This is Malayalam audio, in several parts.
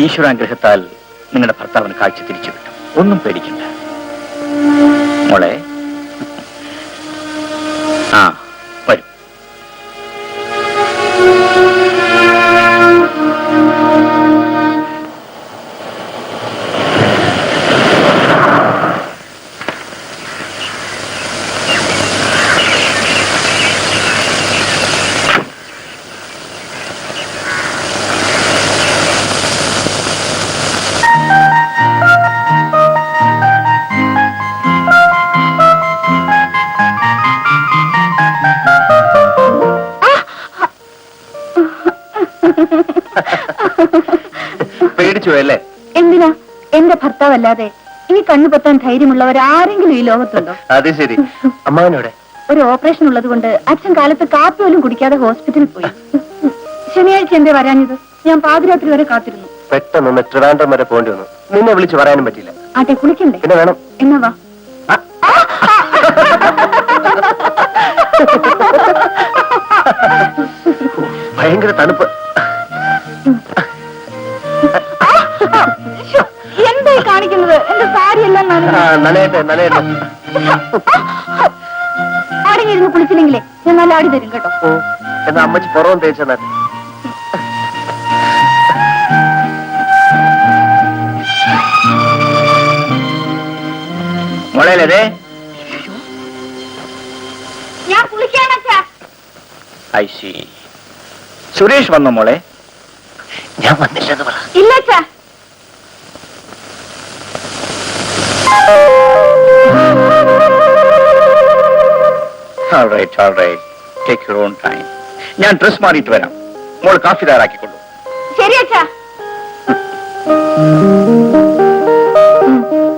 ഈശ്വരാനുഗ്രഹത്താൽ നിങ്ങളുടെ ഭർത്താവിന് കാഴ്ച തിരിച്ചു കിട്ടും. ഒന്നും പേടിക്കണ്ട മോളെ. ആ വരൂ. പേടിച്ചു അല്ലേ? എന്തിനാ? എന്റെ ഭർത്താവല്ലാതെ ഇനി കണ്ണു പൊത്താൻ ധൈര്യമുള്ളവർ ആരെങ്കിലും ഈ ലോകത്തുണ്ടോ? അത് ശരി. അമ്മാവനോടെ ഒരു ഓപ്പറേഷൻ ഉള്ളത് കൊണ്ട് അച്ഛൻ കാലത്ത് കാപ്പി പോലും കുടിക്കാതെ ഹോസ്പിറ്റലിൽ പോയി. ശനിയാഴ്ച എന്തേ വരാഞ്ഞത്? ഞാൻ പാതിരാത്രി വരെ കാത്തിരുന്നു. പെട്ടെന്ന് ട്രിവാൻഡ്രം വരെ പോകേണ്ടി വന്നു. നിന്നെ വിളിച്ചു പറയാനും പറ്റില്ല. ആട്ടെ, കുളിക്കണ്ടേ? പിന്നെ വേണം. എന്നാ വാ. ഭയങ്കര തണുപ്പ്. എന്തായി കാണിക്കുന്നത്? എന്റെ സാരി എല്ലാം നനയട്ടെ നനയട്ടെ. ആരെങ്കിലും കുളിച്ചില്ലെങ്കിലേ ഞാൻ നല്ല ആടി തരും കേട്ടോ. എന്നാ അമ്മച്ചി പുറവും തേച്ചെന്നാ. മോളേലേ ഞാൻ കുളിക്കാണച്ചാ. ഐശി സുരേഷ് വന്നോ മോളെ? ഞാൻ വന്നില്ലെന്ന് പറ. ഇല്ലച്ചാ. All right, all right. Take your own time. ഞാൻ ഡ്രസ് മാറിയിട്ട് വരാം. മോൾ കാഫി തയ്യാറാക്കിക്കൊള്ളൂ. ശരി അച്ഛാ.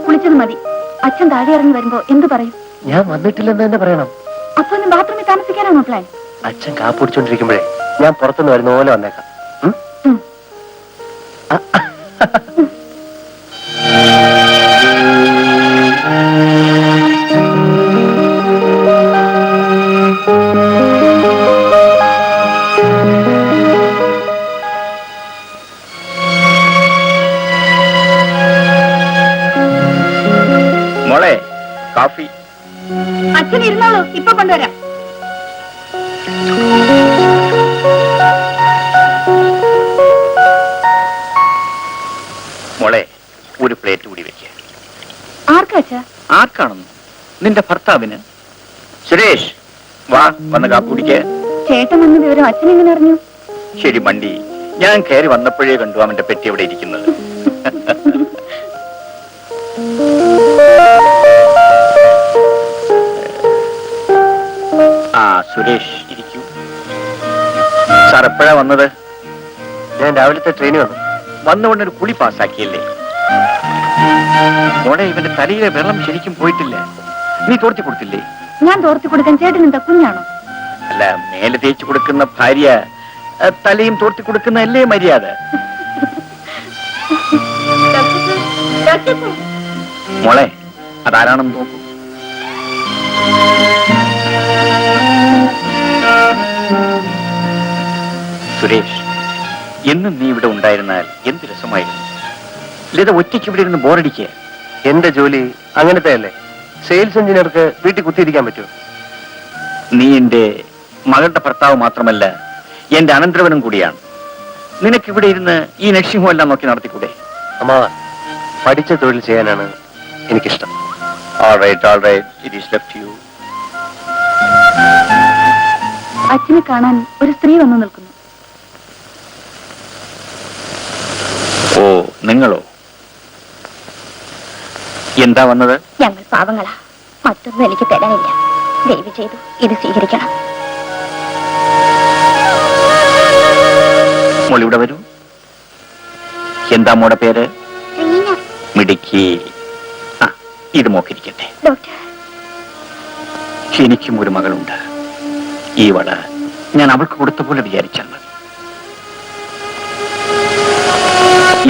കുളിച്ചത് മതി. അച്ഛൻ താഴെ ഇറങ്ങി വരുമ്പോ എന്ത് പറയും? ഞാൻ വന്നിട്ടില്ലെന്ന് തന്നെ പറയണം. അപ്പൊ ഒന്ന് ബാത്റൂമിൽ താമസിക്കാനാണോ പ്ലാൻ? അച്ഛൻ കാപ്പ് കുടിച്ചോണ്ടിരിക്കുമ്പോഴേ ഞാൻ പുറത്തുനിന്ന് വരുന്ന പോലെ വന്നേക്കാം. മോളെ കാഫി. അച്ഛൻ ഇരുന്നോളൂ, ഇപ്പൊ കൊണ്ടുവരാം. മോളെ ഒരു പ്ലേറ്റ് കൂടി വെക്ക. ആർക്കാച്ചാ? ആർക്കാണെന്ന്? നിന്റെ ഭർത്താവിന്. സുരേഷ് വാ, വന്ന് കാപ്പി കുടിക്ക. ചേട്ടൻ വന്ന വിവരം അച്ഛൻ എങ്ങനെ അറിഞ്ഞു? ശരി മണ്ടി, ഞാൻ കയറി വന്നപ്പോഴേ കണ്ടു അവന്റെ പെട്ടി അവിടെ ഇരിക്കുന്നത്. ആ സുരേഷ് ഇരിക്കൂ. സാർ എപ്പോഴാ വന്നത്? ഞാൻ രാവിലത്തെ ട്രെയിനിൽ വന്നു. വന്നുകൊണ്ടൊരു കുളി പാസ്സാക്കിയല്ലേ? മോളെ ഇവന്റെ തലയിലെ വെള്ളം ശരിക്കും പോയിട്ടില്ല. നീ തോർത്തി കൊടുത്തില്ലേ? ഞാൻ തോർത്തി കൊടുക്കാൻ ചേട്ടൻ എന്താ കുഞ്ഞാണോ? അല്ല, മേലെ തേച്ചു കൊടുക്കുന്ന ഭാര്യ തലയും തോർത്തി കൊടുക്കുന്നതല്ലേ മര്യാദ? മോളെ അതാരാണെന്ന് നോക്കൂ. സുരേഷ്, എന്നും നീ ഇവിടെ ഉണ്ടായിരുന്നാൽ എന്ത് രസമായിരുന്നു. ലത ഒറ്റയ്ക്ക് ഇവിടെ ഇരുന്ന് ബോറടിക്കുക. എന്റെ ജോലി അങ്ങനത്തെ അല്ലേ? സെയിൽസ് എഞ്ചിനീയർക്ക് വീട്ടിൽ കുത്തിയിരിക്കാൻ പറ്റുമോ? നീ എന്റെ മകളുടെ ഭർത്താവ് മാത്രമല്ല, എന്റെ അനന്തരവനും കൂടിയാണ്. നിനക്കിവിടെ ഇരുന്ന് ഈ നഴ്സിംഗ് ഹോം എല്ലാം നോക്കി നടത്തിക്കൂടെ? അമ്മാവ, പഠിച്ച തൊഴിൽ ചെയ്യാനാണ് എനിക്കിഷ്ടം. All right, it is left to you. അച്ഛനെ കാണാൻ ഒരു സ്ത്രീ വന്നു നിൽക്കുന്നു. ഓ, നിങ്ങളോ? എന്താ വന്നത്? ഞങ്ങൾ പാവങ്ങളാ, മറ്റൊന്നും എനിക്ക് തരാനില്ല. ദയവ് ചെയ്തു ഇത് സ്വീകരിക്കണം. മോൾ ഇവിടെ വരൂ. എന്താ മോടെ പേര്? മിടുക്കി. ആ, ഇത് മോക്കിരിക്കട്ടെ. ഡോക്ടർ, എനിക്കും ഒരു മകളുണ്ട്. ഈ വട ഞാൻ അവൾക്ക് കൊടുത്ത പോലെ വിചാരിച്ചാൽ മതി.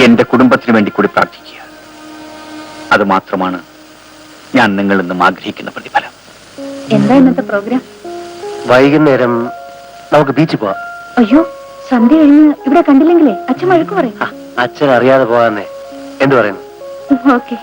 എന്റെ കുടുംബത്തിന് വേണ്ടി കൂടി പ്രാർത്ഥിക്കുക. അത് മാത്രമാണ് ഞാൻ നിങ്ങളിൽ നിന്നും ആഗ്രഹിക്കുന്ന പ്രതിഫലം. എന്താ ഇന്നത്തെ പ്രോഗ്രാം? വൈകുന്നേരം നമുക്ക് ബീച്ചിൽ പോവാം. അയ്യോ, സന്ധ്യ കഴിഞ്ഞ് ഇവിടെ കണ്ടില്ലെങ്കിലേ അച്ഛൻ വഴക്ക് പറയും. അച്ഛൻ അറിയാതെ പോകാന്നേ. എന്തു പറയുന്നു? ഓക്കെ.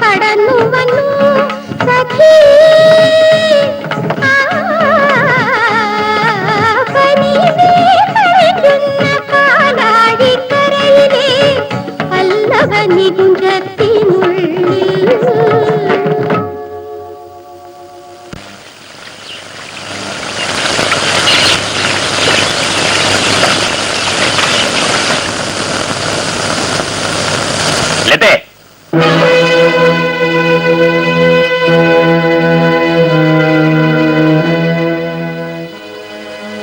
കടന്നു ലതേ,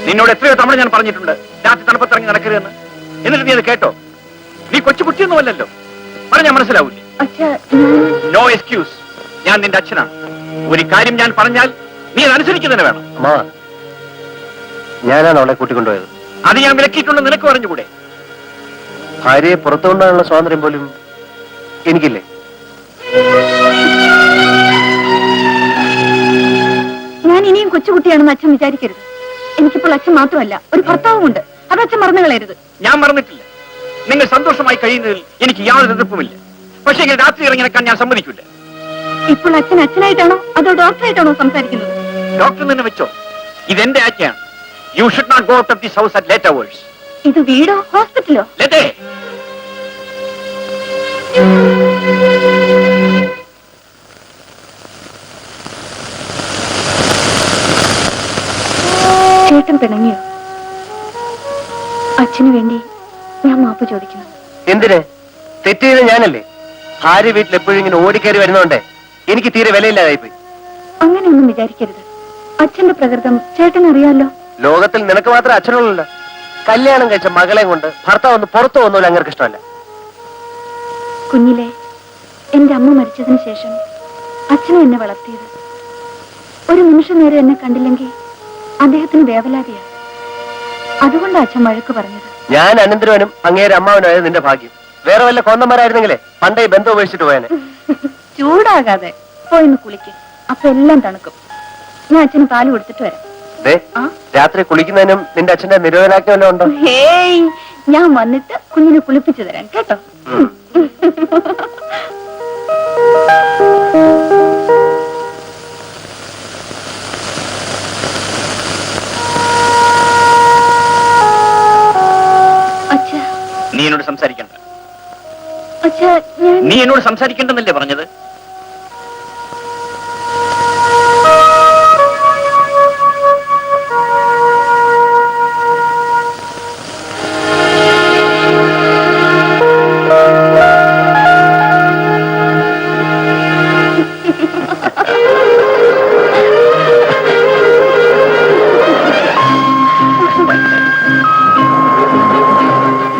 നിന്നോട് എത്രയോ തവണ ഞാൻ പറഞ്ഞിട്ടുണ്ട് രാത്രി തണുപ്പത്തിറങ്ങി നടക്കരുതെന്ന്. എന്നിട്ട് നീ അത് കേട്ടോ? നീ കൊച്ചു കുട്ടിയൊന്നുമല്ലല്ലോ, പറഞ്ഞാൽ മനസ്സിലാവൂലേ? No excuse. ഞാൻ നിന്റെ അച്ഛനാണ്. ഒരു കാര്യം ഞാൻ പറഞ്ഞാൽ നീ അത് അനുസരിക്കുന്നതിന് വേണം. ഞാനാണ് അവളെ കൂട്ടിക്കൊണ്ടുപോയത്. അത് ഞാൻ വിലക്കിയിട്ടുണ്ടെന്ന് നിനക്ക് പറഞ്ഞുകൂടെ? ഭാര്യയെ പുറത്തു കൊണ്ടുപോകാനുള്ള സ്വാതന്ത്ര്യം പോലും എനിക്കില്ലേ? ഞാൻ ഇനിയും കൊച്ചുകുട്ടിയാണെന്ന് അച്ഛൻ വിചാരിക്കരുത്. എനിക്കിപ്പോൾ അച്ഛൻ മാത്രമല്ല, ഒരു ഭർത്താവുമുണ്ട്. അത് അച്ഛൻ മറന്നു കളയരുത്. ഞാൻ മറന്നിട്ടില്ല. നിങ്ങൾ സന്തോഷമായി കഴിയുന്നതിൽ എനിക്ക് യാതൊരു എതിർപ്പുമില്ല. പക്ഷേ എങ്കിൽ രാത്രി ഇറങ്ങി നടക്കാൻ ഞാൻ സമ്മതിക്കില്ല. ഇപ്പോൾ അച്ഛൻ അച്ഛനായിട്ടാണോ അതോ ഡോക്ടറായിട്ടാണോ സംസാരിക്കുന്നത്? ഡോക്ടർ തന്നെ വെച്ചോ, ഇതെന്റെ ആജ്ഞയാണ്. You should not go out of this house at late hours. ഇത് വീടോ ഹോസ്പിറ്റലോ? ലതേ, ചേട്ടൻ പിണങ്ങിയോ? അച്ഛനു വേണ്ടി ഞാൻ മാപ്പ് ചോദിക്കുന്നു. എന്തിന്? തെറ്റ് ചെയ്ത ഞാനല്ലേ? ഭാര്യ വീട്ടിൽ എപ്പോഴും ഇങ്ങനെ ഓടിക്കയറി വരുന്നോണ്ടേ എനിക്ക് തീരെ വിലയില്ലാതായിപ്പോയി. അങ്ങനെയൊന്നും വിചാരിക്കരുത്. അച്ഛന്റെ പ്രകൃതം ചേട്ടൻ അറിയാലോ. ലോകത്തിൽ നിനക്ക് മാത്രം അച്ഛനുള്ളല്ലോ. കല്യാണം കഴിച്ച മകളെ കൊണ്ട് ഭർത്താവ് ഒന്ന് പുറത്തു പോകുന്നല്ലോ അങ്ങനെ ഇഷ്ടമല്ല. കുഞ്ഞിലെ എന്റെ അമ്മ മരിച്ചതിന് ശേഷം അച്ഛനും എന്നെ വളർത്തിയത്. ഒരു നിമിഷം നേരം എന്നെ കണ്ടില്ലെങ്കിൽ അദ്ദേഹത്തിന് വേവലാതിയാ. അതുകൊണ്ടാണ് അച്ഛൻ വഴക്ക് പറഞ്ഞത്. ഞാൻ അനന്തരവനും അങ്ങേരെ അമ്മാവനായത് നിന്റെ ഭാഗ്യം. വേറെ വല്ല കൊന്നന്മാരായിരുന്നെങ്കിലേ പണ്ടേ ബന്ധം ഉപേക്ഷിച്ചിട്ട് പോയനെ. ചൂടാകാതെ പോയിന്ന് കുളിക്ക്, അപ്പൊ എല്ലാം തണുക്കും. ഞാൻ അച്ഛന് പാല് കൊടുത്തിട്ട് വരാം. രാത്രി കുളിക്കുന്നതിനും നിന്റെ അച്ഛന്റെ നിരോധനാജ്ഞ വല്ലതും ഉണ്ടോ? ഹേയ്, ഞാൻ വന്നിട്ട് കുഞ്ഞിനെ കുളിപ്പിച്ചു തരാം കേട്ടോ. നീ എന്നോട് സംസാരിക്കണ്ട. നീ എന്നോട് സംസാരിക്കണ്ടെന്നല്ലേ പറഞ്ഞത്?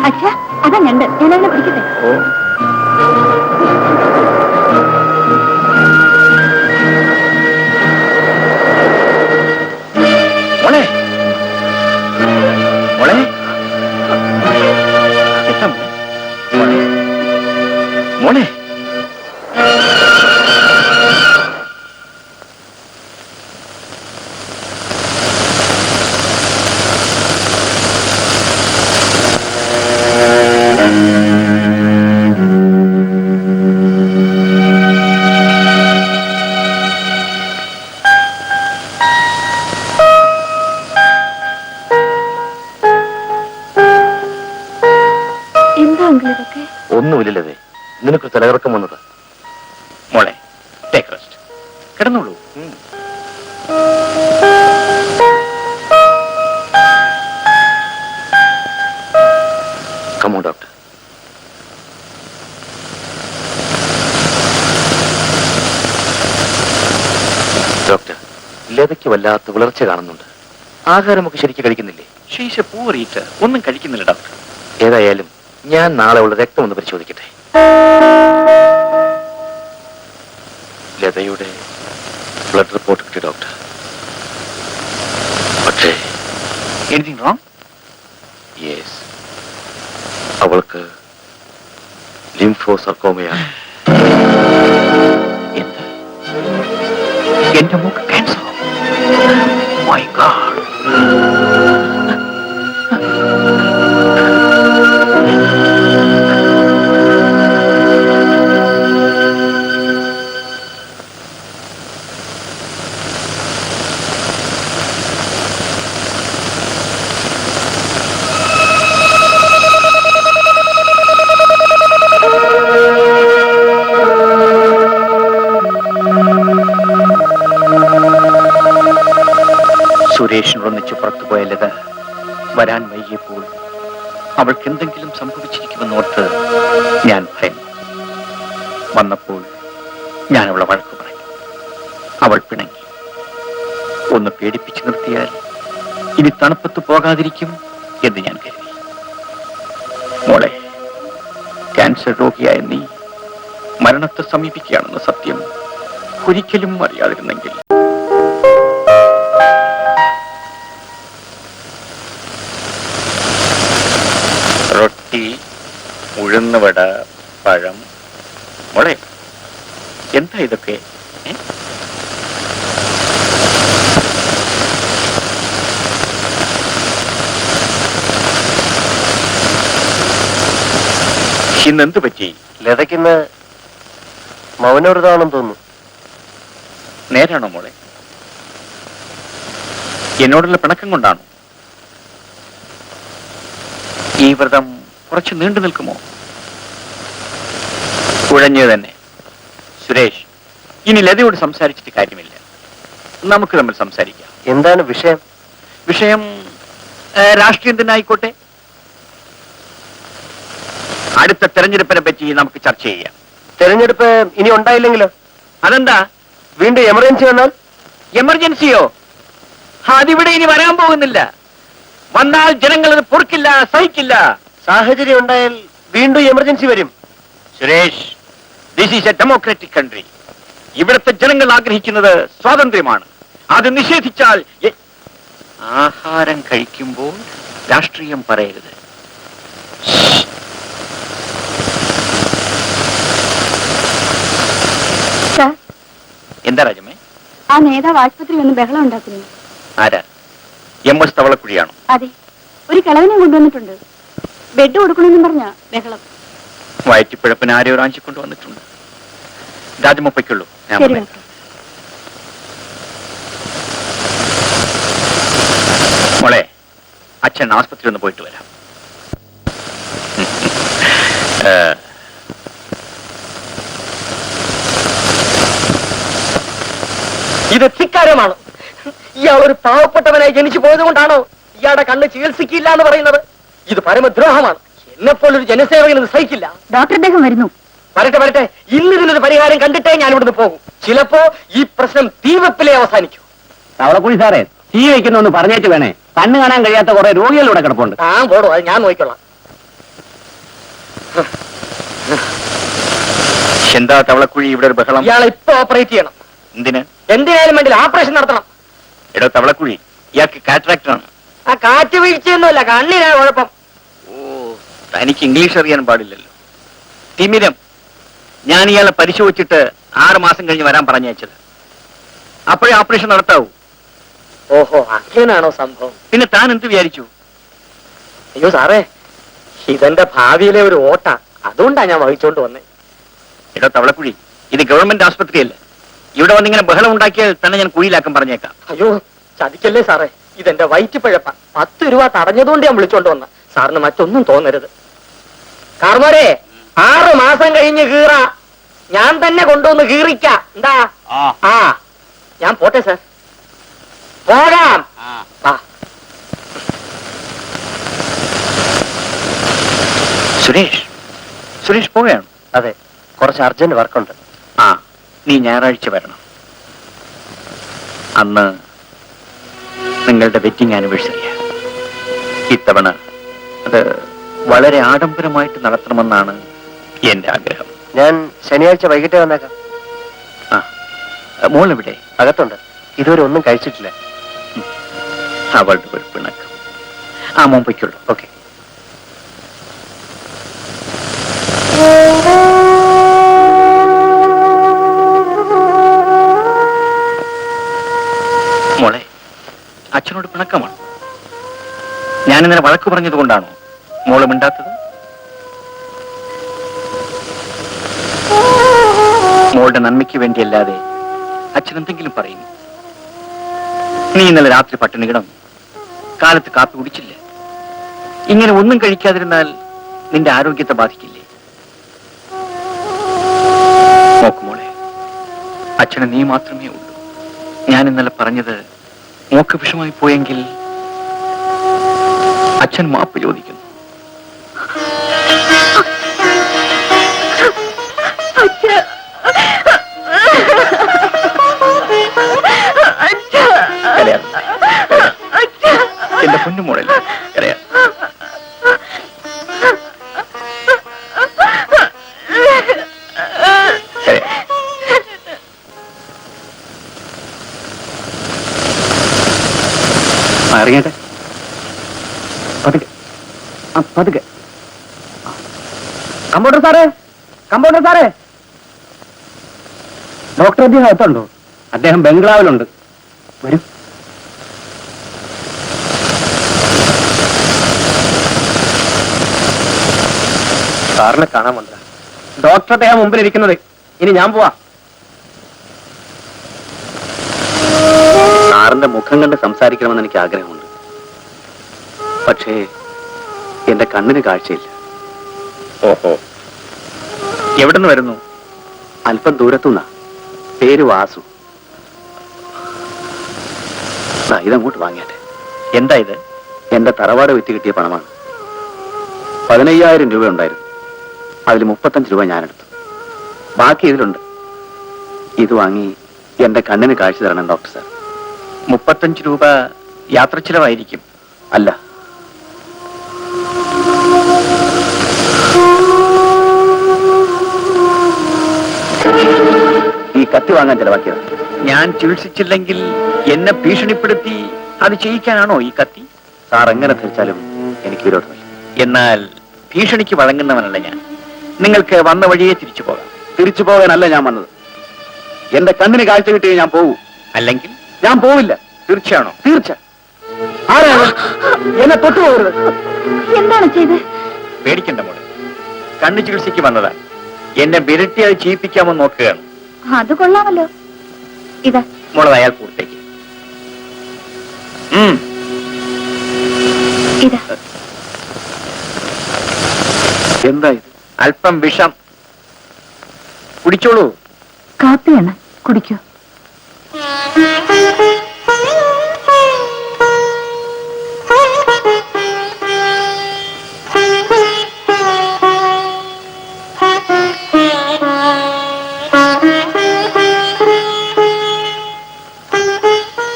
അച്ഛാ, അതാ ഞണ്ട്. ഞാനതിനെ പിടിക്കട്ടെ. മോളെ, മോളെ, മോളെ, ഒന്നുമില്ലല്ലേ, നിനക്ക് തലകറക്കം വന്നത്. മോളെ, ടേക്ക് റെസ്റ്റ്, കിടന്നോളൂ. Come on doctor. ഡോക്ടർ, ലതയ്ക്ക് വല്ലാത്ത വിളർച്ച കാണുന്നുണ്ട്. ആഹാരമൊക്കെ ശരിക്കും കഴിക്കുന്നില്ലേ? ശീശ പൂറിയിട്ട് ഒന്നും കഴിക്കുന്നില്ല ഡോക്ടർ. ഏതായാലും ഞാൻ നാളെ ഉള്ള രക്തം ഒന്ന് പരിശോധിക്കട്ടെ. ലതയുടെ ബ്ലഡ് റിപ്പോർട്ട് കിട്ടി ഡോക്ടർ. പക്ഷേ എനിത്തിങ് റോങ്? യെസ്, അവൾക്ക് ലിംഫോസർക്കോമയാണ്. എന്ത്? എന്റെ മൂക്ക് ക്യാൻസർ? My god. സുരേഷിനൊന്നിച്ച് പുറത്തുപോയ ലത വരാൻ വൈകിയപ്പോൾ അവൾക്ക് എന്തെങ്കിലും സംഭവിച്ചിരിക്കുമെന്നോർത്ത് ഞാൻ ഭയന്നു. വന്നപ്പോൾ ഞാൻ അവളെ വഴക്ക് പറഞ്ഞു. അവൾ പിണങ്ങി. ഒന്ന് പേടിപ്പിച്ചു നിർത്തിയാൽ ഇനി തണുപ്പത്ത് പോകാതിരിക്കും എന്ന് ഞാൻ കരുതി. മോളെ, ക്യാൻസർ രോഗിയായ നീ മരണത്തെ സമീപിക്കുകയാണെന്ന സത്യം ഒരിക്കലും അറിയാതിരുന്നെങ്കിൽ. റൊട്ടി, ഉഴുന്നുവട, പഴം. മോളെ, എന്താ ഇതൊക്കെ? ഇന്നെന്ത് പറ്റി? ലതയ്ക്കിന്ന് മൗനവ്രതമാണെന്ന് തോന്നുന്നു. നേരാണോ മോളെ? എന്നോടുള്ള പിണക്കം കൊണ്ടാണോ? ഈ വ്രതം കുറച്ച് നീണ്ടു നിൽക്കുമോ? കുഴഞ്ഞു തന്നെ. സുരേഷ്, ഇനി ലതയോട് സംസാരിച്ചിട്ട് കാര്യമില്ല. നമുക്ക് തമ്മിൽ സംസാരിക്കാം. എന്താണ് വിഷയം? വിഷയം രാഷ്ട്രീയം തന്നെ ആയിക്കോട്ടെ. അടുത്ത തെരഞ്ഞെടുപ്പിനെ പറ്റി നമുക്ക് ചർച്ച ചെയ്യാം. തെരഞ്ഞെടുപ്പ് ഇനി ഉണ്ടായില്ലെങ്കിലോ? അതെന്താ? വീണ്ടും എമർജൻസി വന്നാൽ? എമർജൻസിയോ? അതിവിടെ ഇനി വരാൻ പോകുന്നില്ല. വന്നാൽ ജനങ്ങൾ അത് പൊറുക്കില്ല, സഹിക്കില്ല. സാഹചര്യം ഉണ്ടായാൽ വീണ്ടും എമർജൻസി വരും. Suresh, this is A democratic country. ഇവിടുത്തെ ജനങ്ങൾ ആഗ്രഹിക്കുന്നത് സ്വാതന്ത്ര്യമാണ്. അത് നിഷേധിച്ചാൽ ആഹാരം കഴിക്കുമ്പോൾ രാഷ്ട്രീയം പറയരുത്. സാർ, എന്താ രാജമേ? ആ നേതാവ് ആശുപത്രി വന്ന് ബഹളം ഉണ്ടാക്കുന്നു. ആരാ? MS തവളക്കുഴിയാണോ? അതെ, ഒരു കിളവനെ കൊണ്ടുവന്നിട്ടുണ്ട്. ബെഡ് കൊടുക്കണമെന്നും പറഞ്ഞ ബഹളം. വയറ്റിപ്പിഴപ്പിന് ആരെയോ റാഞ്ചിക്കൊണ്ട് വന്നിട്ടുണ്ട്. രാജമൊപ്പയ്ക്കുള്ളൂ. ശരി ഡോക്ടർ. മോളെ, അച്ഛൻ ആസ്പത്രി ഒന്ന് പോയിട്ട് വരാം. ഇത് ധിക്കാരമാണ്. ഇയാൾ ഒരു പാവപ്പെട്ടവനായി ജനിച്ചു പോയത് കൊണ്ടാണോ ഇയാളുടെ കണ്ണ് ചികിത്സിക്കില്ല എന്ന് പറയുന്നത്? ഇത് പരമദ്രോഹമാണ്. എന്നെപ്പോലൊരു ജനസേവകന് സഹിക്കില്ല. ഡോക്ടർ അദ്ദേഹം വരുന്നു. വരട്ടെ വരട്ടെ, ഇന്നിതിനൊരു പരിഹാരം കണ്ടിട്ടേ ഞാൻ ഇവിടുന്ന് പോകും. ചിലപ്പോ ഈ പ്രശ്നം തീവെപ്പിലെ അവസാനിക്കും. തവളക്കുഴി സാറേ, തീ വയ്ക്കുന്നൊന്ന് പറഞ്ഞേറ്റ് വേണേ. കണ്ണ് കാണാൻ കഴിയാത്ത കുറെ രോഗികളിവിടെ കിടപ്പുണ്ട്. താൻ പോടോ, അത് ഞാൻ നോക്കിക്കൊള്ളാം. എന്താ തവളക്കുഴി ഇവിടെ ഒരു ബഹളം? ഇയാളെ ഇപ്പൊ ഓപ്പറേറ്റ് ചെയ്യണം. എന്തിന്? എന്തിനായാലും വേണ്ടില്ല, ഓപ്പറേഷൻ നടത്തണം. എടോ തവളക്കുഴി, ഇയാൾക്ക് കാറ്ററാക്ടറാണ്. ആ കാറ്റ് വീഴ്ചയൊന്നുമല്ല, കണ്ണിനാ കുഴപ്പം. ഓ, തനിക്ക് ഇംഗ്ലീഷ് അറിയാൻ പാടില്ലല്ലോ. തിമിരം. ഞാൻ ഇയാളെ പരിശോധിച്ചിട്ട് 6 മാസം കഴിഞ്ഞ് വരാൻ പറഞ്ഞയച്ചത്. അപ്പോഴേ ഓപ്പറേഷൻ നടത്താവൂ. ഓഹോ, അങ്ങനാണോ സംഭവം? പിന്നെ താൻ എന്ത് വിചാരിച്ചു? അയ്യോ സാറേ, ഇതെന്റെ ഭാവിയിലെ ഒരു ഓട്ട. അതുകൊണ്ടാ ഞാൻ വഹിച്ചോണ്ട് വന്നേ. എടോ തവളക്കുഴി, ഇത് ഗവൺമെന്റ് ആസ്പത്രിയല്ല. ഇവിടെ വന്നിങ്ങനെ ബഹളം ഉണ്ടാക്കിയാൽ തന്നെ ഞാൻ കുഴിയിലാക്കാൻ പറഞ്ഞേക്കാം. അയ്യോ, ചതിക്കല്ലേ സാറേ, ഇതെന്റെ വയറ്റിപ്പഴപ്പ. 10 രൂപ തടഞ്ഞതുകൊണ്ട് ഞാൻ വിളിച്ചോണ്ട് വന്ന. സാറിന് മറ്റൊന്നും തോന്നരുത്. കാർമോരെ, 6 മാസം കഴിഞ്ഞ് കീറ. ഞാൻ തന്നെ കൊണ്ടുവന്ന് കീറിക്ക. എന്താ? ആ, ഞാൻ പോട്ടെ സാർ. പോകാം. ആ. സുരേഷ് പോവുകയാണ്? അതെ, കുറച്ച് അർജന്റ് വർക്കുണ്ട്. ആ, നീ ഞായറാഴ്ച വരണം. അന്ന് നിങ്ങളുടെ വെഡിങ് ആനിവേഴ്സറിയാണ്. ഇത്തവണ അത് വളരെ ആഡംബരമായിട്ട് നടത്തണമെന്നാണ് എന്റെ ആഗ്രഹം. ഞാൻ ശനിയാഴ്ച വൈകിട്ടേ വന്നേക്കാം. ആ, മോളെവിടെ? അകത്തുണ്ട്. ഇതുവരെ ഒന്നും കഴിച്ചിട്ടില്ല. അവളുടെ ഒരു പിണക്കം. ആ, മുമ്പയ്ക്കുള്ളൂ. ഓക്കെ. മോളെ, അച്ഛനോട് പിണക്കമാണ്. ഞാനിന്നലെ വഴക്ക് പറഞ്ഞത് കൊണ്ടാണോ മോള് മിണ്ടാത്തത്? മോളുടെ നന്മയ്ക്ക് വേണ്ടിയല്ലാതെ അച്ഛൻ എന്തെങ്കിലും പറയുന്നു. നീ ഇന്നലെ രാത്രി പട്ടിണി കിടന്നു, കാലത്ത് കാപ്പി കുടിച്ചില്ല. ഇങ്ങനെ ഒന്നും കഴിക്കാതിരുന്നാൽ നിന്റെ ആരോഗ്യത്തെ ബാധിക്കില്ലേ? നോക്കു മോളെ, അച്ഛന് നീ മാത്രമേ ഉള്ളൂ. ഞാൻ ഇന്നലെ പറഞ്ഞത് മോക്ക് വിഷമായി പോയെങ്കിൽ അച്ഛൻ മാപ്പ് ചോദിക്കുന്നു. അച്ഛ എന്റെ പൊന്നുമോളല്ലേ കരയാ. ഇറങ്ങിട്ടെ പതുക്കെ പതുക്കെ. കമ്പൗണ്ടർ സാറേ, കമ്പൗണ്ടർ സാറേ, ഡോക്ടർ അദ്ദേഹം അകത്തുണ്ടോ? അദ്ദേഹം ബംഗ്ലാവിലുണ്ട്. വരൂ. സാറിനെ കാണാൻ വന്നതാ. ഡോക്ടർ അദ്ദേഹം മുമ്പിൽ ഇരിക്കുന്നത്. ഇനി ഞാൻ പോവാ. സാറിന്റെ മുഖം കണ്ട് സംസാരിക്കണമെന്ന് എനിക്ക് ആഗ്രഹമുണ്ട്. പക്ഷേ എന്റെ കണ്ണിന് കാഴ്ചയില്ല. ഓഹോ, എവിടുന്ന് വരുന്നു? അല്പം ദൂരത്തുനിന്നാ. പേര് വാസു. ഇതങ്ങോട്ട് വാങ്ങിയാട്ടെ. എന്താ ഇത്? എന്റെ തറവാട് വിറ്റ് കിട്ടിയ പണമാണ്. 15,000 രൂപ ഉണ്ടായിരുന്നു. അതിൽ 35 രൂപ ഞാനെടുത്തു. ബാക്കി ഇതിലുണ്ട്. ഇത് വാങ്ങി എന്റെ കണ്ണിന് കാഴ്ച തരണം ഡോക്ടർ സാർ. 35 രൂപ യാത്ര ചിലവായിരിക്കും. അല്ല, ഈ കത്തി വാങ്ങാൻ ചെലവാക്കിയത്. ഞാൻ ചികിത്സിച്ചില്ലെങ്കിൽ എന്നെ ഭീഷണിപ്പെടുത്തി അത് ചെയ്യിക്കാനാണോ ഈ കത്തി? സാർ എങ്ങനെ ധരിച്ചാലും എനിക്ക് വിരോധമില്ല. എന്നാൽ ഭീഷണിക്ക് വഴങ്ങുന്നവനല്ല ഞാൻ. നിങ്ങൾക്ക് വന്ന വഴിയെ തിരിച്ചു പോകാം. തിരിച്ചു പോകാനല്ല ഞാൻ വന്നത്. എന്റെ കണ്ണിന് കാഴ്ച കിട്ടിയേ ഞാൻ പോകൂ. അല്ലെങ്കിൽ ഞാൻ പോവില്ല. തീർച്ചയാണോ? തീർച്ച. ആരാണ്? എന്നെ തൊട്ടുപോകരുത്. എന്താണ് ചെയ്ത്? പേടിക്കണ്ട മോളെ, കണ്ണു ചികിത്സയ്ക്ക് വന്നതാ. എന്നെ വിരട്ടി അത് ചെയ്യിപ്പിക്കാമെന്ന് നോക്കുകയാണ്. അത് കൊള്ളാമല്ലോ. ഇതാ മോളെ അയാൾ കൂട്ടേക്ക്. ഇതാ. എന്താ ഇത്? അല്പം വിഷം. കുടിച്ചോളൂ. കാപ്പിയാണ്, കുടിക്കൂ.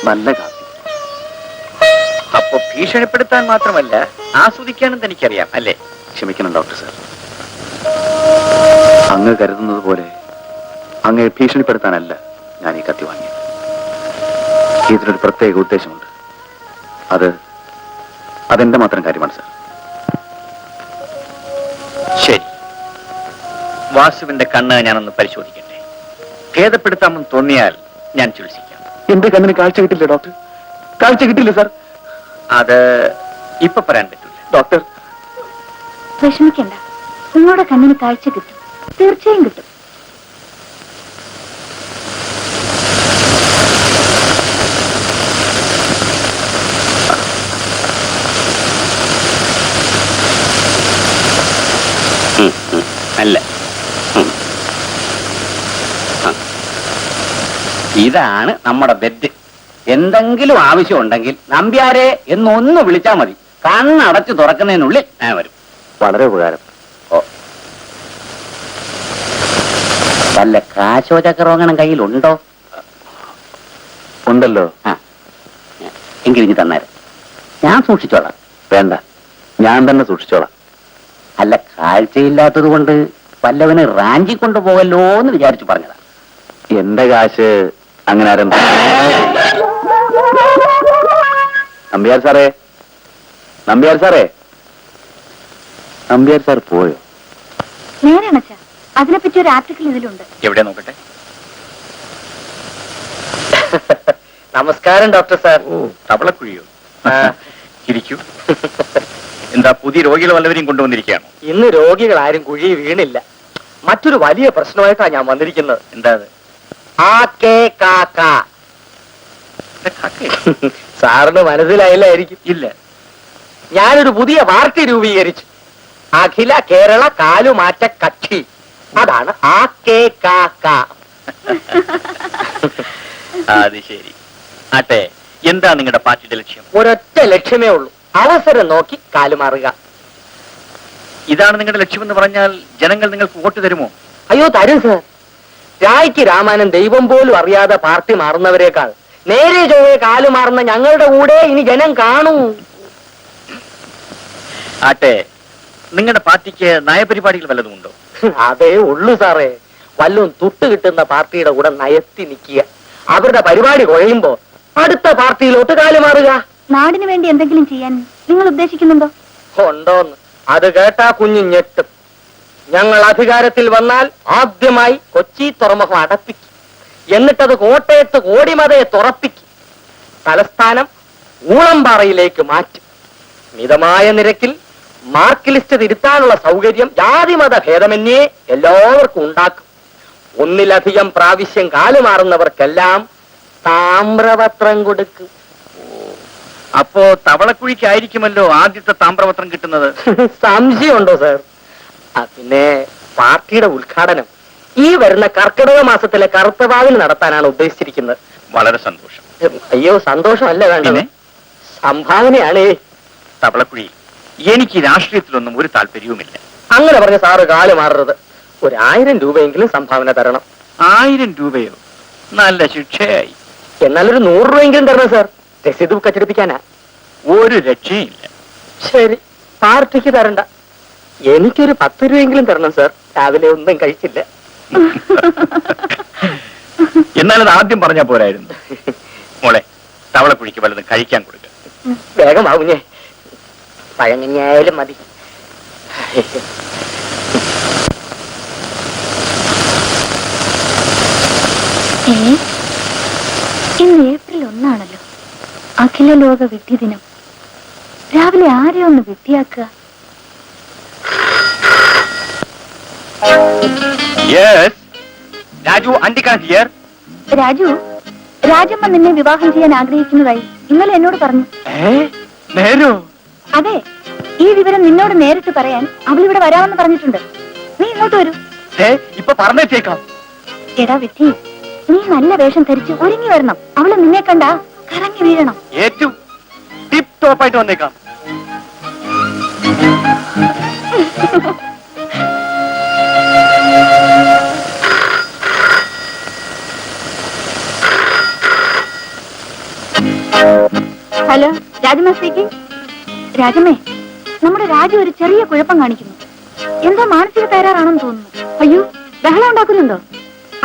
നല്ല കാപ്പി. അപ്പൊ ഭീഷണിപ്പെടുത്താൻ മാത്രമല്ല, ആസ്വദിക്കാനും തനിക്കറിയാം അല്ലേ? ക്ഷമിക്കണം ഡോക്ടർ സാർ. അങ്ങ് കരുതുന്നത് പോലെ അങ്ങയെ ഭീഷണിപ്പെടുത്താനല്ല ഞാൻ ഈ കത്തി വാങ്ങിയത്. ഇതിനൊരു പ്രത്യേക ഉദ്ദേശമുണ്ട്. അതെന്റെ മാത്രം കാര്യമാണ് സാർ. ശരി, വാസുവിന്റെ കണ്ണ് ഞാനൊന്ന് പരിശോധിക്കട്ടെ. ഭേദപ്പെടുത്താമെന്ന് തോന്നിയാൽ ഞാൻ ചികിത്സിക്കാം. എന്റെ കണ്ണിന് കാഴ്ച കിട്ടില്ല ഡോക്ടർ. കാഴ്ച കിട്ടില്ല സാർ. അത് ഇപ്പൊ പറയാൻ പറ്റില്ല ഡോക്ടർ. വിഷമിക്കണ്ട, നിങ്ങളുടെ കണ്ണിന് കാഴ്ച കിട്ടും. തീർച്ചയായും കിട്ടും. അല്ല, ഇതാണ് നമ്മുടെ ബെഡ്. എന്തെങ്കിലും ആവശ്യമുണ്ടെങ്കിൽ നമ്പ്യാരെ എന്നൊന്ന് വിളിച്ചാൽ മതി. കണ്ണടച്ച് തുറക്കുന്നതിനുള്ളിൽ ഞാൻ വരും. വളരെ ഉപകാരം. വല്ല കാശോ ചക്രവങ്ങണം കയ്യിലുണ്ടോ? ഉണ്ടല്ലോ. എങ്കിൽ ഇനി തന്നേരം ഞാൻ സൂക്ഷിച്ചോളാം. വേണ്ട, ഞാൻ തന്നെ സൂക്ഷിച്ചോളാം. അല്ല, കാഴ്ചയില്ലാത്തത് കൊണ്ട് വല്ലവന് റാഞ്ചി കൊണ്ടുപോകല്ലോ എന്ന് വിചാരിച്ചു പറഞ്ഞതാ. എന്റെ കാശ് അങ്ങനെ ആരും. നമ്പ്യാർ സാറേ, നമ്പ്യാർ സാറേ. നമ്പ്യാർ സാർ പോയോ? നേരാണ് അച്ഛാ. അതിനെപ്പറ്റി ഒരു ആർട്ടിക്കിൾ ഇതിലുണ്ട്. എവിടെ നോക്കട്ടെ. നമസ്കാരം ഡോക്ടർ സാർ. ഓ, തവളക്കുഴിയോ? ഇരിക്കൂ. എന്താ, പുതിയ രോഗികൾ വല്ലവരെയും കൊണ്ടുവന്നിരിക്കുകയാണോ? ഇന്ന് രോഗികൾ ആരും കുഴി വീണില്ല. മറ്റൊരു വലിയ പ്രശ്നമായിട്ടാണ് ഞാൻ വന്നിരിക്കുന്നത്. എന്താ അത്? സാറിന് മനസ്സിലായില്ലായിരിക്കും. ഇല്ല. ഞാനൊരു പുതിയ പാർട്ടി രൂപീകരിച്ചു. അഖില കേരള കാലുമാറ്റ കക്ഷി. അതാണ് അത് ശരി. ആട്ടെ, എന്താ നിങ്ങളുടെ പാർട്ടിയുടെ ലക്ഷ്യം? ഒരൊറ്റ ലക്ഷ്യമേ ഉള്ളൂ, അവസരം നോക്കി കാലുമാറുക. ഇതാണ് നിങ്ങളുടെ ലക്ഷ്യമെന്ന് പറഞ്ഞാൽ ജനങ്ങൾ നിങ്ങൾക്ക് വോട്ട് തരുമോ? അയ്യോ, തരും സാർ. രായ്ക്ക് രാമാനൻ ദൈവം പോലും അറിയാതെ പാർട്ടി മാറുന്നവരെക്കാൾ നേരെ ചൊവ്വേ കാലുമാറുന്ന ഞങ്ങളുടെ കൂടെ ഇനി ജനം കാണൂ. ആട്ടെ, നിങ്ങളുടെ പാർട്ടിക്ക് നയപരിപാടികൾ വല്ലതും ഉണ്ടോ? അതേ ഉള്ളു സാറേ. വല്ലതും തുട്ട് കിട്ടുന്ന പാർട്ടിയുടെ കൂടെ നയത്തി നിൽക്കുക. അവരുടെ പരിപാടി കുഴയുമ്പോ അടുത്ത പാർട്ടിയിലോട്ട് കാലുമാറുക. നാടിന് വേണ്ടി എന്തെങ്കിലും ചെയ്യാൻ നിങ്ങൾ ഉദ്ദേശിക്കുന്നുണ്ടോ? ഉണ്ടോന്ന് അത് കേട്ടാ കുഞ്ഞു ഞെട്ടും. ഞങ്ങൾ അധികാരത്തിൽ വന്നാൽ ആദ്യമായി കൊച്ചി തുറമുഖം അടപ്പിക്കും. എന്നിട്ടത് കോട്ടയത്ത് കോടിമതയെ തുറപ്പിക്കും. തലസ്ഥാനം ഊളംപാറയിലേക്ക് മാറ്റും. മിതമായ നിരക്കിൽ മാർക്ക് ലിസ്റ്റ് തിരുത്താനുള്ള സൗകര്യം ജാതിമത ഭേദമന്യേ എല്ലാവർക്കും ഉണ്ടാക്കും. ഒന്നിലധികം പ്രാവശ്യം കാലുമാറുന്നവർക്കെല്ലാം താമ്രപത്രം കൊടുക്കും. അപ്പോ തവളക്കുഴിക്കായിരിക്കുമല്ലോ ആദ്യത്തെ താമ്രപത്രം കിട്ടുന്നത്. സംശയമുണ്ടോ സാർ? പിന്നെ പാർട്ടിയുടെ ഉദ്ഘാടനം ഈ വരുന്ന കർക്കിടക മാസത്തിലെ കറുത്തവാവിൽ നടത്താനാണ് ഉദ്ദേശിച്ചിരിക്കുന്നത്. വളരെ സന്തോഷം. അയ്യോ, സന്തോഷമല്ല വേണ്ടത്, പിന്നെ? സംഭാവനയാണ്. തവളക്കുഴി, എനിക്ക് രാഷ്ട്രീയത്തിലൊന്നും ഒരു താല്പര്യവുമില്ല. അങ്ങനെ പറഞ്ഞ സാറ് കാല് മാറരുത്. 1000 രൂപയെങ്കിലും സംഭാവന തരണം. 1000 രൂപയോ? നല്ല ശിക്ഷയായി. എന്നാലൊരു 100 രൂപയെങ്കിലും തരണം സാർ. രസീത് ബുക്ക് അച്ചടിപ്പിക്കാനാ. ഒരു രക്ഷയില്ല. ശരി, പാർട്ടിക്ക് തരണ്ട. എനിക്കൊരു 10 രൂപയെങ്കിലും തരണം സാർ. രാവിലെ ഒന്നും കഴിച്ചില്ല. എന്നാലത് ആദ്യം പറഞ്ഞാ പോരായിരുന്നു. മോളെ, തവളക്കുഴിക്ക് വല്ലതും കഴിക്കാൻ കൊടുക്കുക. വേഗം ആവുഞ്ഞേ, പഴങ്ങഞ്ഞായാലും മതി. ഇന്ന് ഏപ്രിൽ 1 അഖില ലോക വിഡ്ഢി ദിനം. രാവിലെ ആരെ ഒന്ന് വിഡ്ഢിയാക്കുക? രാജു അണ്ടിക്കാൻ ഹിയർ. രാജു, രാജമ്മ നിന്നെ വിവാഹം ചെയ്യാൻ ആഗ്രഹിക്കുന്നതായി ഇന്നലെ എന്നോട് പറഞ്ഞു. നേരോ? അതെ, ഈ വിവരം നിന്നോട് നേരിട്ട് പറയാൻ അവളിവിടെ വരാമെന്ന് പറഞ്ഞിട്ടുണ്ട്. നീ ഇങ്ങോട്ട് വരൂ. ഇപ്പൊ പറഞ്ഞേക്കാം. എടാ വിധി, നീ നല്ല വേഷം ധരിച്ച് ഒരുങ്ങി വരണം. അവള് നിന്നെ കണ്ടാ കറങ്ങി വീഴണം. ഏറ്റവും ടിപ്പ് ടോപ്പായിട്ട് വന്നേക്കാം. Hello, Rajamma speaking. രാജമ്മേ, നമ്മുടെ രാജു ഒരു ചെറിയ കുഴപ്പം കാണിക്കുന്നു. എന്തോ മാനസിക തകരാറാണെന്ന് തോന്നുന്നു. അയ്യോ, ബഹളം ഉണ്ടാക്കുന്നുണ്ടോ?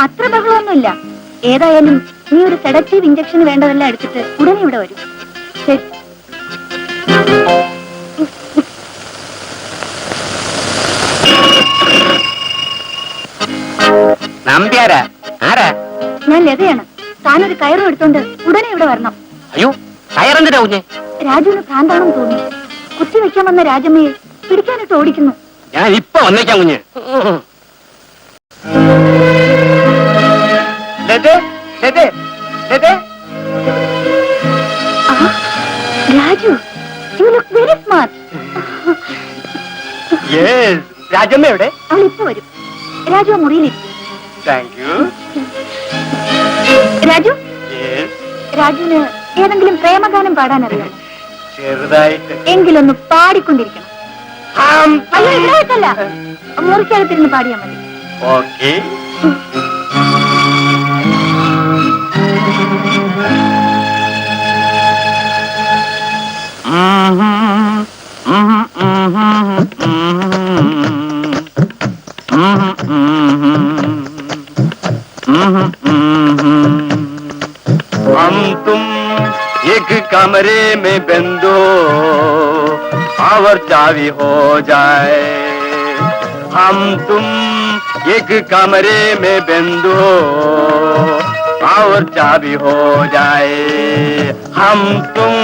അത്ര ബഹളമൊന്നുമില്ല. ഏതായാലും നീ ഒരു സെഡക്റ്റീവ് ഇഞ്ചക്ഷൻ വേണ്ടതെല്ലാം എടുത്തിട്ട് ഉടനെ ഇവിടെ വരും. ശരി. നമ്പ്യാരാ? ആരാ? ഞാൻ ലതയാണ്. താനൊരു കയറും എടുത്തോണ്ട് ഉടനെ ഇവിടെ വരണം. അയ്യോ, കയറെന്തിനാ കുഞ്ഞെ? രാജുവിന് ഭ്രാന്താണെന്ന് തോന്നുന്നു. കുത്തിവെക്കാൻ വന്ന രാജമ്മയെ പിടിക്കാനിട്ട് ഓടിക്കുന്നു. ഞാൻ ഇപ്പൊ വന്നേക്കാം കുഞ്ഞ്. Raju, you look very smart. Rajamma എവിടെ? അവൾ ഇപ്പൊ വരും. രാജു ആ മുറിയിലിരിക്കും. Thank you. രാജു, രാജുവിന് ഏതെങ്കിലും പ്രേമഗാനം പാടാൻ അറിയാമോ? ചെറുതായിട്ട്. എങ്കിലൊന്ന് പാടിക്കൊണ്ടിരിക്കണം. അയ്യോ, ഇവിടെ വെച്ചല്ല, മുറിക്കകത്തിരുന്ന് പാടിയാ മതി. ഓക്കെ. हम तुम एक कमरे में बंदो और चावी हो जाए. हम तुम एक कमरे में बंदो और चाबी हो जाए. हम तुम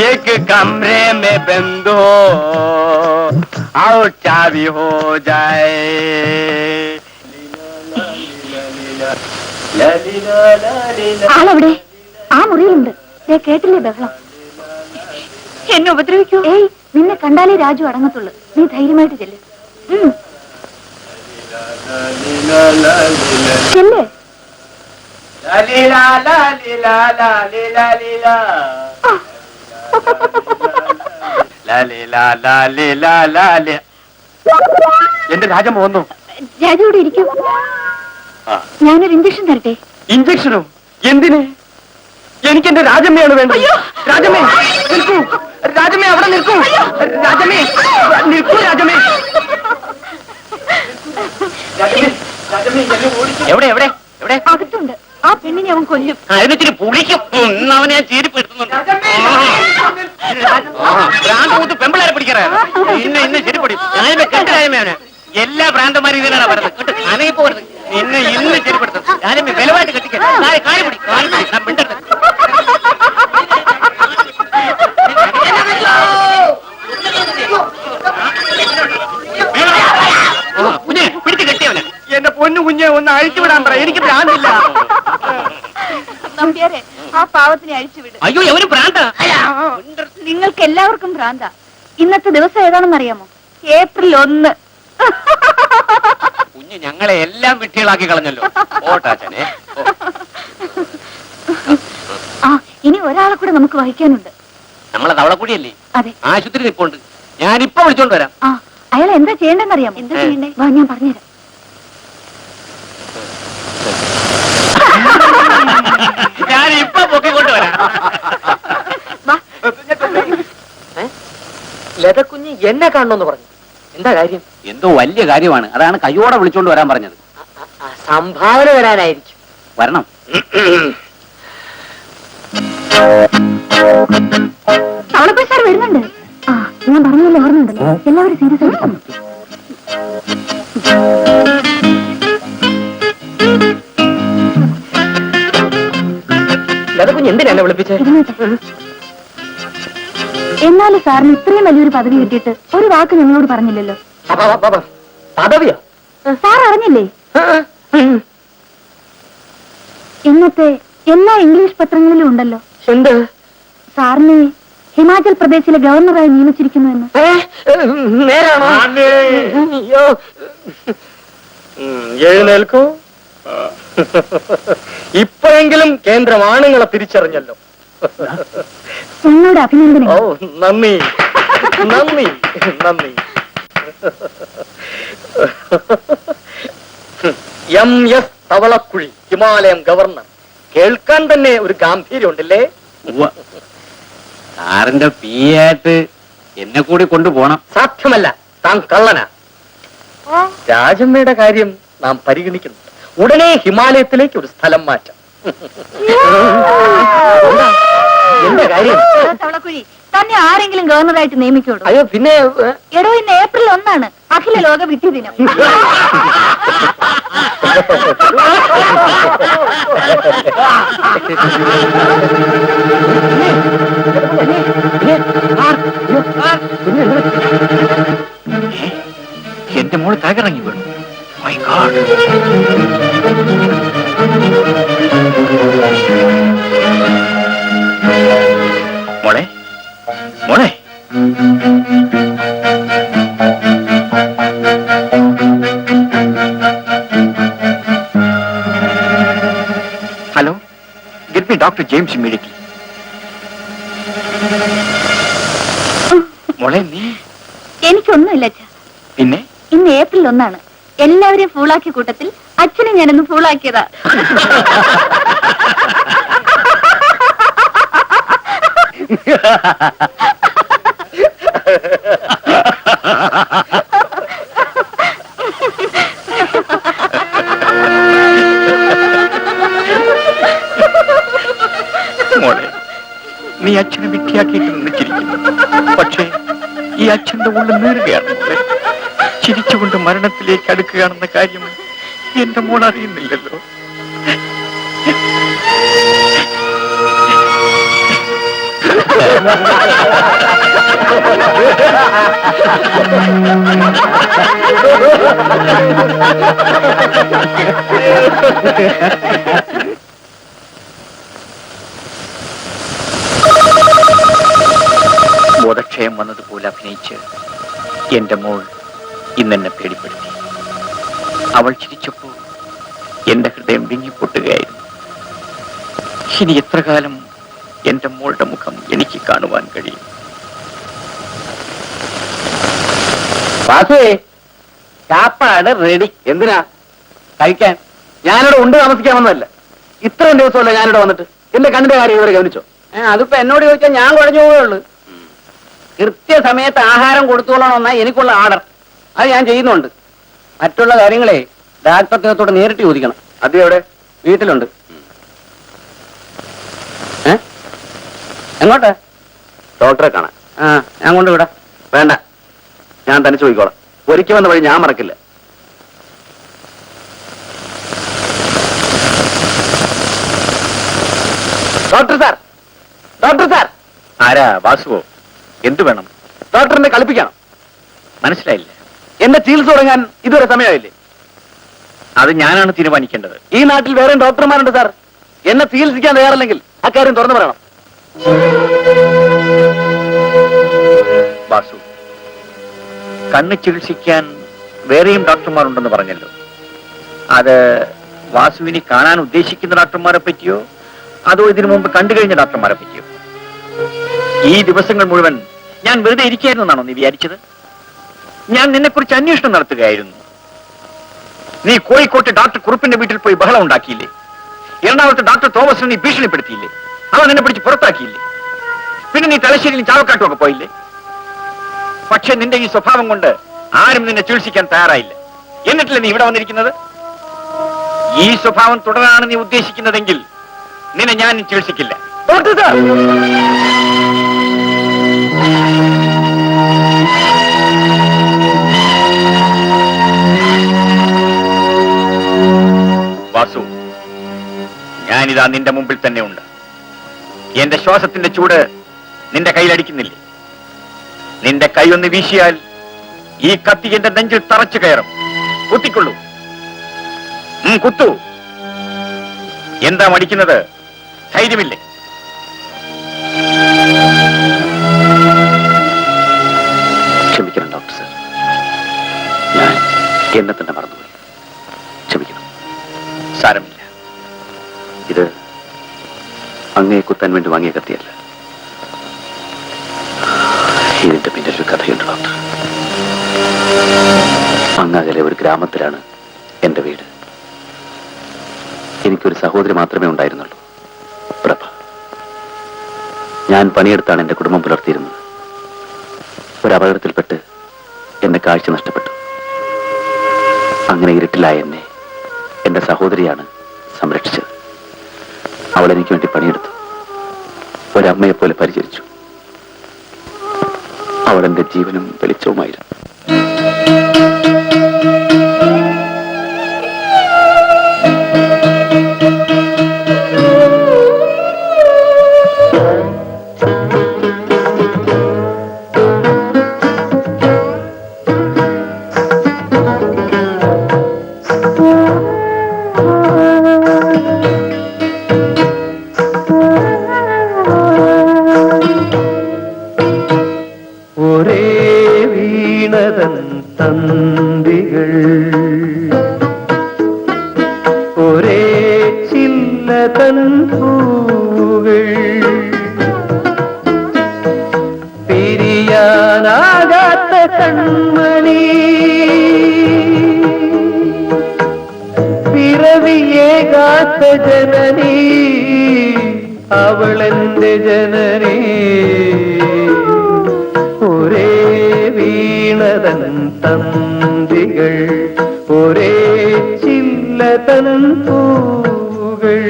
एक कमरे में बंदो और चाबी हो जाए. ആളെവിടെ? ആ മുറിയിലുണ്ട്. കേട്ടില്ലേ ബഹളം? എന്നെ ഉപദ്രവിക്കൂ? ഏയ്, നിന്നെ കണ്ടാലേ രാജു അടങ്ങത്തുള്ളൂ. നീ ധൈര്യമായിട്ട് ചെല്ല്. ചെല്ലേ. എന്റെ രാജമ്മ വന്നു. രാജു ഇവിടെ ഇരിക്കും. ഞാനൊരു ഇഞ്ചക്ഷൻ തരട്ടെ? ഇഞ്ചക്ഷനോ? എന്തിന്? എനിക്ക് എന്റെ രാജമ്മയാണ് വേണ്ടത്. രാജമ്മേ, നിൽക്കൂ. രാജമേ അവിടെ നിൽക്കൂ. രാജമേ നിൽക്കൂ. രാജമേ എവിടെ എവിടെ എവിടെ അകത്തുണ്ട്. ആ പെണ്ണിനെ അവൻ കൊല്ലും. അതിനിച്ചിരി പുളിക്കും. അവനെ ഞാൻ ചീരിപ്പെടുത്തുന്നുണ്ട്. ഭ്രാന്തൂത്ത് പെമ്പിളാരെ പിടിക്കാറ് ഇന്ന് ശരിപ്പൊടി. ഞാനിപ്പോ കെട്ടരായ്മയാണ്. എല്ലാ ഭ്രാന്തന്മാരും ഇതിനാണ് പറയുന്നത്. കേട്ട് അനങ്ങി പോകരുത്. ഇന്ന് ശരിപ്പെടുത്തും. ഞാനിപ്പോ ബലമായിട്ട് കെട്ടിക്കാം. കാല് പിടി ഞാൻ മിണ്ടരുത്. കുഞ്ഞെ പിടിച്ച് കെട്ടിയവനെ. എന്റെ പൊന്നു കുഞ്ഞെ ഒന്ന് അഴിച്ചുവിടാൻ പറ. എനിക്ക് ഭ്രാന്തില്ല. നമ്പ്യാരെ ആ പാവത്തിനെ അഴിച്ചുവിട്. അയ്യോ എവന് ഭ്രാന്ത. നിങ്ങൾക്ക് എല്ലാവർക്കും ഭ്രാന്ത. ഇന്നത്തെ ദിവസം ഏതാണെന്ന് അറിയാമോ? ഏപ്രിൽ 1. കുഞ്ഞ് ഞങ്ങളെ എല്ലാം വിട്ടികളാക്കി കളഞ്ഞല്ലോ. ഓട്ടാച്ചനെ. ആ ഇനി ഒരാളെ കൂടെ നമുക്ക് വഹിക്കാനുണ്ട്. നമ്മളെ തവളക്കുടിയല്ലേ? അതെ. ആശുപത്രി നിപ്പുണ്ട്. ഞാനിപ്പോ വിളിച്ചോണ്ട് വരാം. ആ അയാൾ എന്താ ചെയ്യേണ്ടെന്ന് അറിയാമോ? എന്താ ചെയ്യണ്ടേ? വാ ഞാൻ പറഞ്ഞുതരാം. ഞാനിപ്പോ പൊക്കിക്കൊണ്ട് വരാം. വാ. ലതക്കുഞ്ഞ് എന്നെ കാണണമെന്ന് പറഞ്ഞു. എന്താ കാര്യം? എന്തോ വലിയ കാര്യമാണ്. അതാണ് കയ്യോടെ വിളിച്ചോണ്ട് വരാൻ പറഞ്ഞത്. സംഭാവന വരാനായിരിക്കും. വരണം. തവളപ്പൻ സാർ വരുന്നുണ്ട്. ആ ഞാൻ പറഞ്ഞല്ലോ, ഓർമ്മയുണ്ടല്ലോ. എല്ലാവരും സീരിയസ് ആയിരിക്കും. ലതക്കുഞ്ഞ് എന്തിനാ എന്നെ വിളിപ്പിച്ചത്? എന്നാലും സാറിന് ഇത്രയും വലിയൊരു പദവി കിട്ടിയിട്ട് ഒരു വാക്ക് ഞങ്ങളോട് പറഞ്ഞില്ലല്ലോ. പദവിയോ? സാർ അറിഞ്ഞില്ലേ? ഇന്നത്തെ എല്ലാ ഇംഗ്ലീഷ് പത്രങ്ങളിലും ഉണ്ടല്ലോ. എന്ത്? സാറിനെ ഹിമാചൽ പ്രദേശിലെ ഗവർണറായി നിയമിച്ചിരിക്കുന്നു എന്ന്. നേരാണോ? അയ്യോ. എഴുന്നേൽക്കൂ. ഇപ്പോഴെങ്കിലും കേന്ദ്രം ആണുങ്ങളെ തിരിച്ചറിഞ്ഞല്ലോ. ഞങ്ങളുടെ അഭിനന്ദനം. ഓ നന്ദി നന്ദി നന്ദി. MS തവളക്കുഴി ഹിമാലയം ഗവർണർ. കേൾക്കാൻ തന്നെ ഒരു ഗാംഭീര്യം ഉണ്ടല്ലേ? സാറിന്റെ പി ആയിട്ട് എന്നെ കൂടി കൊണ്ടുപോണം. സാധ്യമല്ല. താൻ കള്ളനാ. രാജമ്മയുടെ കാര്യം നാം പരിഗണിക്കുന്നു. ഉടനെ ഹിമാലയത്തിലേക്ക് ഒരു സ്ഥലം മാറ്റം. എന്റെ കാര്യം? തവളക്കുഴി തന്നെ ആരെങ്കിലും ഗവർണറായിട്ട് നിയമിക്കോളൂ. അയ്യോ പിന്നെ എടോ ഇന്ന് ഏപ്രിൽ 1 അഖില ലോക വിദ്യ ദിനം. എന്റെ മോള് തകറങ്ങി വീണു. My God. മോളെ മോളെ. Hello, get me doctor James immediately. മോളെ നീ? എനിക്കൊന്നുമില്ല അച്ഛാ. പിന്നെ ഇന്ന് ഏപ്രിൽ 1 എല്ലാവരെയും ഫൂളാക്കിയ കൂട്ടത്തിൽ അച്ഛനെ ഞാനൊന്ന് ഫൂളാക്കിയതാ. മോളെ, നീ അച്ഛനെ വിട്ടിയാക്കിയിട്ട് നിന്നിച്ചിരിക്കുന്നു. പക്ഷേ ഈ അച്ഛന്റെ ഉള്ളിൽ നേറുകയാണ് മോളെ. ചിരിച്ചുകൊണ്ട് മരണത്തിലേക്ക് അടുക്കുകയാണെന്ന കാര്യം എന്റെ മോൾ അറിയുന്നില്ലല്ലോ. ബോധക്ഷയം വന്നതുപോലെ അഭിനയിച്ച് എന്റെ മോൾ ഇന്നെന്നെ പേടിപ്പെടുത്തി. അവൾ ചിരിച്ചപ്പോൾ എന്റെ ഹൃദയം വിങ്ങിപ്പൊട്ടുകയായിരുന്നു. ഇനി എത്ര കാലം എന്റെ മോളുടെ മുഖം എനിക്ക് കാണുവാൻ കഴിയും? ചാപ്പാട് റെഡി. എന്തിനാ? കഴിക്കാൻ. ഞാനിവിടെ ഉണ്ട് താമസിക്കാമെന്നല്ല. ഇത്രയും ദിവസമല്ല ഞാനിവിടെ വന്നിട്ട്. എന്റെ കണ്ണിന്റെ കാര്യം ഇവരെ ഗവനിച്ചോ? അതിപ്പോ എന്നോട് ചോദിച്ചാൽ ഞാൻ കുഴഞ്ഞു പോവുകയുള്ളൂ. കൃത്യസമയത്ത് ആഹാരം കൊടുത്തോളണമെന്നാ എനിക്കുള്ള ആർഡർ. അത് ഞാൻ ചെയ്യുന്നുണ്ട്. മറ്റുള്ള കാര്യങ്ങളെ ഡാക്ടറത്തോട് നേരിട്ട് ചോദിക്കണം. അത് എവിടെ? വീട്ടിലുണ്ട്. എങ്ങോട്ടാ? ഡോക്ടറെ കാണാൻ. ആ, ഞാൻ കൊണ്ടുവിടാം. വേണ്ട, ഞാൻ തന്നെ ചോദിക്കോളാം. ഒരിക്കൽ വന്ന വഴി ഞാൻ മറക്കില്ല. Doctor sir, doctor sir. ആരാ? വാസുവോ? എന്തു വേണം? ഡോക്ടറിനെ കളിപ്പിക്കണം. മനസ്സിലായില്ല. എന്നെ ചികിത്സ തുടങ്ങാൻ ഇതുവരെ സമയമായില്ലേ? അത് ഞാനാണ് തീരുമാനിക്കേണ്ടത്. ഈ നാട്ടിൽ വേറെ ഡോക്ടർമാരുണ്ട് സാർ. എന്നെ ചികിത്സിക്കാൻ തയ്യാറല്ലെങ്കിൽ അക്കാര്യം തുറന്നു പറയണം. വാസു, കണ്ണ് ചികിത്സിക്കാൻ വേറെയും ഡോക്ടർമാരുണ്ടെന്ന് പറഞ്ഞല്ലോ. അത് വാസുവിനെ കാണാൻ ഉദ്ദേശിക്കുന്ന ഡോക്ടർമാരെ പറ്റിയോ അതോ ഇതിനു മുമ്പ് കണ്ടു കഴിഞ്ഞ ഡോക്ടർമാരെ പറ്റിയോ? ഈ ദിവസങ്ങൾ മുഴുവൻ ഞാൻ വെറുതെ ഇരിക്കുകയായിരുന്നാണോ നീ വിചാരിച്ചത്? ഞാൻ നിന്നെക്കുറിച്ച് അന്വേഷണം നടത്തുകയായിരുന്നു. നീ കോഴിക്കോട്ട് ഡോക്ടർ കുറുപ്പിന്റെ വീട്ടിൽ പോയി ബഹളം ഉണ്ടാക്കിയില്ലേ? എറണാകുളത്ത് ഡോക്ടർ തോമസിനെ നീ ഭീഷണിപ്പെടുത്തിയില്ലേ? അവൻ നിന്നെ പിടിച്ച് പുറത്താക്കിയില്ലേ? പിന്നെ നീ തലശ്ശേരിയിലും ചാവക്കാട്ടും ഒക്കെ പോയില്ലേ? പക്ഷെ നിന്റെ ഈ സ്വഭാവം കൊണ്ട് ആരും നിന്നെ ചികിത്സിക്കാൻ തയ്യാറായില്ല. എന്നിട്ടില്ല നീ ഇവിടെ വന്നിരിക്കുന്നത്. ഈ സ്വഭാവം തുടരാനാണ് നീ ഉദ്ദേശിക്കുന്നതെങ്കിൽ നിന്നെ ഞാൻ ചികിത്സിക്കില്ല. ഡോക്ടർ സാർ, വാസു, ഞാനിതാ നിന്റെ മുമ്പിൽ തന്നെ ഉണ്ട്. എന്റെ ശ്വാസത്തിന്റെ ചൂട് നിന്റെ കയ്യിലടിക്കുന്നില്ലേ? നിന്റെ കൈ ഒന്ന് വീശിയാൽ ഈ കത്തി എന്റെ നെഞ്ചിൽ തറച്ചു കയറും. കുത്തിക്കൊള്ളൂ. കുത്തു. എന്താ മടിക്കുന്നത്? ധൈര്യമില്ലേ? ക്ഷമിക്കണം ഡോക്ടർ സർ, ഞാൻ എന്നെ തന്നെ മറന്നുപോയി. ക്ഷമിക്കണം. സാരമില്ല. ഇത് അങ്ങയെ കുത്താൻ വേണ്ടി വാങ്ങിയ കത്തിയല്ല. ഇതിന്റെ പിന്നിലൊരു കഥയുണ്ട് ഡോക്ടർ. അങ്ങകലെ ഒരു ഗ്രാമത്തിലാണ് എന്റെ വീട്. എനിക്കൊരു സഹോദരി മാത്രമേ ഉണ്ടായിരുന്നുള്ളൂ, പ്രഭ. ഞാൻ പണിയെടുത്താണ് എന്റെ കുടുംബം പുലർത്തിയിരുന്നത്. ഒരു അപകടത്തിൽപ്പെട്ട് എന്റെ കാഴ്ച നഷ്ടപ്പെട്ടു. അങ്ങനെ ഇരുട്ടിലായ എന്നെ എന്റെ സഹോദരിയാണ് സംരക്ഷിച്ചത്. അവൾ എനിക്ക് വേണ്ടി പണിയെടുത്തു. ഒരമ്മയെ പോലെ പരിചരിച്ചു. അവൾ എന്റെ ജീവനും വെളിച്ചവുമായിരുന്നു. തന്തികൾ ഒരേ ചില്ലതൻ പൂകൾ പിരിയാനാകാത്ത കൺമണി പിറവിയേകാത്ത ജനനി അവളെന്റെ ജനനി ഒരേ വീണതൻ തന്തികൾ ഒരേ ചില്ലതൻ പൂകൾ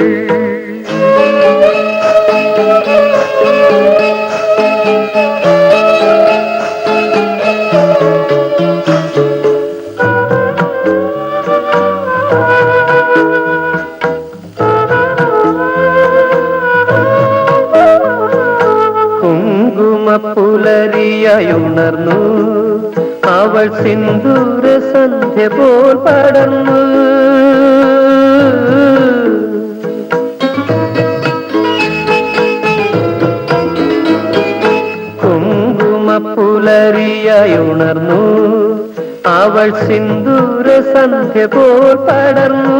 പുലരിയായുണർന്നു അവൾ സിന്ദൂര സന്ധ്യ പോൽ പടർന്നു കുങ്കുമ പുലരിയായുണർന്നു അവൾ സിന്ദൂര സന്ധ്യ പോൽ പടർന്നു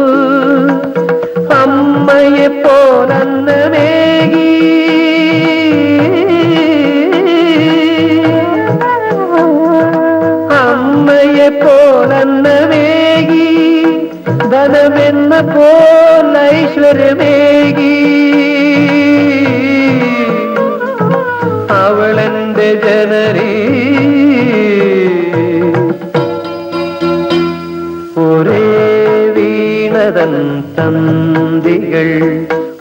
അമ്മയെ പോലന്നമേകി പോലന്നമേകി ധനമെന്ന പോലൈശ്വര്യമേകി അവളെന്റെ ജനനി തന്തികൾ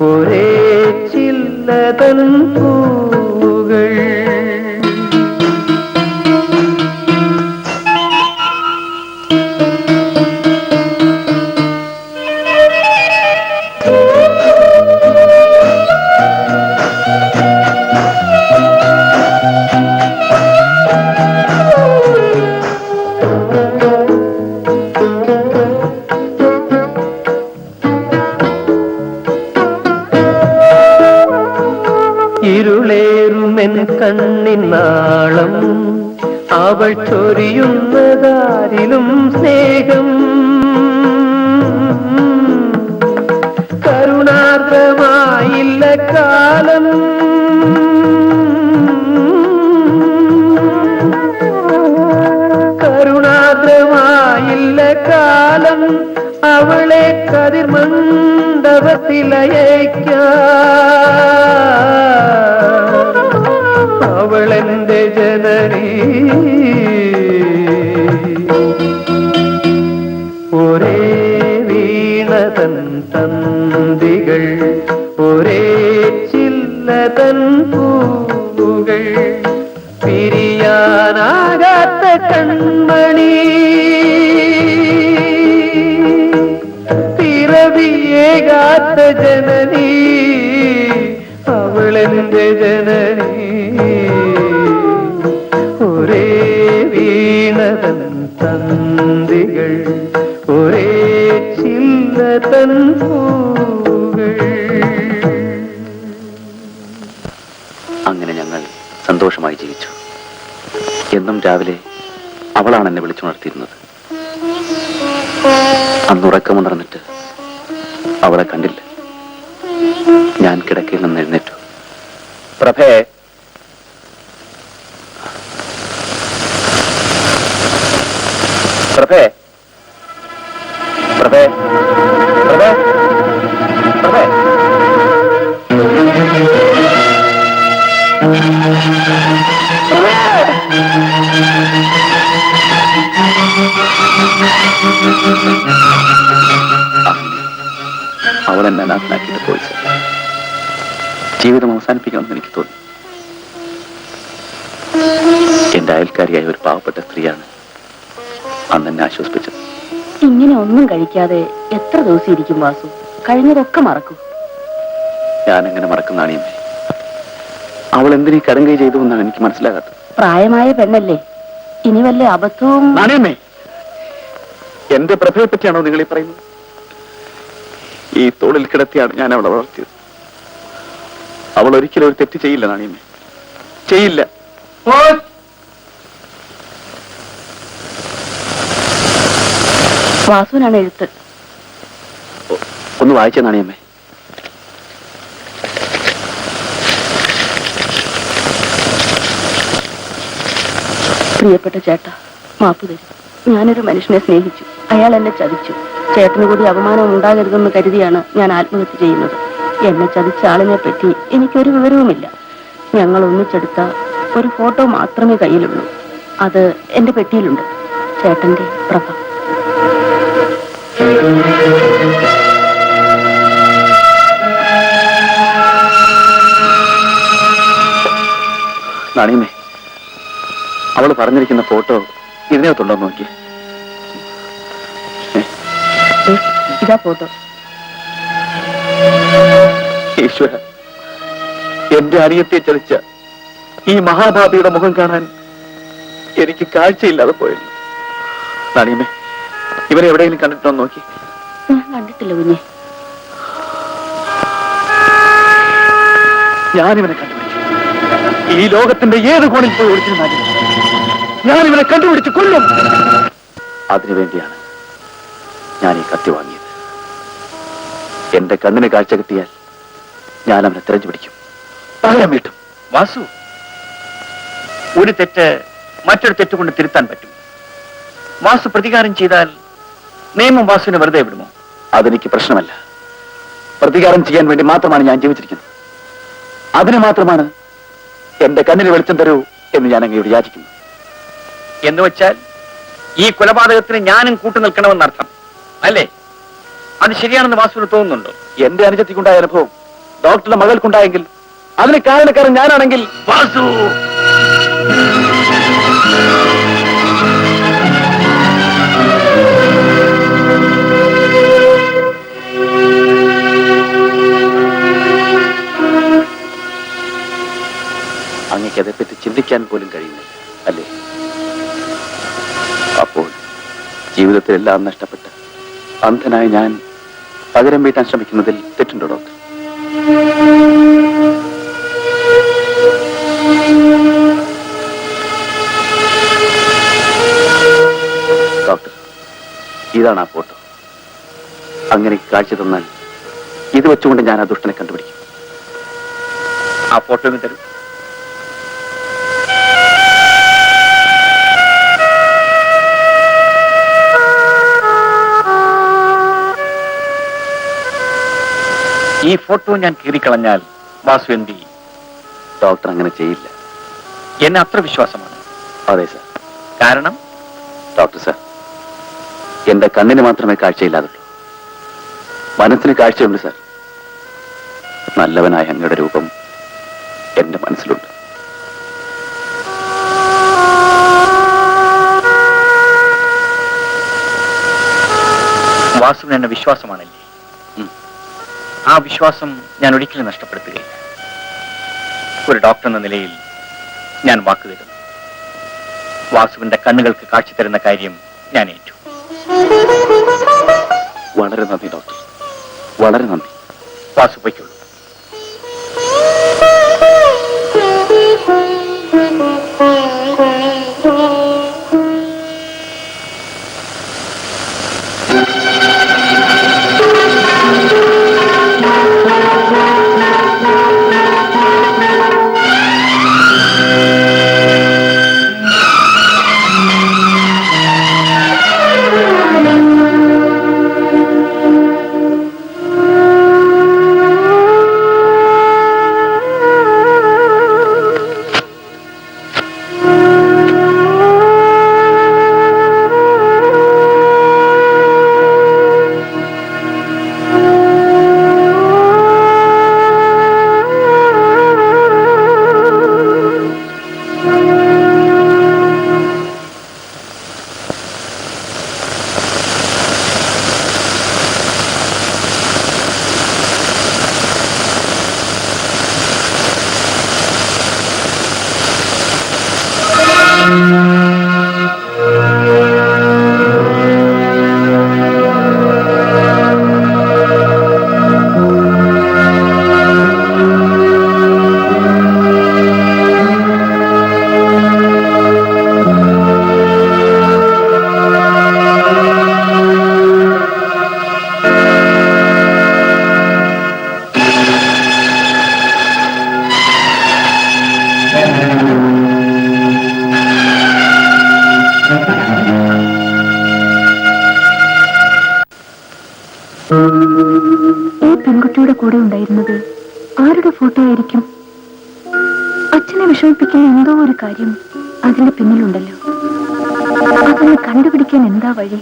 ഒരേ ചില്ലതൻ പൂവുകൾ. ഇരുളേറുമെൻ കണ്ണിനാളം അവൾ ചൊരിയുന്നതാരിലും സ്നേഹം. കരുണാർദ്രമായില്ല കാലം, കരുണാർദ്രമായില്ല കാലം അവളെ കതിർമണ്ഡപത്തിലയയ്ക്കാം. അവളെന്റെ ജനനീ. ഒരേ വീണതൻ തന്തികൾ ഒരേ ചില്ലതൻ പൂവുകൾ. പിരിയാനാകാത്ത കൺമണി, പിറവിയേകാത്ത ജനനീ. അവളെന്റെ ജനനീ. ഒരേ വീണതൻ തന്തികൾ ഒരേ ചില്ലതൻ പൂവുകൾ. അങ്ങനെ ഞങ്ങൾ സന്തോഷമായി ജീവിച്ചു. എന്നും രാവിലെ അവളാണ് എന്നെ വിളിച്ചുണർത്തിയിരുന്നത്. അന്ന് ഉറക്കമുണർന്നിട്ട് അവളെ കണ്ടില്ല. ഞാൻ കിടക്കയിൽ നിന്ന് എഴുന്നേറ്റു. പ്രഭേ, പ്രഭേ, പ്രഭേ, പ്രഭേ, പ്രഭേ. അവൾ എന്നെ നാട്ടിലാക്കിയിട്ട് പോയി. ജീവിതം അവസാനിപ്പിക്കണമെന്ന് എനിക്ക് തോന്നി. എന്റെ അയൽക്കാരിയായ ഒരു പാവപ്പെട്ട സ്ത്രീയാണ് അന്ന് എന്നെ ആശ്വസിപ്പിച്ചത്. ഇങ്ങനെ ഒന്നും കഴിക്കാതെ എത്ര ദിവസം ഇരിക്കും വാസു? കഴിഞ്ഞതൊക്കെ മറക്കും. ഞാൻ എങ്ങനെ മറക്കും നാണിയമ്മേ? അവൾ എന്തിനീ കടങ്കൈ ചെയ്തു എന്നാണ് എനിക്ക് മനസ്സിലാകാത്തത്. പ്രായമായ പെണ്ണല്ലേ, ഇനി വല്ല അബദ്ധവും. നാണിയമ്മേ, എന്റെ പ്രഭയെ പറ്റിയാണോ നിങ്ങൾ ഈ പറയുന്നത്? ഈ തോളിൽ കിടത്തിയാണ് ഞാൻ അവളെ വളർത്തിയത്. അവൾ ഒരിക്കലും ഒരു തെറ്റ് ചെയ്യില്ല നാണിയമ്മേ, ചെയ്യില്ല. വാസുവിനാണ് എഴുത്ത്. ഒന്ന് വായിച്ച നാണിയമ്മേ. പ്രിയപ്പെട്ട ചേട്ടാ, മാപ്പു തരും. ഞാനൊരു മനുഷ്യനെ സ്നേഹിച്ചു. അയാൾ എന്നെ ചതിച്ചു. ചേട്ടന് കൂടി അപമാനം ഉണ്ടാകരുതെന്ന് കരുതിയാണ് ഞാൻ ആത്മഹത്യ ചെയ്യുന്നത്. എന്നെ ചതിച്ച ആളിനെ പറ്റി എനിക്കൊരു വിവരവുമില്ല. ഞങ്ങൾ ഒന്നിച്ചെടുത്ത ഒരു ഫോട്ടോ മാത്രമേ കയ്യിലുള്ളൂ. അത് എന്റെ പെട്ടിയിലുണ്ട്. ചേട്ടന്റെ പ്രഭ. നാണിയമ്മേ, അവള് പറഞ്ഞിരിക്കുന്ന ഫോട്ടോ ഇതിനകത്തുണ്ടോ നോക്കി. ഇതാ ഫോട്ടോ. ഈശ്വര, എന്റെ അനിയത്തെ ചതിച്ച ഈ മഹാഭാപിയുടെ മുഖം കാണാൻ എനിക്ക് കാഴ്ചയില്ലാതെ പോയല്ലോ. നാണിയമ്മേ, ഇവരെ എവിടെയെങ്കിലും കണ്ടിട്ടോ നോക്കി. ഞാൻ കണ്ടിട്ടില്ല കുഞ്ഞെ. ഞാനിവനെ കണ്ടുപിടിച്ചു. ഈ ലോകത്തിന്റെ ഏത് കോണിൽ പോയി ഒളിച്ചിരുന്നാലും ഞാനിവനെ കണ്ടുപിടിച്ച് കൊല്ലും. അതിനുവേണ്ടിയാണ് ഞാൻ ഈ കത്തി വാങ്ങിയത്. എന്റെ കണ്ണിന് കാഴ്ച കിട്ടിയാൽ ഞാൻ അവനെ തിരഞ്ഞു പിടിക്കും, പറയാൻ വീട്ടും. വാസു, ഒരു തെറ്റ് മറ്റൊരു തെറ്റ് കൊണ്ട് തിരുത്താൻ പറ്റും. വാസു പ്രതികാരം ചെയ്താൽ നിയമം വാസുവിനെ വെറുതെ വിടുമോ? അതെനിക്ക് പ്രശ്നമല്ല. പ്രതികാരം ചെയ്യാൻ വേണ്ടി മാത്രമാണ് ഞാൻ ജീവിച്ചിരിക്കുന്നത്. അതിന് മാത്രമാണ് എന്റെ കണ്ണിന് വെളിച്ചം തരൂ എന്ന് ഞാൻ അങ്ങയോട് യാചിക്കുന്നു. എന്ന് വെച്ചാൽ ഈ കൊലപാതകത്തിന് ഞാനും കൂട്ടു നിൽക്കണമെന്നർത്ഥം അല്ലേ? അത് ശരിയാണെന്ന് വാസുവിന് തോന്നുന്നുണ്ടോ? എന്റെ അനുജത്തിക്കുണ്ടായ അനുഭവം ഡോക്ടറുടെ മകൾക്കുണ്ടായെങ്കിൽ അതിന് കാരണക്കാരൻ ഞാനാണെങ്കിൽ വാസു അങ്ങക്ക് അതേപ്പറ്റി ചിന്തിക്കാൻ പോലും കഴിയുന്നില്ല അല്ലേ? അപ്പോൾ ജീവിതത്തിലെല്ലാം നഷ്ടപ്പെട്ട് അന്ധനായ ഞാൻ പകരം വീട്ടാൻ ശ്രമിക്കുന്നതിൽ തെറ്റുണ്ടോ ഡോക്ടർ? ഡോക്ടർ, ഇതാണ് ആ ഫോട്ടോ. അങ്ങനെ കാഴ്ച തന്നാൽ ഇത് വെച്ചുകൊണ്ട് ഞാൻ ആ ദുഷ്ടനെ കണ്ടുപിടിക്കും. ആ ഫോട്ടോ ഒന്ന് തരൂ. ഈ ഫോട്ടോ ഞാൻ കീറിക്കളഞ്ഞാൽ വാസു എന്ത് ചെയ്യും? ഡോക്ടർ അങ്ങനെ ചെയ്യില്ല. എന്നെ അത്ര വിശ്വാസമാണ്. അതെ സാർ. കാരണം ഡോക്ടർ സാർ, എന്റെ കണ്ണിന് മാത്രമേ കാഴ്ചയില്ലാതുള്ളൂ, മനസ്സിന് കാഴ്ചയുണ്ട് സാർ. നല്ലവനായ അങ്ങയുടെ രൂപം എന്റെ മനസ്സിലുണ്ട്. വാസുവിന് എന്നെ വിശ്വാസമാണല്ലേ? ആ വിശ്വാസം ഞാൻ ഒരിക്കലും നഷ്ടപ്പെടുത്തുകയില്ല. ഒരു ഡോക്ടർ എന്ന നിലയിൽ ഞാൻ വാക്ക് തരുന്നു. വാസുവിന്റെ കണ്ണുകൾക്ക് കാഴ്ച തരുന്ന കാര്യം ഞാൻ ഏറ്റു. വളരെ നന്ദി ഡോക്ടർ, വളരെ നന്ദി. വാസു പൊയ്ക്കോളൂ. ഈ പെൺകുട്ടിയുടെ കൂടെ ഉണ്ടായിരുന്നത് ആരുടെ ഫോട്ടോ ആയിരിക്കും? അച്ഛനെ വിഷമിപ്പിക്കാൻ എന്തോ ഒരു കാര്യം അതിന്റെ പിന്നിലുണ്ടല്ലോ. അതൊന്ന് കണ്ടുപിടിക്കാൻ എന്താ വഴി?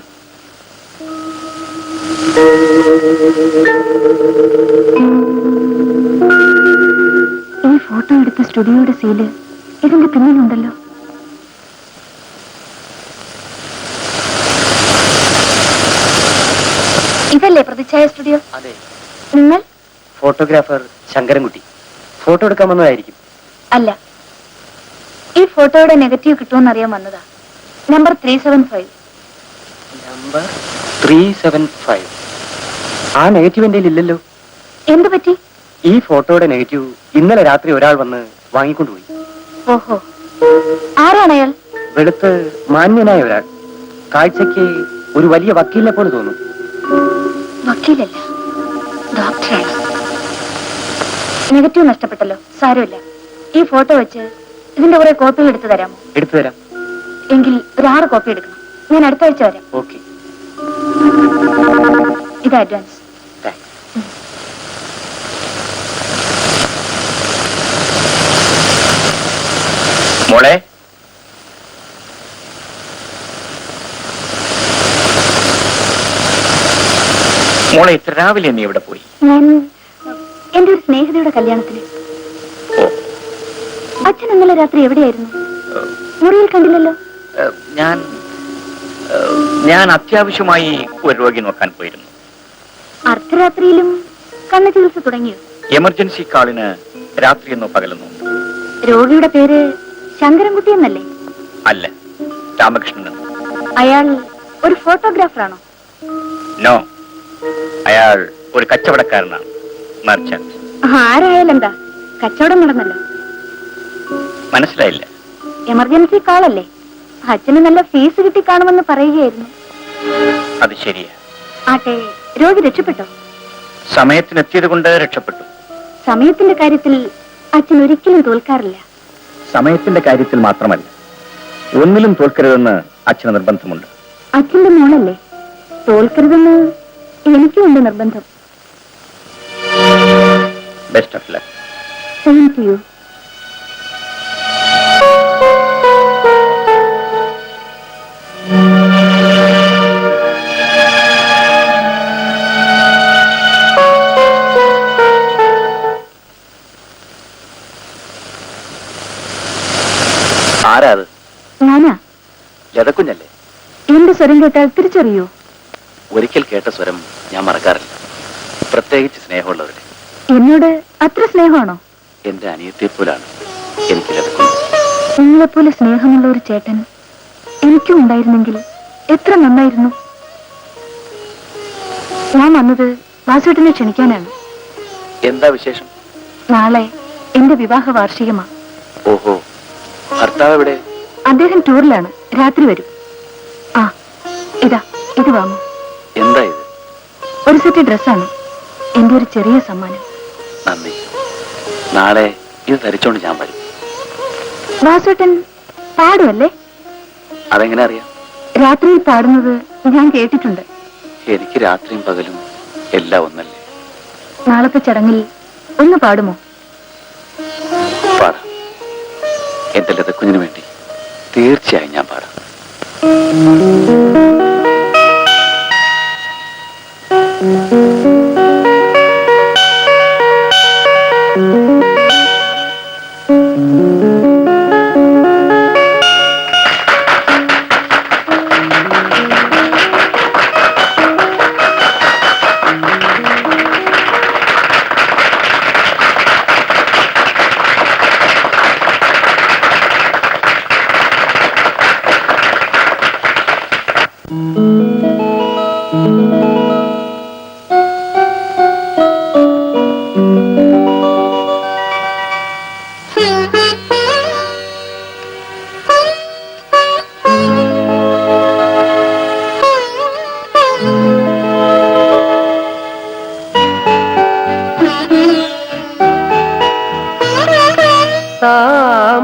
ഈ ഫോട്ടോ എടുത്ത സ്റ്റുഡിയോയുടെ സീല് ഇതിന്റെ പിന്നിലുണ്ടല്ലോ. ഇതല്ലേ പ്രതിച്ഛായ സ്റ്റുഡിയോ? അതെ. നിങ്ങൾ ഫോട്ടോഗ്രാഫർ ശങ്കരൻകുട്ടി. ഫോട്ടോ എടുക്കാൻ വന്നതായിരിക്കും. അല്ല, ഈ ഫോട്ടോയുടെ നെഗറ്റീവ് കിട്ടുമെന്ന് അറിയാൻ വന്നതാ. നമ്പർ 375. നമ്പർ 375. ആ നെഗറ്റീവ് എന്റെ ഇല്ലല്ലോ. എന്തു പറ്റി? ഈ ഫോട്ടോയുടെ നെഗറ്റീവ് ഇന്നലെ രാത്രി ഒരാൾ വന്ന് വാങ്ങിക്കൊണ്ടുപോയി. ഓഹോ, ആരാണ് അയാൾ? വെളുത്ത് മാന്യനായ ഒരാൾ. കാഴ്ചക്ക് ഒരു വലിയ വക്കീലിനെ പോലെ തോന്നും. വക്കീലല്ല, ഡോക്ടറാണ്. നെഗറ്റീവ് നഷ്ടപ്പെട്ടല്ലോ, സാരമില്ല. ഈ ഫോട്ടോ വെച്ച് ഇതിന്റെ കുറെ കോപ്പികൾ എടുത്തു തരാമോ? എടുത്തു തരാം. എങ്കിൽ ഒരു 6 കോപ്പി എടുക്കണം. ഞാൻ അടുത്ത ആഴ്ച വരാം. ഓക്കെ. ഇത് അഡ്വാൻസ്. മോളെ, മോളെ ഇത്ര രാവിലെ നീ ഇവിടെ പോയി? ഞാൻ എന്റെ ഒരു സ്നേഹിതയുടെ കല്യാണത്തിന്. ഓ, അച്ഛൻ ഇന്നലെ രാത്രി എവിടെയായിരുന്നു? മുറിയിൽ കണ്ടില്ലല്ലോ. ഞാൻ അത്യാവശ്യമായി ഒരു രോഗി നോക്കാൻ പോയിരുന്നു. അർദ്ധരാത്രിയിലും കണ്ണു ചികിത്സ തുടങ്ങിയോ? എമർജൻസി കാളിന് രാത്രിയെന്നോ പകലെന്നോ? രോഗിയുടെ പേര് ശങ്കരൻകുട്ടി എന്നല്ലേ? അല്ല, രാമകൃഷ്ണൻ. അയാൾ ഒരു ഫോട്ടോഗ്രാഫറാണോ? നോ, അയാൾ ഒരു കച്ചവടക്കാരനാണ്, മർച്ചന്റ്. ആരായാലും എന്താ, കച്ചവടം നടന്നല്ലോ. മനസ്സിലായില്ല. എമർജൻസി കാളല്ലേ, അച്ഛന് നല്ല ഫീസ് കിട്ടി കാണുമെന്ന് പറയുകയായിരുന്നു. അത് ശരിയാ. ആട്ടെ, രോഗി രക്ഷപ്പെട്ടോ? സമയത്തിനെത്തിയത് കൊണ്ട് രക്ഷപ്പെട്ടു. സമയത്തിന്റെ കാര്യത്തിൽ അച്ഛൻ ഒരിക്കലും തോൽക്കാറില്ല. സമയത്തിന്റെ കാര്യത്തിൽ മാത്രമല്ല, ഒന്നിലും തോൽക്കരുതെന്ന് അച്ഛന് നിർബന്ധമുണ്ട്. അച്ഛന്റെ മോളല്ലേ, തോൽക്കരുതെന്ന് എനിക്കുമുണ്ട് നിർബന്ധം. Best of luck. Same to you. ആരാ അത്? ഞാനാ. ലതക്കുഞ്ഞല്ലേ? എന്റെ സ്വരം കേട്ടാൽ തിരിച്ചറിയോ? ഒരിക്കൽ കേട്ട സ്വരം ഞാൻ മറക്കാറില്ല, പ്രത്യേകിച്ച് സ്നേഹമുള്ളവരുടെ. എന്നോട് അത്ര സ്നേഹമാണോ? എന്റെ അനിയത്തെ പോലാണ് എനിക്ക് ലതക്കുഞ്ഞ്. നിങ്ങളെപ്പോലെ സ്നേഹമുള്ള ഒരു ചേട്ടൻ എനിക്കും ഉണ്ടായിരുന്നെങ്കിൽ എത്ര നന്നായിരുന്നു. ഞാൻ വന്നത് വാസുവേട്ടനെ ക്ഷണിക്കാനാണ്. എന്താ വിശേഷം? നാളെ എന്റെ വിവാഹ വാർഷികമാ. ഓഹോ, ഭർത്താവ് എവിടെ? അദ്ദേഹം ടൂറിലാണ്, രാത്രി വരും. ആ, ഇതാ, ഇത് വാങ്ങൂ. എന്താ ഇത്? ഒരു സെറ്റ് ഡ്രസ്സാണ്, എന്റെ ഒരു ചെറിയ സമ്മാനം. നന്ദി. നാളെ ഇത് ധരിച്ചോണ്ട് ഞാൻ വരും. വാസുവേട്ടൻ പാടുമല്ലേ? അതെങ്ങനെ അറിയാം? രാത്രിയിൽ പാടുന്നത് ഞാൻ കേട്ടിട്ടുണ്ട്. എനിക്ക് രാത്രിയും പകലും എല്ലാം ഒന്നല്ലേ. നാളത്തെ ചടങ്ങിൽ ഒന്ന് പാടുമോ? പാടാം. എന്റെ ലതക്കുഞ്ഞിന് വേണ്ടി തീർച്ചയായും ഞാൻ പാടാം.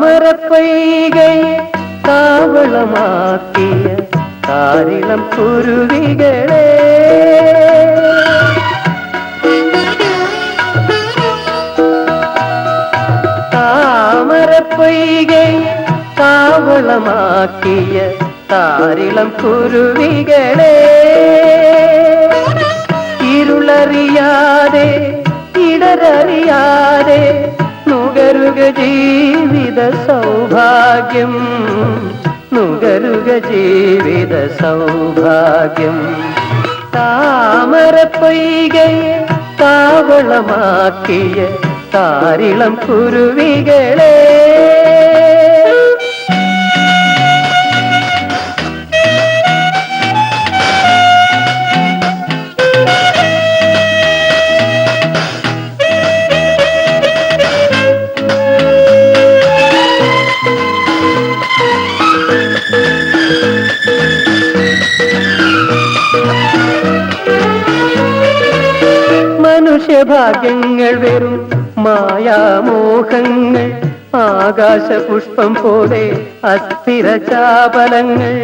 താമരപ്പൊയ്കയെ താവളമാക്കിയ താരിളം കുരുവികളെ, താമരപ്പൊയ്കയെ താവളമാക്കിയ താരിളം കുരുവികളെ, ഇരുളറിയാതെ ഇടരറിയാതെ നുകരുക ജീവിത സൗഭാഗ്യം, നുകരുക ജീവിത സൗഭാഗ്യം. താമരപ്പൊയ്കയെ താവളമാക്കിയ താരിളം കുരുവികളെ. മനുഷ്യഭാഗ്യങ്ങൾ വെറും മായാമോഹങ്ങൾ, ആകാശപുഷ്പം പോലെ അസ്ഥിരചാപലങ്ങൾ.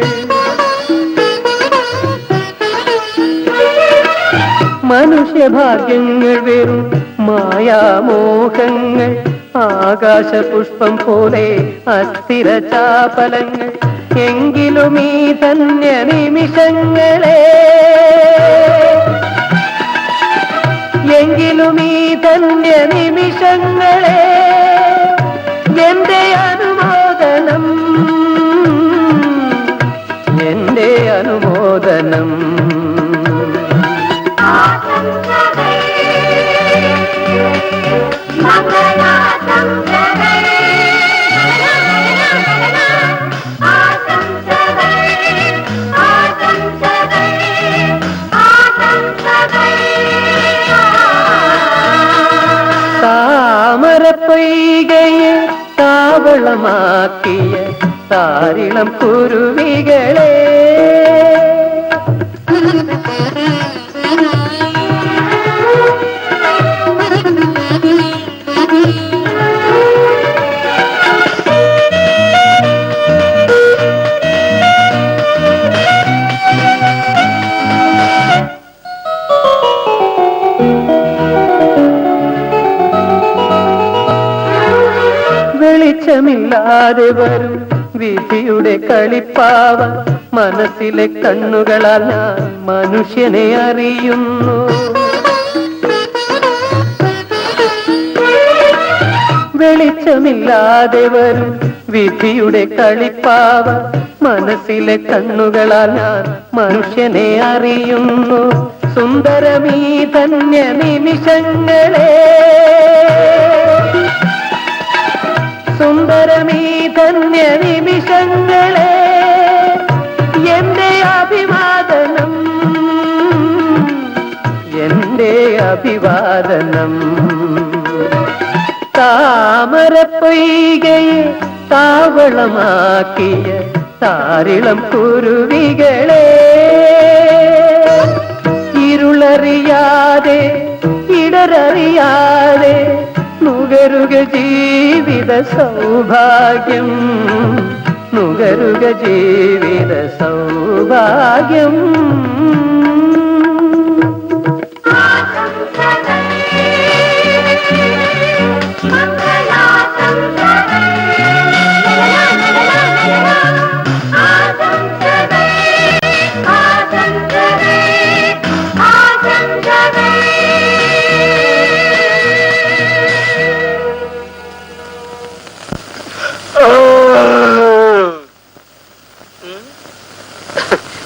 മനുഷ്യഭാഗ്യങ്ങൾ വെറും മായാമോഹങ്ങൾ, ആകാശപുഷ്പം പോലെ അസ്ഥിരചാപലങ്ങൾ. എങ്കിലും ഈ ധന്യ നിമിഷങ്ങളെ സുഖത്തിലും ഈ ധന്യ നിമിഷങ്ങളെ എന്റെ അനുമോദനം, എന്റെ അനുമോദനം. താമരപ്പൊയ്കയെ താവളമാക്കിയ താരിളം കുരുവികളെ വെളിച്ചമില്ലാതെ വരും വിധിയുടെ കളിപ്പാവ മനസ്സിലെ കണ്ണുകളാൽ ഞാൻ മനുഷ്യനെ അറിയുന്നു. വെളിച്ചമില്ലാതെ വരും വിധിയുടെ കളിപ്പാവ മനസ്സിലെ കണ്ണുകളാൽ ഞാൻ മനുഷ്യനെ അറിയുന്നു. സുന്ദരമീ ധന്യ നിമിഷങ്ങളെ, സുന്ദരമീ ധന്യ നിമിഷങ്ങളെ എന്റെ അഭിവാദനം, എന്റെ അഭിവാദനം. താമരപ്പൊയ്കയെ താവളമാക്കിയ താരിളം കുരുവികളെ ഇരുളറിയാതെ ഇടരറിയാതെ നുകരുക ജീവിത സൗഭാഗ്യം, നുകരുക ജീവിത സൗഭാഗ്യം.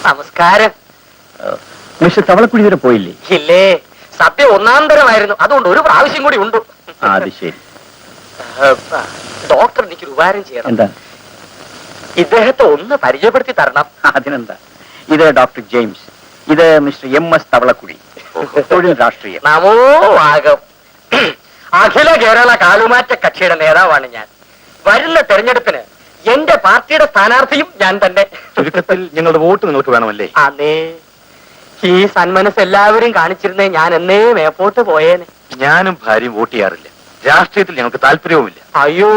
നമസ്കാരം. മിസ്റ്റർ തവളക്കുഴി വരെ പോയില്ലേ? ഇല്ലേ, സദ്യ ഒന്നാം തരമായിരുന്നു, അതുകൊണ്ട് ഒരു പ്രാവശ്യം കൂടി ഉണ്ട്. അത് ശരി. ഡോക്ടർ എനിക്കൊരു ഉപകാരം ചെയ്യണം. എന്താ? ഇദ്ദേഹത്തെ ഒന്ന് പരിചയപ്പെടുത്തി തരണം. അതിനെന്താ, ഇത് ഡോക്ടർ ജെയിംസ്, ഇത് മിസ്റ്റർ MS തവളക്കുഴി, തൊഴിൽ രാഷ്ട്രീയം. നമോ വാഗം. അഖില കേരള കാലുമാറ്റ കക്ഷിയുടെ നേതാവാണ് ഞാൻ. വരുന്ന തെരഞ്ഞെടുപ്പിന് എന്റെ പാർട്ടിയുടെ സ്ഥാനാർത്ഥിയും ഞാൻ തന്നെ. ചുരുക്കത്തിൽ ഞങ്ങളുടെ വോട്ട് നിങ്ങൾക്ക് വേണമല്ലേ? അതെ, ഈ സന്മനസ് എല്ലാവരും കാണിച്ചിരുന്നേ ഞാൻ എന്നേ മേപ്പോട്ട് പോയേനെ. ഞാനും ഭാര്യയും വോട്ട് ചെയ്യാറില്ല, രാഷ്ട്രീയത്തിൽ ഞങ്ങൾക്ക് താല്പര്യവുമില്ല. അയ്യോ,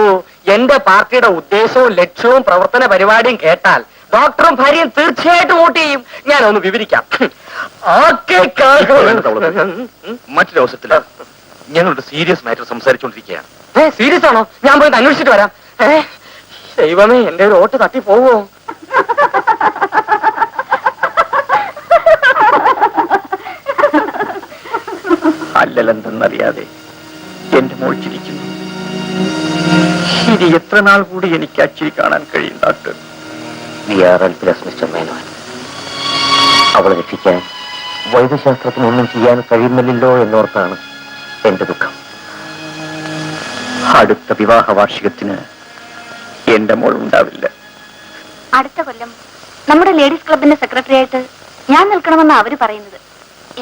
എന്റെ പാർട്ടിയുടെ ഉദ്ദേശവും ലക്ഷ്യവും പ്രവർത്തന പരിപാടിയും കേട്ടാൽ ഡോക്ടറും ഭാര്യയും തീർച്ചയായിട്ടും വോട്ട് ചെയ്യും. ഞാനൊന്ന് വിവരിക്കാം. മറ്റൊരു അവസരത്തില് ഞങ്ങളുടെ സീരിയസ് മാറ്റർ സംസാരിച്ചുകൊണ്ടിരിക്കുകയാണ്. സീരിയസ് ആണോ? ഞാൻ പോയി അന്വേഷിച്ചിട്ട് വരാം. ദൈവമേ, എന്റെ ഒരു വോട്ട് തട്ടി പോവോ? അല്ലലെന്തെന്നറിയാതെ എന്റെ മോൾ ചിരിക്കുന്നു. ഇനി എത്ര നാൾ കൂടി എനിക്ക് ആ ചിരി കാണാൻ കഴിയും ഡോക്ടർ? മിസ്റ്റർ മേനോൻ, അവളെ രക്ഷിക്കാൻ വൈദ്യശാസ്ത്രത്തിനൊന്നും ചെയ്യാൻ കഴിയുന്നില്ലല്ലോ എന്നോർത്താണ് എന്റെ ദുഃഖം. അടുത്ത വിവാഹ വാർഷികത്തിന് എന്റെ മോൾ ഉണ്ടാവില്ല. അടുത്ത കൊല്ലം നമ്മുടെ ലേഡീസ് ക്ലബിന്റെ സെക്രട്ടറി ആയിട്ട് ഞാൻ നിൽക്കണമെന്ന് അവര് പറയുന്നത്.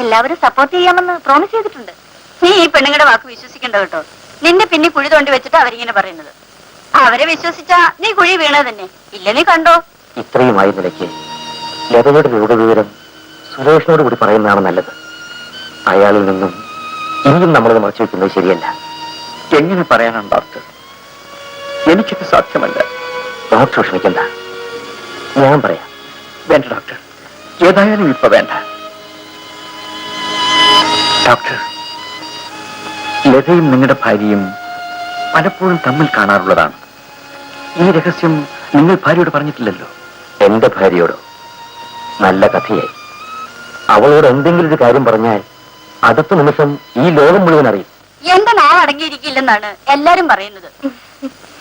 എല്ലാവരും സപ്പോർട്ട് ചെയ്യാമെന്ന് പ്രോമിസ് ചെയ്തിട്ടുണ്ട്. നീ ഈ പെണ്ണുങ്ങളുടെ വാക്ക് വിശ്വസിക്കണ്ട കേട്ടോ. നിന്റെ പിന്നെ കുഴി തോണ്ടി വെച്ചിട്ട് അവരിങ്ങനെ പറയുന്നത്. അവരെ വിശ്വസിച്ചാ നീ കുഴി വീണത് തന്നെ. ഇല്ല, നീ കണ്ടോ? ഇത്രയുമായി നിലയ്ക്ക് ലതയുടെ രോഗവിവരം സുരേഷിനോട് കൂടി പറയുന്നതാണ് നല്ലത്. അയാളിൽ നിന്നും ഇനിയും നമ്മളത് മറച്ചു വെക്കുന്നത് ശരിയല്ല. എങ്ങനെ പറയാനാണ് ഡോക്ടർ? എനിക്കത് സാധ്യമല്ല. ഡോക്ടർ ക്ഷമിക്കണ്ട, ഞാൻ പറയാം. വേണ്ട ഡോക്ടർ, ഏതായാലും ഇപ്പൊ വേണ്ട. ഡോക്ടർ, ലതയും നിങ്ങളുടെ ഭാര്യയും പലപ്പോഴും തമ്മിൽ കാണാറുള്ളതാണ്. ഈ രഹസ്യം നിങ്ങൾ ഭാര്യയോട് പറഞ്ഞിട്ടില്ലല്ലോ? എന്റെ ഭാര്യയോടോ? നല്ല കഥയായി. അവളോട് എന്തെങ്കിലും ഒരു കാര്യം പറഞ്ഞാൽ അടുത്ത നിമിഷം ഈ ലോകം മുഴുവൻ അറിയും. എന്റെ നാവ് അടങ്ങിയിരിക്കില്ലെന്നാണ് എല്ലാരും പറയുന്നത്.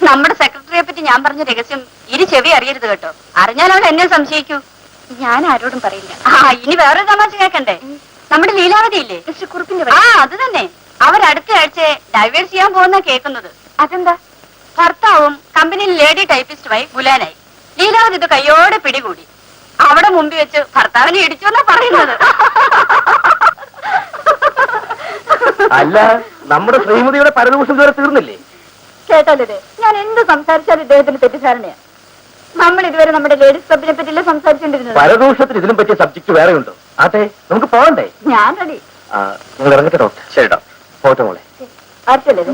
നമ്മുടെ സെക്രട്ടറിയെ പറ്റി ഞാൻ പറഞ്ഞ രഹസ്യം ഇനി ചെവി അറിയരുത് കേട്ടോ. അറിഞ്ഞാൽ അവൾ എന്നെ സംശയിക്കൂ. ഞാൻ ആരോടും പറയില്ല. ഇനി വേറൊരു തമാശ കേൾക്കണ്ടേ? നമ്മുടെ ലീലാവതി ഇല്ലേ, കുറുപ്പിന്റെ അത് തന്നെ. അവരടുത്ത ആഴ്ച ഡൈവേഴ്സ് ചെയ്യാൻ പോകുന്ന കേൾക്കുന്നത്. അതെന്താ? ഭർത്താവും കമ്പനിയിൽ ലേഡി ടൈപ്പിസ്റ്റുമായി ഗുലാനായി. ലീലാവതി ഇത് കയ്യോടെ പിടികൂടി. അവിടെ മുമ്പിൽ വെച്ച് ഭർത്താവിനെ ഇടിച്ചോന്നാ പറയുന്നത്. അല്ല, നമ്മുടെ ശ്രീമതിയുടെ പരദൂഷണം ഇതുവരെ തീർന്നില്ലേ? കേട്ടാലേ, ഞാൻ എന്ത് സംസാരിച്ചാലും ഇദ്ദേഹത്തിന് തെറ്റിദ്ധാരണയാ. നമ്മൾ ഇതുവരെ നമ്മുടെ ലേഡീസ് ക്ലബിനെ പറ്റിയല്ലേ സംസാരിച്ചിരുന്നത്. പരദൂഷണത്തിന് ഇതിലും പറ്റിയ സബ്ജക്ട് വേറെ ഉണ്ടോ? അതെ, നമുക്ക് പോകണ്ടേ? ഞാൻ റെഡി. നിങ്ങൾ ഇറങ്ങട്ടെ ഡോക്ടർ. ശരി ഡോക്ടർ, പോട്ടെ മോളെ. ആർക്കല്ലേ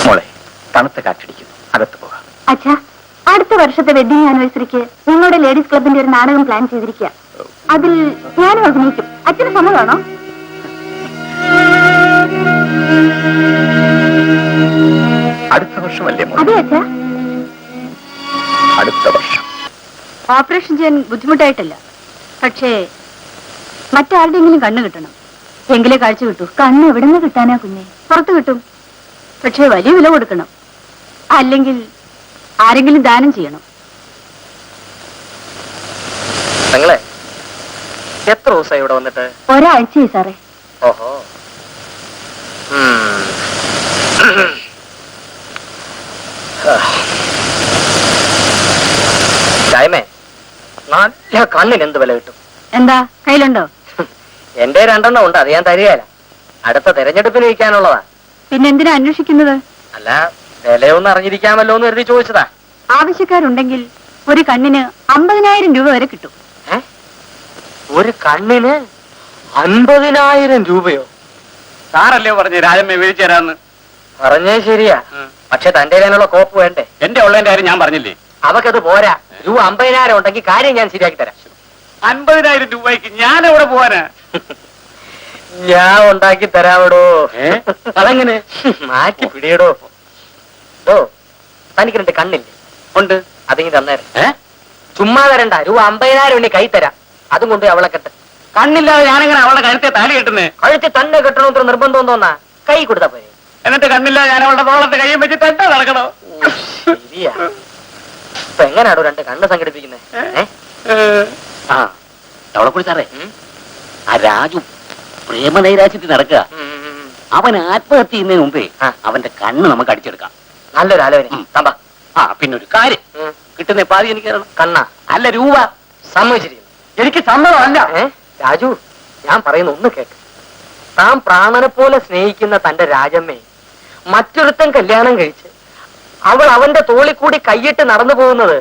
മോളെ, തണുത്ത കാറ്റടിക്കുന്നു, അകത്ത് പോകാം. അച്ഛാ, അടുത്ത വർഷത്തെ വെഡിങ് ആനിവേഴ്സറിക്ക് ഞങ്ങളുടെ ലേഡീസ് ക്ലബിന്റെ ഒരു നാടകം പ്ലാൻ ചെയ്തിരിക്കുക. അതിൽ ഞാനും അഭിനയിക്കും. അച്ഛന് സമ്മതമാണോ? അടുത്ത വർഷമല്ലേ മോളെ? അതെ അച്ഛാ. അടുത്ത വർഷം. ഓപ്പറേഷൻ ചെയ്യാൻ ബുദ്ധിമുട്ടായിട്ടല്ല, പക്ഷേ മറ്റാരുടെയെങ്കിലും കണ്ണ് കിട്ടണം. എങ്കിലേ കാഴ്ച കിട്ടൂ. കണ്ണ് എവിടെ നിന്ന് കിട്ടാനാ കുഞ്ഞെ? പുറത്ത് കിട്ടും, പക്ഷേ വലിയ വില കൊടുക്കണം. അല്ലെങ്കിൽ ആരെങ്കിലും ദാനം ചെയ്യണം. നിങ്ങളെ എത്ര ദിവസമായി ഇവിടെ വന്നിട്ട്? ഒരാഴ്ചയായി സാറേ. ഓഹോ. ചായമേ, നല്ല കണ്ണിന് എന്ത് വില കിട്ടും? എന്താ കയ്യിലുണ്ടോ? എന്റെ 2 ഉണ്ട്, അത് ഞാൻ തരികയില്ല. അടുത്ത തെരഞ്ഞെടുപ്പിന് വയ്ക്കാനുള്ളതാ. പിന്നെന്തിനാ അന്വേഷിക്കുന്നത്? അല്ല, വിലയൊന്നും അറിഞ്ഞിരിക്കാമല്ലോ എന്ന് കരുതി ചോദിച്ചതാ. ആവശ്യക്കാരുണ്ടെങ്കിൽ ഒരു കണ്ണിന് 50,000 രൂപ വരെ കിട്ടും. ഒരു കണ്ണിന് 50,000 രൂപയോ? സാറല്ലേ പറഞ്ഞു രാജമ്മ വിളിച്ചു തരാന്ന്? പറഞ്ഞേ ശരിയാ, പക്ഷെ തന്റെ കയ്യിലുള്ള കോപ്പ് വേണ്ടേ? എന്റെ ഉള്ളതിന്റെ കാര്യം ഞാൻ പറഞ്ഞില്ലേ? അവക്കത് പോരാ. രൂപ 50,000 ഉണ്ടെങ്കിൽ കാര്യം ഞാൻ ശരിയാക്കി തരാം. 50,000 രൂപയ്ക്ക് ഞാൻ എവിടെ പോവാനാ? ഞാൻ ഉണ്ടാക്കി തരാവടോ. അതെങ്ങനെ? മാറ്റി പിടിയടോ. ഓ, തനിക്ക് 2 കണ്ണില്ലേ? ഉണ്ട്. അതിങ്ങി തന്നേരം. ചുമ്മാ തരണ്ട. രൂപ 50,000 ഉണ്ടെങ്കിൽ കൈ തരാം. അതും കൊണ്ട് അവളെ കെട്ട്. കണ്ണില്ലാതെ ഞാനെങ്ങനെ അവളുടെ കഴുത്തെ താലി കെട്ടുന്നേ? കഴുത്തി തന്നെ കെട്ടണമെത്ര നിർബന്ധം തോന്നാ? കൈ കൊടുത്താ പോരെ. എന്നിട്ട് കണ്ണില്ലാതെ ഞാൻ അവളുടെ തോളത്തെ കൈയും വെച്ച് തെറ്റാ നടക്കണോ? ശരിയാ. ഇപ്പൊ എങ്ങനെയാണോ 2 കണ്ണ് സംഘടിപ്പിക്കുന്നത്? അവളെക്കുറി സാറേ, ആ രാജു പ്രേമനൈരാശ്യത്തിൽ നടക്കുക. അവൻ ആത്മഹത്യ ചെയ്യുന്നതിന് മുമ്പേ അവന്റെ കണ്ണ് നമുക്ക് അടിച്ചെടുക്കാം. നല്ലൊരു ആലോചന. തമ്പാ. പിന്നെ ഒരു കാര്യം, കിട്ടുന്ന പാതി എനിക്ക് തരണം. കണ്ണ അല്ല, രൂപ. സമ്മതിച്ചിരിക്കുന്നു. എനിക്ക് സമ്മതമല്ല. രാജു, ഞാൻ പറയുന്ന ഒന്ന് കേക്ക്. താൻ പ്രാണനെ പോലെ സ്നേഹിക്കുന്ന തന്റെ രാജമ്മയെ മറ്റൊരുത്തൻ കല്യാണം കഴിച്ച് അവൾ അവന്റെ തോളിൽ കൂടി കൈയിട്ട് നടന്നു പോകുന്നത്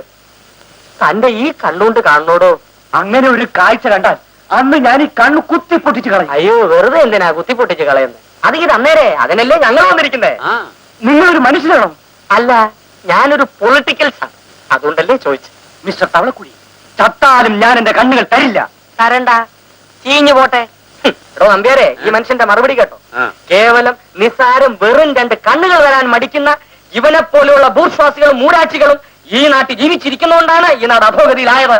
തന്റെ ഈ കണ്ണുകൊണ്ട് കാണണോടോ? അങ്ങനെ ഒരു കാഴ്ച കണ്ടാൽ അന്ന് ഞാൻ ഈ കണ്ണ് കുത്തി പൊട്ടിച്ച് കളയും. അയ്യോ, വെറുതെ എന്തിനാ കുത്തി പൊട്ടിച്ച് കളയുന്നത്? അത് ഇത് അന്നേരെ, അതിനല്ലേ ഞങ്ങൾ വന്നിരിക്കുന്നേ. നിങ്ങളൊരു മനുഷ്യനാണോ? അല്ല, ഞാനൊരു പൊളിറ്റിക്കൽസാണ്, അതുകൊണ്ടല്ലേ ചോദിച്ചു. മിസ്റ്റർ തവളക്കുഴി, ചത്താലും ഞാൻ എന്റെ കണ്ണുകൾ തരില്ല. തരണ്ട, ചീഞ്ഞു പോട്ടെ. എടോ നമ്പ്യാരെ, ഈ മനുഷ്യന്റെ മറുപടി കേട്ടോ. കേവലം നിസ്സാരം വെറും 2 കണ്ണുകൾ വരാൻ മടിക്കുന്ന ഇവനെ പോലെയുള്ള ഭൂശ്വാസികളും മൂടാച്ചികളും ഈ നാട്ടിൽ ജീവിച്ചിരിക്കുന്നതുകൊണ്ടാണ് ഈ നാട് അധോഗതിയിലായത്.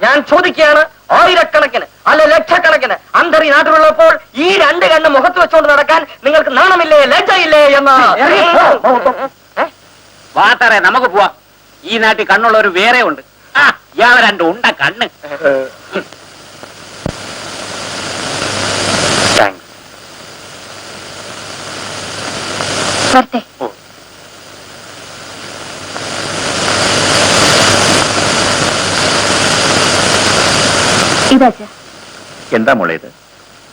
ഞാൻ ചോദിക്കുകയാണ്, ആയിരക്കണക്കിന് അല്ല ലക്ഷക്കണക്കിന് അന്ധർ ഈ നാട്ടിലുള്ളപ്പോൾ ഈ 2 കണ്ണ് മുഖത്ത് വെച്ചുകൊണ്ട് നടക്കാൻ നിങ്ങൾക്ക് നാണമില്ലേ, ലജ്ജയില്ലേ എന്ന്? വാത്തറേ, നമുക്ക് പോവാം. ഈ നാട്ടിൽ കണ്ണുള്ളവർ വേറെ ഉണ്ട്. ഇയാളെ 2 ഉണ്ട കണ്ണ്. വരട്ടെ. ഇതാ എന്താ മോളെ ഇത്?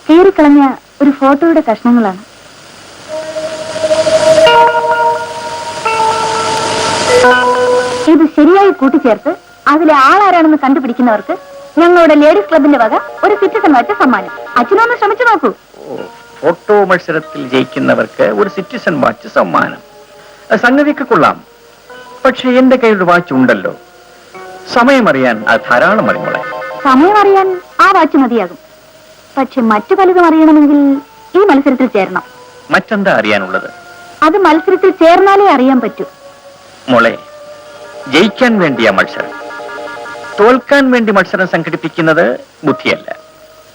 കീറിക്കളഞ്ഞ ഒരു ഫോട്ടോയുടെ കഷ്ണങ്ങളാണ്. ഇത് ശരിയായി കൂട്ടിച്ചേർത്ത് അതിലെ ആളാരാണെന്ന് കണ്ടുപിടിക്കുന്നവർക്ക് ഞങ്ങളുടെ ലേഡീസ് ക്ലബിന്റെ വക ഒരു സിറ്റിസൺ വാച്ച് സമ്മാനം. അച്ഛനൊന്ന് ശ്രമിച്ചു നോക്കൂ. ഫോട്ടോ മത്സരത്തിൽ ജയിക്കുന്നവർക്ക് ഒരു സിറ്റിസൺ വാച്ച് സമ്മാനം. സംഗതിക്ക് കൊള്ളാം. പക്ഷെ എന്റെ കയ്യിൽ ഒരു വാച്ച് ഉണ്ടല്ലോ. സമയമറിയാൻ അത് ധാരാളം മതി മോളെ. സമയം അറിയാൻ ആ വാച്ച് മതിയാകും. പക്ഷെ മറ്റു പലതും അറിയണമെങ്കിൽ ഈ മത്സരത്തിൽ ചേരണം. മറ്റെന്താ അറിയാനുള്ളത്? അത് മത്സരത്തിൽ ചേർന്നാലേ അറിയാൻ പറ്റൂ. മോളെ, ജയിക്കാൻ വേണ്ടിയ മത്സരം. തോൽക്കാൻ വേണ്ടി മത്സരം സംഘടിപ്പിക്കുന്നത് ബുദ്ധിയല്ല.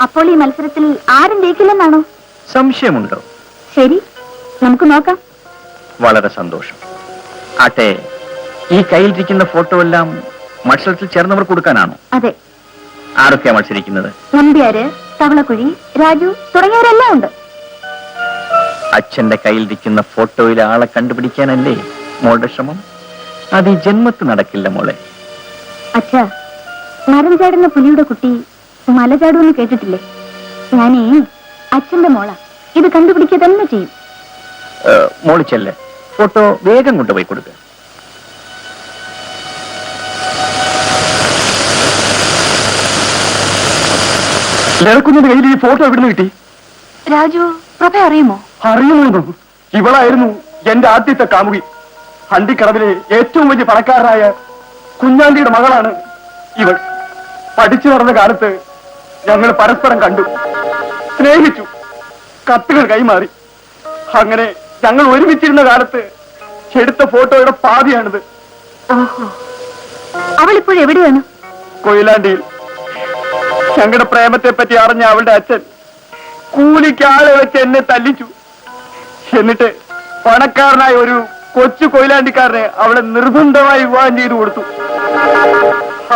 അപ്പോൾ ഈ മത്സരത്തിൽ ആരും ജയിക്കില്ലെന്നാണോ? സംശയമുണ്ടോ? ശരി, നമുക്ക് നോക്കാം. വളരെ സന്തോഷം. ആട്ടെ, ഈ കയ്യിലിരിക്കുന്ന ഫോട്ടോ എല്ലാം മത്സരത്തിൽ ചേർന്നവർ കൊടുക്കാനാണോ? അതെ. ആരൊക്കെയാ മത്സരിക്കുന്നത്? നമ്പ്യാര്, തവളക്കുഴി, രാജു തുടങ്ങിയവരെല്ലാം ഉണ്ട്. അച്ഛന്റെ കയ്യിലിരിക്കുന്ന ഫോട്ടോയിലെ ആളെ കണ്ടുപിടിക്കാനല്ലേ മോളുടെ ശ്രമം? അത് ഈ ജന്മത്ത് നടക്കില്ല മോളെ. അച്ഛാ, മരം ചാടുന്ന പുലിയുടെ കുട്ടി മല ചാടുമെന്ന് കേട്ടിട്ടില്ലേ? ഞാനേ അച്ഛന്റെ മോളാ. ഇത് കണ്ടുപിടിക്കുക തന്നെ ചെയ്യും. മോള് ചെല്ല്, ഫോട്ടോ വേഗം കൊണ്ടുപോയി കൊടുക്കുക. ലരക്കുഞ്ഞിന്റെ കയ്യിൽ ഈ ഫോട്ടോ എവിടുന്ന് കിട്ടി? രാജു, പ്രഭ അറിയുമോ? അറിയുന്നു. ഇവളായിരുന്നു എന്റെ ആദ്യത്തെ കാമുകി. ഹണ്ടിക്കടവിലെ ഏറ്റവും വലിയ പണക്കാരനായ കുഞ്ഞാണ്ടിയുടെ മകളാണ് ഇവൾ. പഠിച്ചു നടന്ന കാലത്ത് ഞങ്ങൾ പരസ്പരം കണ്ടു, സ്നേഹിച്ചു, കത്തുകൾ കൈമാറി. അങ്ങനെ ഞങ്ങൾ ഒരുമിച്ചിരുന്ന കാലത്ത് എടുത്ത ഫോട്ടോയുടെ പാതിയാണിത്. ഓഹോ, അവൾ ഇപ്പോഴെവിടെയാണ്? കൊയിലാണ്ടിയിൽ. ഞങ്ങളുടെ പ്രേമത്തെ പറ്റി അറിഞ്ഞ അവളുടെ അച്ഛൻ കൂലിക്ക് ആളെ വെച്ച് എന്നെ തല്ലിച്ചു. എന്നിട്ട് പണക്കാരനായ ഒരു കൊച്ചു കൊയിലാണ്ടിക്കാരനെ അവളെ നിർബന്ധമായി വിവാഹം ചെയ്തു കൊടുത്തു.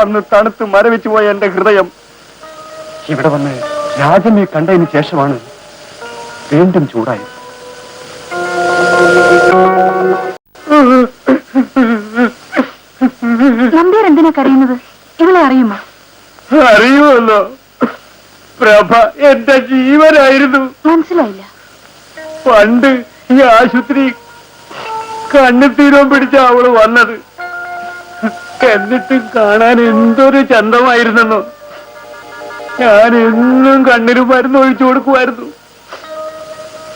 അന്ന് തണുത്ത് മരവിച്ചു പോയ എന്റെ ഹൃദയം ഇവിടെ വന്ന് രാജനെ കണ്ടതിന് ശേഷമാണ് വീണ്ടും ചൂടായത്. നമ്പ്യാർ എന്തിനാ കരയുന്നത്? ഇവളെ അറിയുമോ? അറിയുമല്ലോ, പ്രഭ എന്റെ ജീവനായിരുന്നു. മനസ്സിലായില്ല. പണ്ട് ഈ ആശുപത്രി കണ്ണെത്തീരോ പിടിച്ച അവള് വന്നത്. എന്നിട്ടും കാണാൻ എന്തൊരു ചന്തമായിരുന്നെന്നോ. ഞാൻ എന്നും കണ്ണിന് മരുന്ന് ഒഴിച്ചു കൊടുക്കുമായിരുന്നു.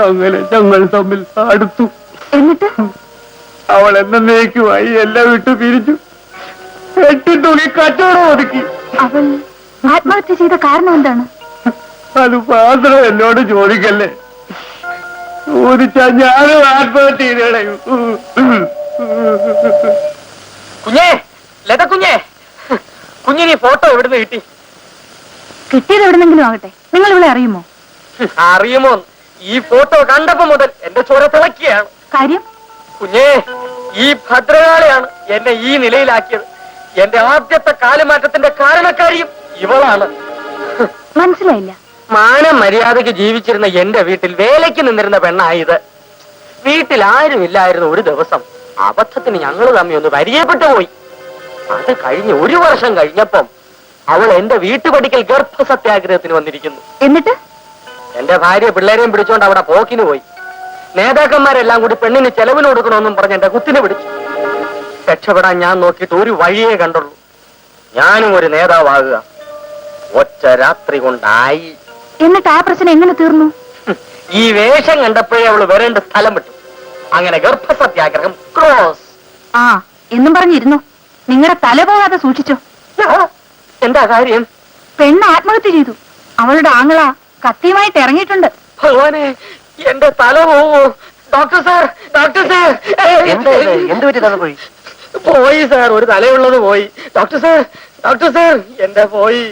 അങ്ങനെ ഞങ്ങൾ തമ്മിൽ അടുത്തു. എന്നിട്ട് അവൾ എന്നേക്കുമായി എല്ലാം വിട്ടു പിരിച്ചു. എട്ടിത്തുണി കച്ചവടം ഒതുക്കി. അവൾ ആത്മഹത്യ ചെയ്ത കാരണം എന്താണ്? അത് മാത്രം എന്നോട് ചോദിക്കല്ലേ. ചോദിച്ചാ ഞാനും ആത്മഹത്യ ചെയ്തേടയും. കുഞ്ഞേ, ലത കുഞ്ഞേ, കുഞ്ഞിന് ഫോട്ടോ എവിടുന്ന് കിട്ടി? കിട്ടിയത് എവിടെന്നെങ്കിലും ആകട്ടെ, നിങ്ങൾ ഇവളെ അറിയുമോ? അറിയുമോ? ഈ ഫോട്ടോ കണ്ടപ്പോ മുതൽ എന്റെ ചോര തിളക്കിയാണ്. കാര്യം? കുഞ്ഞേ, ഈ ഭദ്രകാളിയാണ് എന്നെ ഈ നിലയിലാക്കിയത്. എന്റെ ആദ്യത്തെ കാലുമാറ്റത്തിന്റെ കാരണക്കാരിയും ഇവളാണ്. മനസ്സിലായില്ല. മാനം മര്യാദയ്ക്ക് ജീവിച്ചിരുന്ന എന്റെ വീട്ടിൽ വേലയ്ക്ക് നിന്നിരുന്ന പെണ്ണായത്. വീട്ടിൽ ആരുമില്ലായിരുന്നു. ഒരു ദിവസം അബദ്ധത്തിന് ഞങ്ങൾ തമ്മിൽ ഒന്ന് പരിചയപ്പെട്ടു പോയി. അത് കഴിഞ്ഞ് 1 വർഷം കഴിഞ്ഞപ്പം അവൾ എന്റെ വീട്ടുപടിക്കൽ ഗർഭസത്യാഗ്രഹത്തിന് വന്നിരിക്കുന്നു. എന്നിട്ട് എന്റെ ഭാര്യ പിള്ളേരെയും പിടിച്ചോണ്ട് അവിടെ പോക്കിന് പോയി. നേതാക്കന്മാരെല്ലാം കൂടി പെണ്ണിന് ചെലവിന് കൊടുക്കണമെന്നും പറഞ്ഞ് എന്റെ കുത്തിനെ പിടിച്ചു. രക്ഷപ്പെടാൻ ഞാൻ നോക്കിയിട്ട് ഒരു വഴിയേ കണ്ടുള്ളൂ. ഞാനും ഒരു നേതാവാകുക. ഒറ്റ രാത്രി കൊണ്ടായി. എന്നിട്ട് ആ പ്രശ്നം എങ്ങനെ തീർന്നു? ഈ വേഷം കണ്ടപ്പോഴേ അവള് വരേണ്ട സ്ഥലം വിട്ടു. അങ്ങനെ ഗർഭസത്യാഗ്രഹം ക്രോസ്. ആ, എന്നും പറഞ്ഞിരുന്നു. നിങ്ങളുടെ തല പോകാതെ സൂക്ഷിച്ചോ. എന്താ കാര്യം? പെണ്ണ് ആത്മഹത്യ ചെയ്തു. അവളുടെ ആങ്ങള കത്തിയുമായിട്ട് ഇറങ്ങിയിട്ടുണ്ട്. ഭഗവാനെ, എന്റെ തല പോവോ? Doctor sir, doctor sir. എന്ത് പറ്റി തല പോയി? പോയി സാർ, ഒരു തലയുള്ളത് പോയി. ഡോക്ടർ സാർ, ഡോക്ടർ സാർ, എന്റെ പോയി.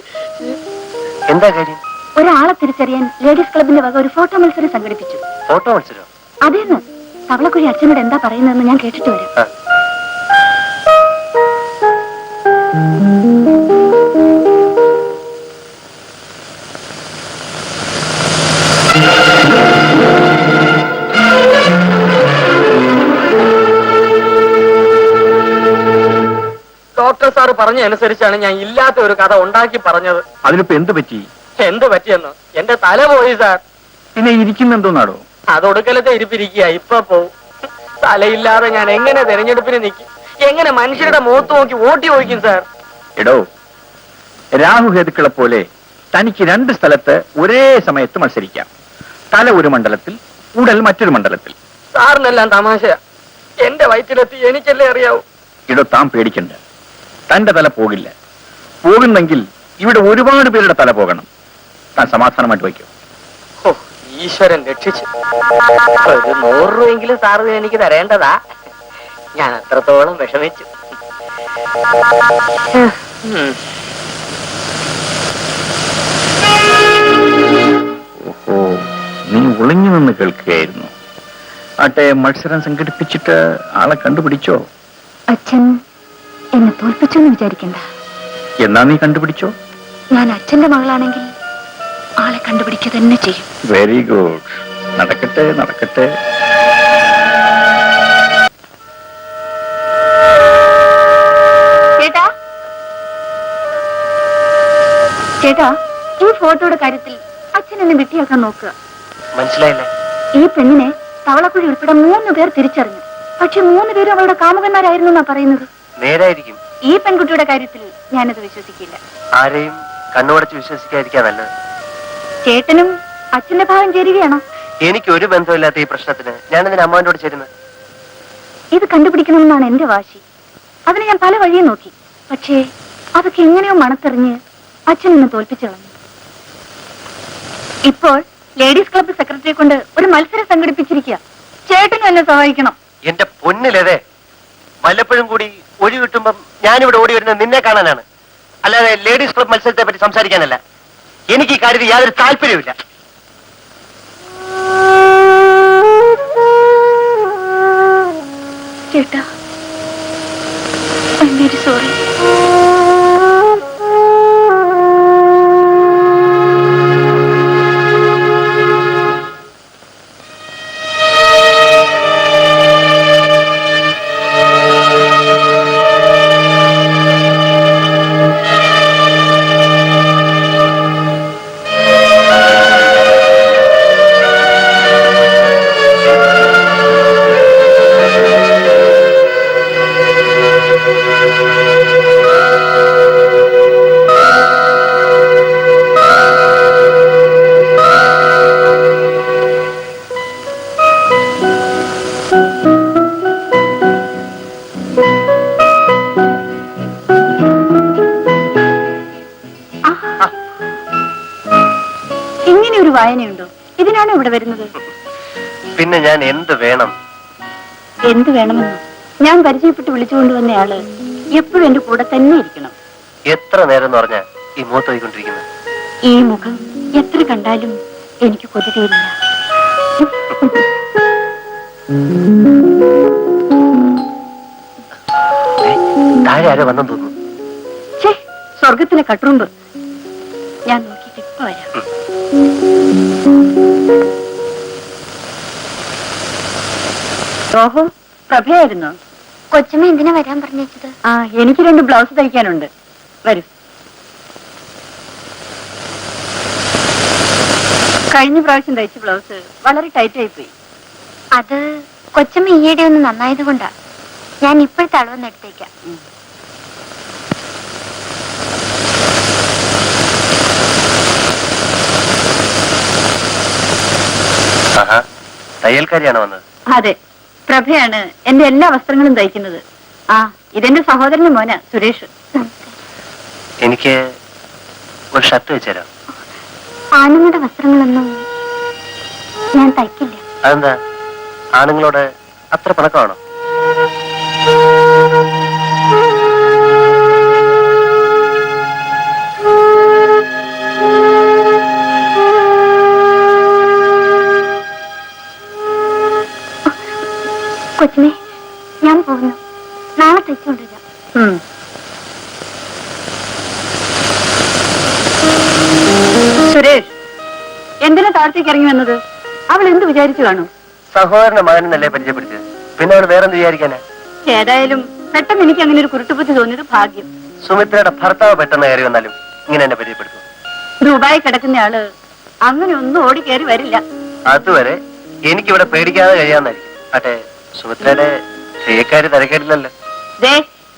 എന്താ കാര്യം? ഒരാളെ തിരിച്ചറിയാൻ ലേഡീസ് ക്ലബിന്റെ വക ഒരു ഫോട്ടോ മത്സരം സംഘടിപ്പിച്ചു. ഫോട്ടോ മത്സരം? അതേന്ന്. തവളക്കുഴി അച്ഛനോട് എന്താ പറയുന്നതെന്ന് ഞാൻ കേട്ടിട്ട് വരാം. ഡോക്ടർ സാർ പറഞ്ഞ അനുസരിച്ചാണ് ഞാൻ ഇല്ലാത്ത ഒരു കഥ ഉണ്ടാക്കി പറഞ്ഞത്. അതിനിപ്പോ എന്ത് പറ്റി? എന്ത് പറ്റിയെന്ന്? എന്റെ തല പോയി സാർ. പിന്നെ ഇരിക്കുന്നെന്തോന്നാടോ? അതൊടുക്കലത്തെ ഇരിപ്പിരിക്കുക. ഇപ്പൊ പോവും. തലയില്ലാതെ ഞാൻ എങ്ങനെ തെരഞ്ഞെടുപ്പിന് നിൽക്കും? എങ്ങനെ മനുഷ്യരുടെ മുഖത്ത് നോക്കി വോട്ട് ചോദിക്കും സാർ? എടോ, രാഹുഹേതുക്കളെ പോലെ തനിക്ക് 2 സ്ഥലത്ത് ഒരേ സമയത്ത് മത്സരിക്കാം. തല ഒരു മണ്ഡലത്തിൽ, ഉടൽ മറ്റൊരു മണ്ഡലത്തിൽ. സാറിനെല്ലാം തമാശയാ. എന്റെ വയറ്റിലെത്തി എനിക്കല്ലേ അറിയാവൂ. ഇടോ, താൻ പേടിക്കണ്ട. തന്റെ തല പോകില്ല. പോകുന്നെങ്കിൽ ഇവിടെ ഒരുപാട് പേരുടെ തല പോകണം. താൻ സമാധാനമായിട്ട് വയ്ക്കും. ഓ, ഈശ്വരൻ രക്ഷിച്ചു. ഒരു 100 രൂപയെങ്കിലും സാറ് എനിക്ക് തരേണ്ടതാ. ഞാൻ അത്രത്തോളം വിഷമിച്ചു. ഒളിഞ്ഞു നിന്ന് കേൾക്കുകയായിരുന്നു. ആട്ടെ, മത്സരം സംഘടിപ്പിച്ചിട്ട് ആളെ കണ്ടുപിടിച്ചോ? അച്ഛൻ എന്നെ തോൽപ്പിച്ചു എന്ന് വിചാരിക്കണ്ട. എന്നാ നീ കണ്ടുപിടിച്ചോ? ഞാൻ അച്ഛന്റെ മകളാണെങ്കിൽ ആളെ കണ്ടുപിടിക്കുക തന്നെ ചെയ്യും. Very good. നടക്കട്ടെ നടക്കട്ടെ. ചേട്ടാ, ചേട്ടാ, ഈ ഫോട്ടോയുടെ കാര്യത്തിൽ അച്ഛൻ എന്നെ വെട്ടിയാക്കാൻ നോക്കുക. മനസ്സിലായില്ല. ഈ പെണ്ണിനെ തവളക്കുഴി ഉൾപ്പെടെ 3 പേർ തിരിച്ചറിഞ്ഞു. പക്ഷെ 3 പേരും അവളുടെ കാമുകന്മാരായിരുന്നു എന്നാ പറയുന്നത്. നേരായിരിക്കും. ഈ പെൺകുട്ടിയുടെ കാര്യത്തിൽ ഞാനത് വിശ്വസിക്കില്ല. ആരെയും കണ്ണുടച്ച് വിശ്വസിക്കാതിരിക്കാൻ നല്ലത്. ചേട്ടനും അച്ഛന്റെ ഭാഗം ചേരുകയാണോ? എനിക്ക് ഒരു ബന്ധമില്ലാത്ത ഈ പ്രശ്നത്തിന് ഞാനെന്തിനാ അമ്മാവനോട് ചേരുന്നത്? ഇത് കണ്ടുപിടിക്കണമെന്നാണ് എന്റെ വാശി. അതിന് ഞാൻ പല വഴിയും നോക്കി. പക്ഷേ അതൊക്കെ എങ്ങനെയോ മണത്തെറിഞ്ഞ് അച്ഛൻ എന്നെ തോൽപ്പിച്ചു കളഞ്ഞു. ഇപ്പോൾ ലേഡീസ് ക്ലബ്ബ് സെക്രട്ടറിയെ കൊണ്ട് ഒരു മത്സരം സംഘടിപ്പിച്ചിരിക്കുക. ചേട്ടനും എന്നെ സഹായിക്കണം. എന്റെ പൊന്നിലതെ, വല്ലപ്പോഴും കൂടി ഒഴി കിട്ടുമ്പം ഞാനിവിടെ ഓടി വരുന്നത് നിന്നെ കാണാനാണ്, അല്ലാതെ ലേഡീസ് ക്ലബ് മത്സരത്തെ പറ്റി സംസാരിക്കാനല്ല. എനിക്ക് ഈ കാര്യത്തിൽ യാതൊരു താല്പര്യമില്ല. ചേട്ടാ, ഐ എം വെരി സോറി. ഇങ്ങനെ ഒരു വായനയുണ്ടോ? ഇതിനാണോ ഇവിടെ വരുന്നത്? പിന്നെ ഞാൻ എന്ത് വേണം? എന്ത് വേണമെന്നോ? ഞാൻ പരിചയപ്പെട്ട് വിളിച്ചുകൊണ്ടുവന്നയാള് എപ്പോഴും എന്റെ കൂടെ തന്നെ ഇരിക്കണം. എത്ര നേരം എന്ന് പറഞ്ഞാ ഈ മുഖത്ത് പോയിക്കൊണ്ടിരിക്കുന്നത്? ഈ മുഖം എത്ര കണ്ടാലും എനിക്ക് കൊതി തീരില്ല. താഴെ ആരോ വന്നെന്ന് തോന്നുന്നു. ഛേ, സ്വർഗത്തിലെ കട്ടുറുമ്പ്. ഞാൻ നോക്കിയിട്ട് ഇപ്പൊ വരാം. ഓഹോ, പ്രഭയായിരുന്നോ? കൊച്ചമ്മ എന്തിനാ വരാൻ പറഞ്ഞത്? ആ, എനിക്ക് 2 ബ്ലൗസ് തയ്ക്കാനുണ്ട്. വരൂ. കഴിഞ്ഞ പ്രാവശ്യം തയ്ച്ച ബ്ലൗസ് വളരെ ടൈറ്റ് ആയി പോയി. അത് കൊച്ചമ്മ ഈയിടെ ഒന്ന് നന്നായത് കൊണ്ടാ. ഞാൻ ഇപ്പോഴത്തെ അളവെന്ന് എടുത്തേക്കാം. തയ്യൽക്കാരിയാണോ വന്നത്? അതെ, പ്രഭയാണ് എന്റെ എല്ലാ വസ്ത്രങ്ങളും തയ്ക്കുന്നത്. ആ, ഇതെന്റെ സഹോദരന്റെ മോനാ, സുരേഷ്. എനിക്ക് ഒരു ഷർട്ട് വെച്ചുതരാം. ആണുങ്ങളുടെ വസ്ത്രങ്ങളൊന്നും ഞാൻ തയ്ക്കില്ല. അതെന്താ, ആണുങ്ങളോട് അത്ര പണക്കമാണോ? കൊച്ചിനെ, ഞാൻ പോകുന്നു. നാളെ തയ്ച്ചുകൊണ്ടിരിക്കാം. സുരേഷ്, എന്തിനാ താഴത്തേക്ക് ഇറങ്ങി വന്നത്? അവൾ എന്ത് വിചാരിച്ചു കാണും? സഹോദരന്റെ മകനെന്നല്ലേ പരിചയപ്പെടുത്തിയത്, പിന്നെ അവൾ വേറെന്ത് വിചാരിക്കാനാ? ഏതായാലും പെട്ടെന്ന് എനിക്ക് അങ്ങനെ ഒരു കുരുട്ടുബുദ്ധി തോന്നിയത് ഭാഗ്യം. സുമിത്രയുടെ ഭർത്താവ് പെട്ടെന്ന് കയറി വന്നാലും ഇങ്ങനെ എന്നെ പരിചയപ്പെടുത്തും. ദുബായി കിടക്കുന്നയാള് അങ്ങനെ ഒന്നും ഓടി കയറി വരില്ല. അതുവരെ എനിക്കിവിടെ പേടിക്കാതെ കഴിയാന്നായിരിക്കും. അട്ടെ, സുമിത്രയുടെ ചെയ്യക്കാര് തിരക്കേടില്ലല്ലോ. ദേ,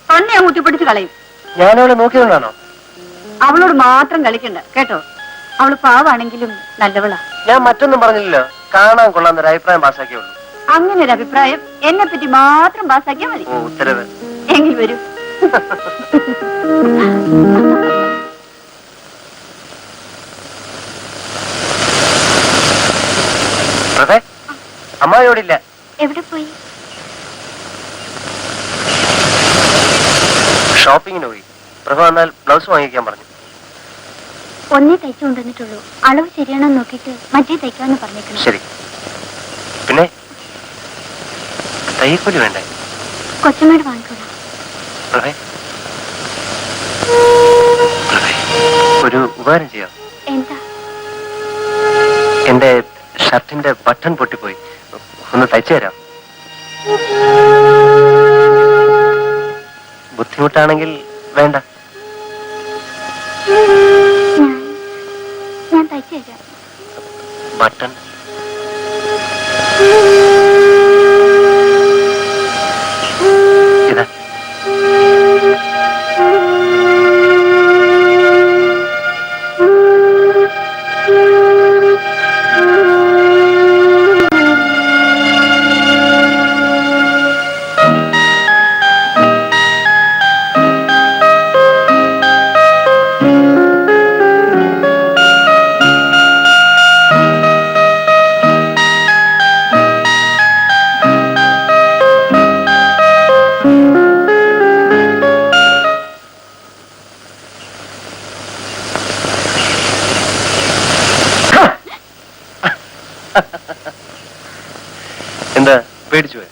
തൊന്നെ ഞാൻ കുത്തിപ്പിടിച്ച് കളയും. ഞാനവളെ നോക്കിയതുകൊണ്ടാണോ? അവളോട് മാത്രം കളിക്കണ്ട കേട്ടോ. അവള് പാവാണെങ്കിലും നല്ലവളാ. ഞാൻ മറ്റൊന്നും പറഞ്ഞില്ലല്ലോ, കാണാൻ കൊള്ളാന്നൊരു അഭിപ്രായം പാസ്സാക്കിയുള്ളൂ. അങ്ങനെ ഒരു അഭിപ്രായം എന്നെ പറ്റി മാത്രം പാസ്സാക്കിയാ മതി. ഓ, ഉത്തരവ്. എങ്കിൽ വരൂ. അതെ, അമ്മായിയോടില്ല. എവിടെ പോയി? ഷോപ്പിങ്ങിന് പോയി. പ്രഭ വന്നാൽ ബ്ലൗസ് വാങ്ങിക്കാൻ പറഞ്ഞു. ഒന്നേ തയ്ച്ചു കൊണ്ടുവന്നിട്ടുള്ളൂ. അളവ് ശരിയാണോ നോക്കിയിട്ട് മറ്റേ തയ്ക്കാന്ന് പറഞ്ഞേക്കണം. ശരി. പിന്നെ തയ്യക്കൂലി വേണ്ടേ? കൊച്ചമ്മയോട് വാങ്ങിക്കോളാം. പ്രഭേ, പ്രഭേ, ഒരു ഉപകാരം ചെയ്യാം. എന്താ? എന്റെ ഷർട്ടിന്റെ ബട്ടൺ പൊട്ടിപ്പോയി, ഒന്ന് തയ്ച്ചു തരാം. ബുദ്ധിമുട്ടാണെങ്കിൽ വേണ്ട. ഞാൻ തയ്ച്ചു തരാം. ബട്ടൺ ഇതാ. എന്താ പേടിച്ചു പോയ?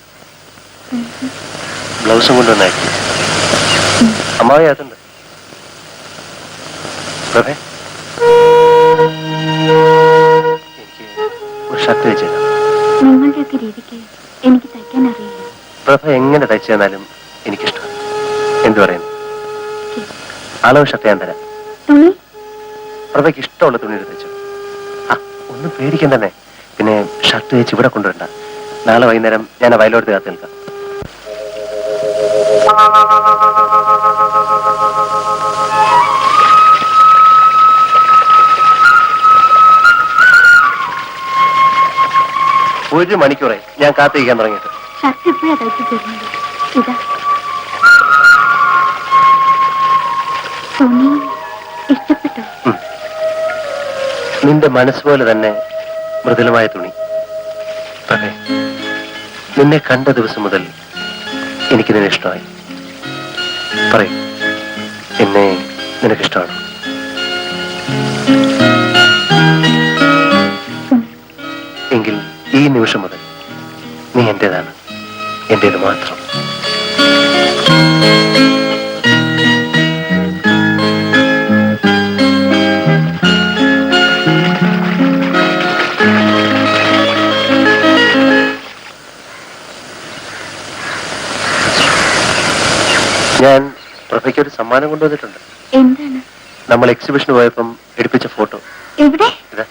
ബ്ലൗസും കൊണ്ടുവന്നാക്കി അമ്മാവി അതുണ്ട്. പ്രഭേ, എനിക്ക് ഒരു ഷർട്ട് വെച്ചേക്കാം. നിങ്ങളുടെയൊക്കെ രീതിക്ക് എനിക്ക് തയ്ക്കാൻ അറിയില്ല. പ്രഭ എങ്ങനെ തയ്ച്ചു തന്നാലും എനിക്കിഷ്ടമാണ്. എന്തു പറയുന്നു? അളവ് ഷർട്ട് ഞാൻ തരാം. തുണി? പ്രഭയ്ക്ക് ഇഷ്ടമുള്ള തുണി എടുത്ത് വെച്ചു. ആ, ഒന്നും പേടിക്കണ്ടെന്നേ. പിന്നെ ഷർട്ട് വെച്ച് ഇവിടെ കൊണ്ടുവരണ്ട. നാളെ വൈകുന്നേരം ഞാൻ ആ വയലോടത്ത് കാത്തു നിൽക്കാം. ഒരു മണിക്കൂറായി ഞാൻ കാത്തിരിക്കാൻ തുടങ്ങിയിട്ട്. ഷർട്ട് എപ്പോഴാ തയ്ച്ചു തരുന്നത്? ഇതാ തുണി. ഇഷ്ടപ്പെട്ടോ? നിന്റെ മനസ്സുപോലെ തന്നെ മൃദുലമായ തുണി. പക്ഷേ നിന്നെ കണ്ട ദിവസം മുതൽ എനിക്ക് നിന്നെ ഇഷ്ടമായി. പറയൂ, എന്നെ നിനക്കിഷ്ടമാണ്? എങ്കിൽ ഈ നിമിഷം മുതൽ നീ എന്റേതാണ്, എന്റേത് മാത്രം. ഞാൻ പ്രഭയ്ക്ക് ഒരു സമ്മാനം കൊണ്ടുവന്നിട്ടുണ്ട്. എന്താണ്? നമ്മൾ എക്സിബിഷന് പോയപ്പം എടുപ്പിച്ച ഫോട്ടോ. എവിടെ? ഇതാ.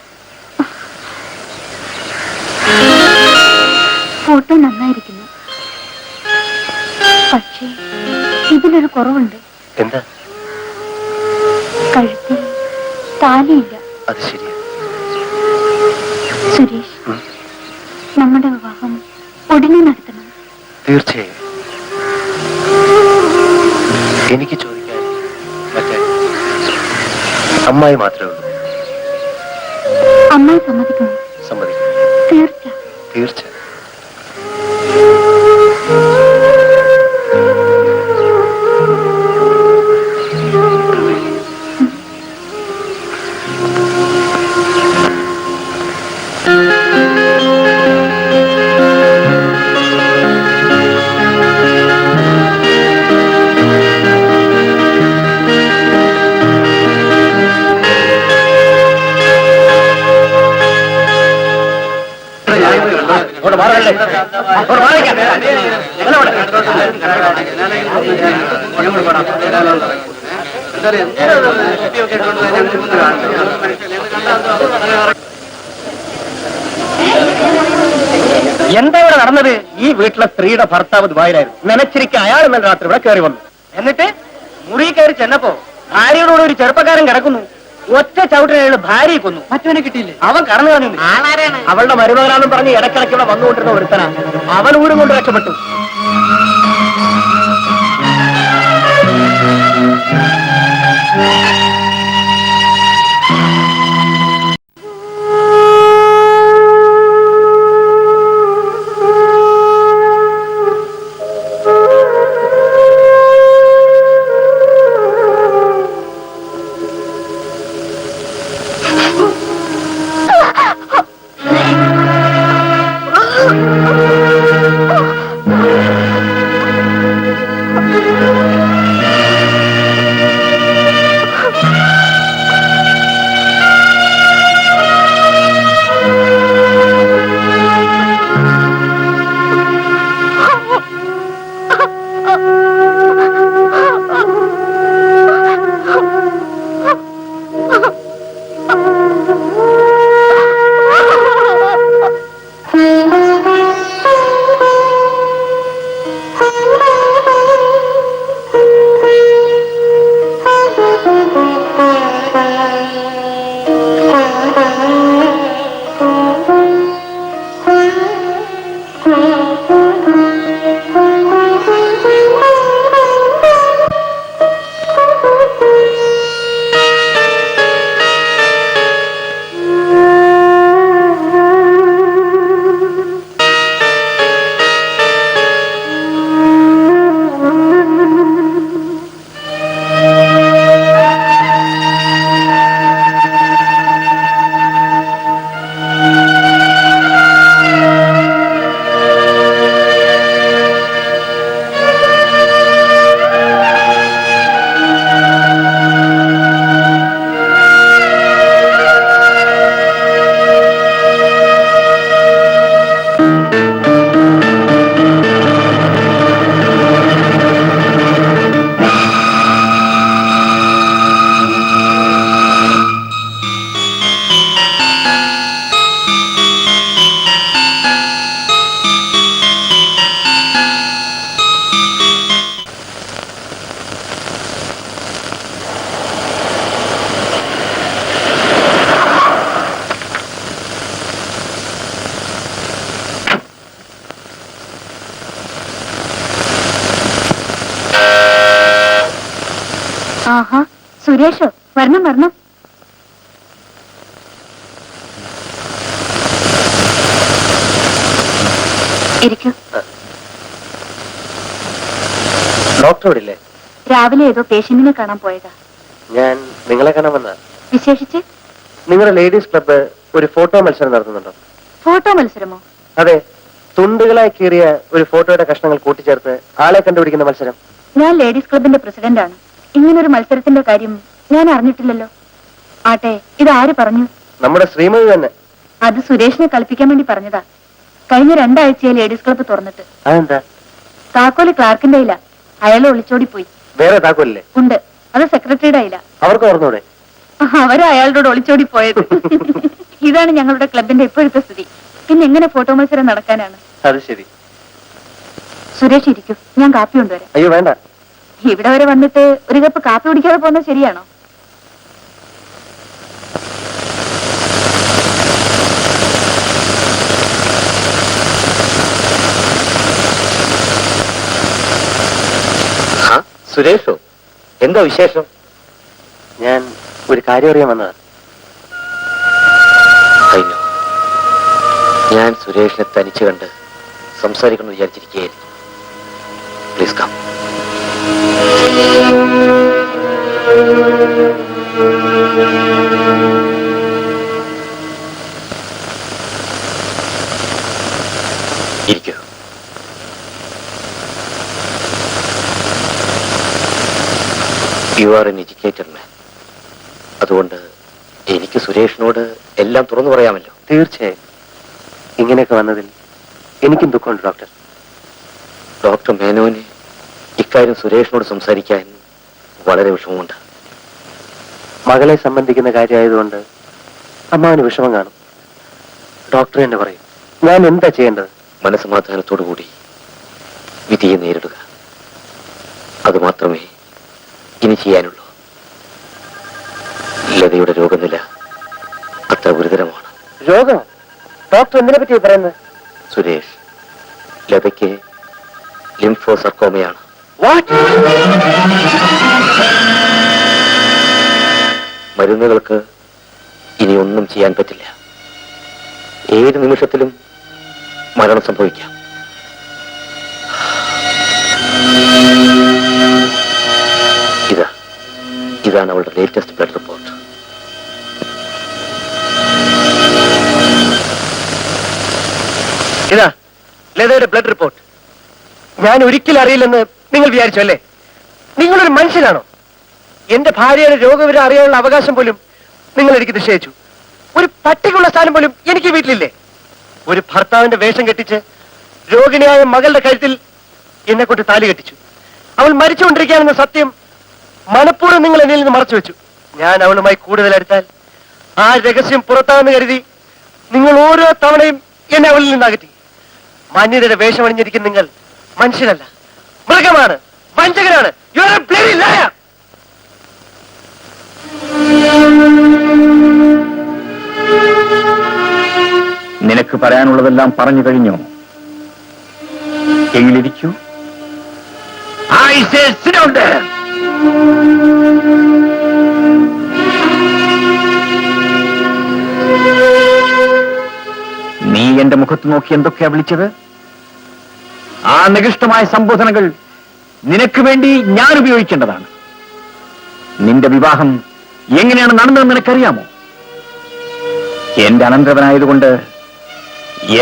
ഫോട്ടോ നന്നായിരിക്കുന്നു, പക്ഷേ ഇതിലൊരു കുറവുണ്ട്. എന്താ? കഴുത്തിൽ താലിയില്ല. അത് ശരിയാ. സുരേഷ്, നമ്മുടെ വിവാഹം ഉടനെ നടത്തണം. തീർച്ചയായും. എനിക്ക് ചോദിക്കാൻ മറ്റേ അമ്മായി മാത്രമേ ഉള്ളൂ. അമ്മായി സമ്മതിക്കുമോ? സമ്മതിക്കും. തീർച്ച. തീർച്ച. എന്താ ഇവിടെ നടന്നത്? ഈ വീട്ടിലെ സ്ത്രീയുടെ ഭർത്താവ് ദുബായിലായിരുന്നു. നനച്ചിരിക്കുക അയാൾ ഇന്നലെ രാത്രി ഇവിടെ കയറി വന്നു. എന്നിട്ട് മുറി കയറി ചെന്നപ്പോ ഭാര്യയോടുകൂടി ഒരു ചെറുപ്പക്കാരൻ കിടക്കുന്നു. ഒറ്റ ചവിട്ടിനയാൾ ഭാര്യയെ കൊന്നു. മറ്റവനെ കിട്ടിയില്ലേ? അവൻ കടന്നു കളഞ്ഞു. അവളുടെ മരുമകനാണെന്ന് പറഞ്ഞ് ഇടക്കിടയ്ക്ക് ഇവിടെ വന്നുകൊണ്ടിരുന്ന ഒരുത്തനാ. അവൻ ഊരും കൊണ്ട് രക്ഷപ്പെട്ടു. ആഹാ, സുരേഷോ? വരണം വരണം. ഇരിക്കൂ. ഡോക്ടറോട് ഇല്ലേ? രാവിലെ ഏതോ പേഷ്യന്റിനെ കാണാൻ പോയതാ. ഞാൻ നിങ്ങളെ കാണാൻ വന്ന. വിശേഷിച്ച്? നിങ്ങളുടെ ലേഡീസ് ക്ലബ്ബ് ഒരു ഫോട്ടോ മത്സരം നടത്തുന്നുണ്ടോ? ഫോട്ടോ മത്സരമോ? അതെ, തുണ്ടുകളായി കീറിയ ഒരു ഫോട്ടോയുടെ കഷ്ണങ്ങൾ കൂട്ടിച്ചേർത്ത് ആളെ കണ്ടുപിടിക്കുന്ന മത്സരം. ഞാൻ ലേഡീസ് ക്ലബിന്റെ പ്രസിഡന്റാണ്. ഇങ്ങനൊരു മത്സരത്തിന്റെ കാര്യം ഞാൻ അറിഞ്ഞിട്ടില്ലല്ലോ. ആട്ടെ, ഇത് ആര് പറഞ്ഞു? നമ്മുടെ ശ്രീമതി തന്നെ. അത് സുരേഷിനെ കളിപ്പിക്കാൻ വേണ്ടി പറഞ്ഞതാ. കഴിഞ്ഞ 2 ആഴ്ചയായി ലേഡീസ് ക്ലബ്ബ് തുറന്നിട്ട്. അതെന്താ? താക്കോല് ക്ലാർക്കിന്റെ കയ്യില. അയാൾ ഒളിച്ചോടി പോയി. വേറെ താക്കോലില്ലേ? ഉണ്ട്, അത് സെക്രട്ടറിയുടെ കയ്യില. അവർക്ക് ഓർന്നൂടെ? അവരും അയാളോട് ഒളിച്ചോടി പോയത്. ഇതാണ് ഞങ്ങളുടെ ക്ലബിന്റെ ഇപ്പോഴത്തെ സ്ഥിതി. പിന്നെ എങ്ങനെ ഫോട്ടോ മത്സരം നടക്കാനാണ്? അത് ശരി. സുരേഷ് ഇരിക്കൂ, ഞാൻ കാപ്പി കൊണ്ടുവരാം. അയ്യോ വേണ്ട. ഇവിടെ വരെ വന്നിട്ട് ഒരു കപ്പ് കാപ്പി കുടിക്കാതെ പോകുന്നത് ശരിയാണോ? സുരേഷോ, എന്താ വിശേഷം? ഞാൻ ഒരു കാര്യം അറിയാൻ വന്നതാ. കഴിഞ്ഞു. ഞാൻ സുരേഷിനെ തനിച്ച് കണ്ട് സംസാരിക്കണം വിചാരിച്ചിരിക്കുകയായിരുന്നു. Please come. ഇരിക്കൂ. You are an educated man. അതുകൊണ്ട് എനിക്ക് സുരേഷിനോട് എല്ലാം തുറന്നു പറയാമല്ലോ. തീർച്ചയായും. ഇങ്ങനെയൊക്കെ വന്നതിൽ എനിക്കും ദുഃഖമുണ്ട് ഡോക്ടർ. ഡോക്ടർ മേനോന് ഇക്കാര്യം സുരേഷിനോട് സംസാരിക്കാൻ വളരെ വിഷമമുണ്ട്. മകളെ സംബന്ധിക്കുന്ന കാര്യമായതുകൊണ്ട് അമ്മാവന് വിഷമം കാണും. ഡോക്ടർ തന്നെ പറയും. ഞാൻ എന്താ ചെയ്യേണ്ടത്? മനസ്സമാധാനത്തോടു കൂടി വിധിയെ നേരിടുക. അതുമാത്രമേ ഇനി ചെയ്യാനുള്ളൂ. ലതയുടെ രോഗനില അത്ര ഗുരുതരമാണ്. രോഗം? ഡോക്ടർ എന്തിനെ പറ്റി പറയുന്നത്? സുരേഷ്, ലതയ്ക്ക് ലിംഫോസർക്കോമയാണ്. മരുന്നുകൾക്ക് ഇനി ഒന്നും ചെയ്യാൻ പറ്റില്ല. ഏത് നിമിഷത്തിലും മരണം സംഭവിക്കാം. ഇതാണ് അവളുടെ ലേറ്റസ്റ്റ് ബ്ലഡ് റിപ്പോർട്ട്. ഇതാ ലതയുടെ ബ്ലഡ് റിപ്പോർട്ട്. ഞാൻ ഒരിക്കലും അറിയില്ലെന്ന് നിങ്ങൾ വിചാരിച്ചു അല്ലേ? നിങ്ങളൊരു മനുഷ്യനാണോ? എന്റെ ഭാര്യയുടെ രോഗവിവരം അറിയാനുള്ള അവകാശം പോലും നിങ്ങൾ എനിക്ക് നിശ്ചയിച്ചു. ഒരു പട്ടിക്കുള്ള സ്ഥാനം പോലും എനിക്ക് വീട്ടിലില്ലേ? ഒരു ഭർത്താവിന്റെ വേഷം കെട്ടിച്ച് രോഗിണിയായ മകളുടെ കഴുത്തിൽ എന്നെ കൊണ്ട് താലി കെട്ടിച്ചു. അവൾ മരിച്ചുകൊണ്ടിരിക്കുകയാണെന്ന സത്യം മനഃപൂർവ്വം നിങ്ങൾ എന്നിൽ നിന്ന് മറച്ചു വെച്ചു. ഞാൻ അവളുമായി കൂടുതൽ അടുത്താൽ ആ രഹസ്യം പുറത്താണെന്ന് കരുതി നിങ്ങൾ ഓരോ തവണയും എന്നെ അവളിൽ നിന്ന് അകറ്റി. മാന്യതയുടെ വേഷമണിഞ്ഞിരിക്കുന്ന നിങ്ങൾ മനുഷ്യനല്ല, മൃഗമാണ്, വഞ്ചകനാണ്. You are a bloody liar. നിനക്ക് പറയാനുള്ളതെല്ലാം പറഞ്ഞു കഴിഞ്ഞോ? എങ്കിലിരിക്കൂ. I say sit down there. നീ എന്റെ മുഖത്ത് നോക്കി എന്തൊക്കെയാ വിളിച്ചത്? ആ നികൃഷ്ടമായ സംബോധനകൾ നിനക്ക് വേണ്ടി ഞാൻ ഉപയോഗിക്കേണ്ടതാണ്. നിന്റെ വിവാഹം എങ്ങനെയാണ് നടന്നതെന്ന് നിനക്കറിയാമോ? എന്റെ അനന്തരവനായതുകൊണ്ട്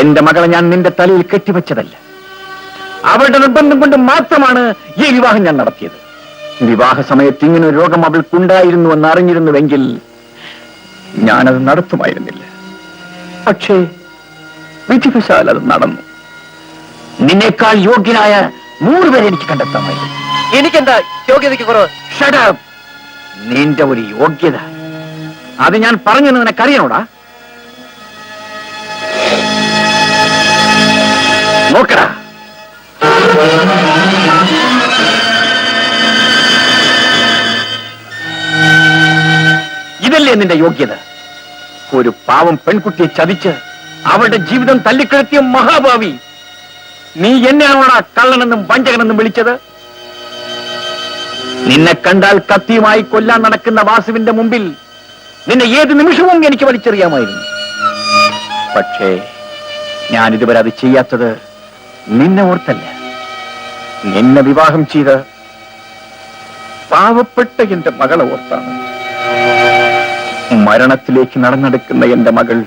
എന്റെ മകളെ ഞാൻ നിന്റെ തലയിൽ കെട്ടിവെച്ചതല്ല. അവളുടെ നിർബന്ധം കൊണ്ട് മാത്രമാണ് ഈ വിവാഹം ഞാൻ നടത്തിയത്. വിവാഹ സമയത്ത് ഇങ്ങനെ ഒരു രോഗം അവൾക്കുണ്ടായിരുന്നുവെന്ന് അറിഞ്ഞിരുന്നുവെങ്കിൽ ഞാനത് നടത്തുമായിരുന്നില്ല. പക്ഷേ വിധിവശാൽ അത് നടന്നു. നിന്നേക്കാൾ യോഗ്യനായ 100 പേരെ എനിക്ക് കണ്ടെത്താമായിരുന്നു. എനിക്കെന്താ യോഗ്യതയ്ക്ക് കുറവ്? Shut up. നിന്റെ ഒരു യോഗ്യത അത് ഞാൻ പറഞ്ഞെന്ന് നിനക്കറിയണോടാ? നോക്കടാ, ഇതല്ലേ നിന്റെ യോഗ്യത? ഒരു പാവം പെൺകുട്ടിയെ ചതിച്ച് അവളുടെ ജീവിതം തല്ലിക്കിടത്തിയ മഹാഭാവി. നീ എന്നെയാണോടാ കള്ളനെന്നും വഞ്ചകനെന്നും വിളിച്ചത്? നിന്നെ കണ്ടാൽ കത്തിയുമായി കൊല്ലാൻ നടക്കുന്ന വാസുവിന്റെ മുമ്പിൽ നിന്നെ ഏത് നിമിഷവും എനിക്ക് വലിച്ചെറിയാമായിരുന്നു. പക്ഷേ ഞാൻ ഇതുവരെ അത് ചെയ്യാത്തത് നിന്നെ ഓർത്തല്ല. നിന്നെ വിവാഹം ചെയ്ത് പാവപ്പെട്ട എന്റെ മകളെ ഓർത്താണ്. മരണത്തിലേക്ക് നടന്നെടുക്കുന്ന എന്റെ മകൾ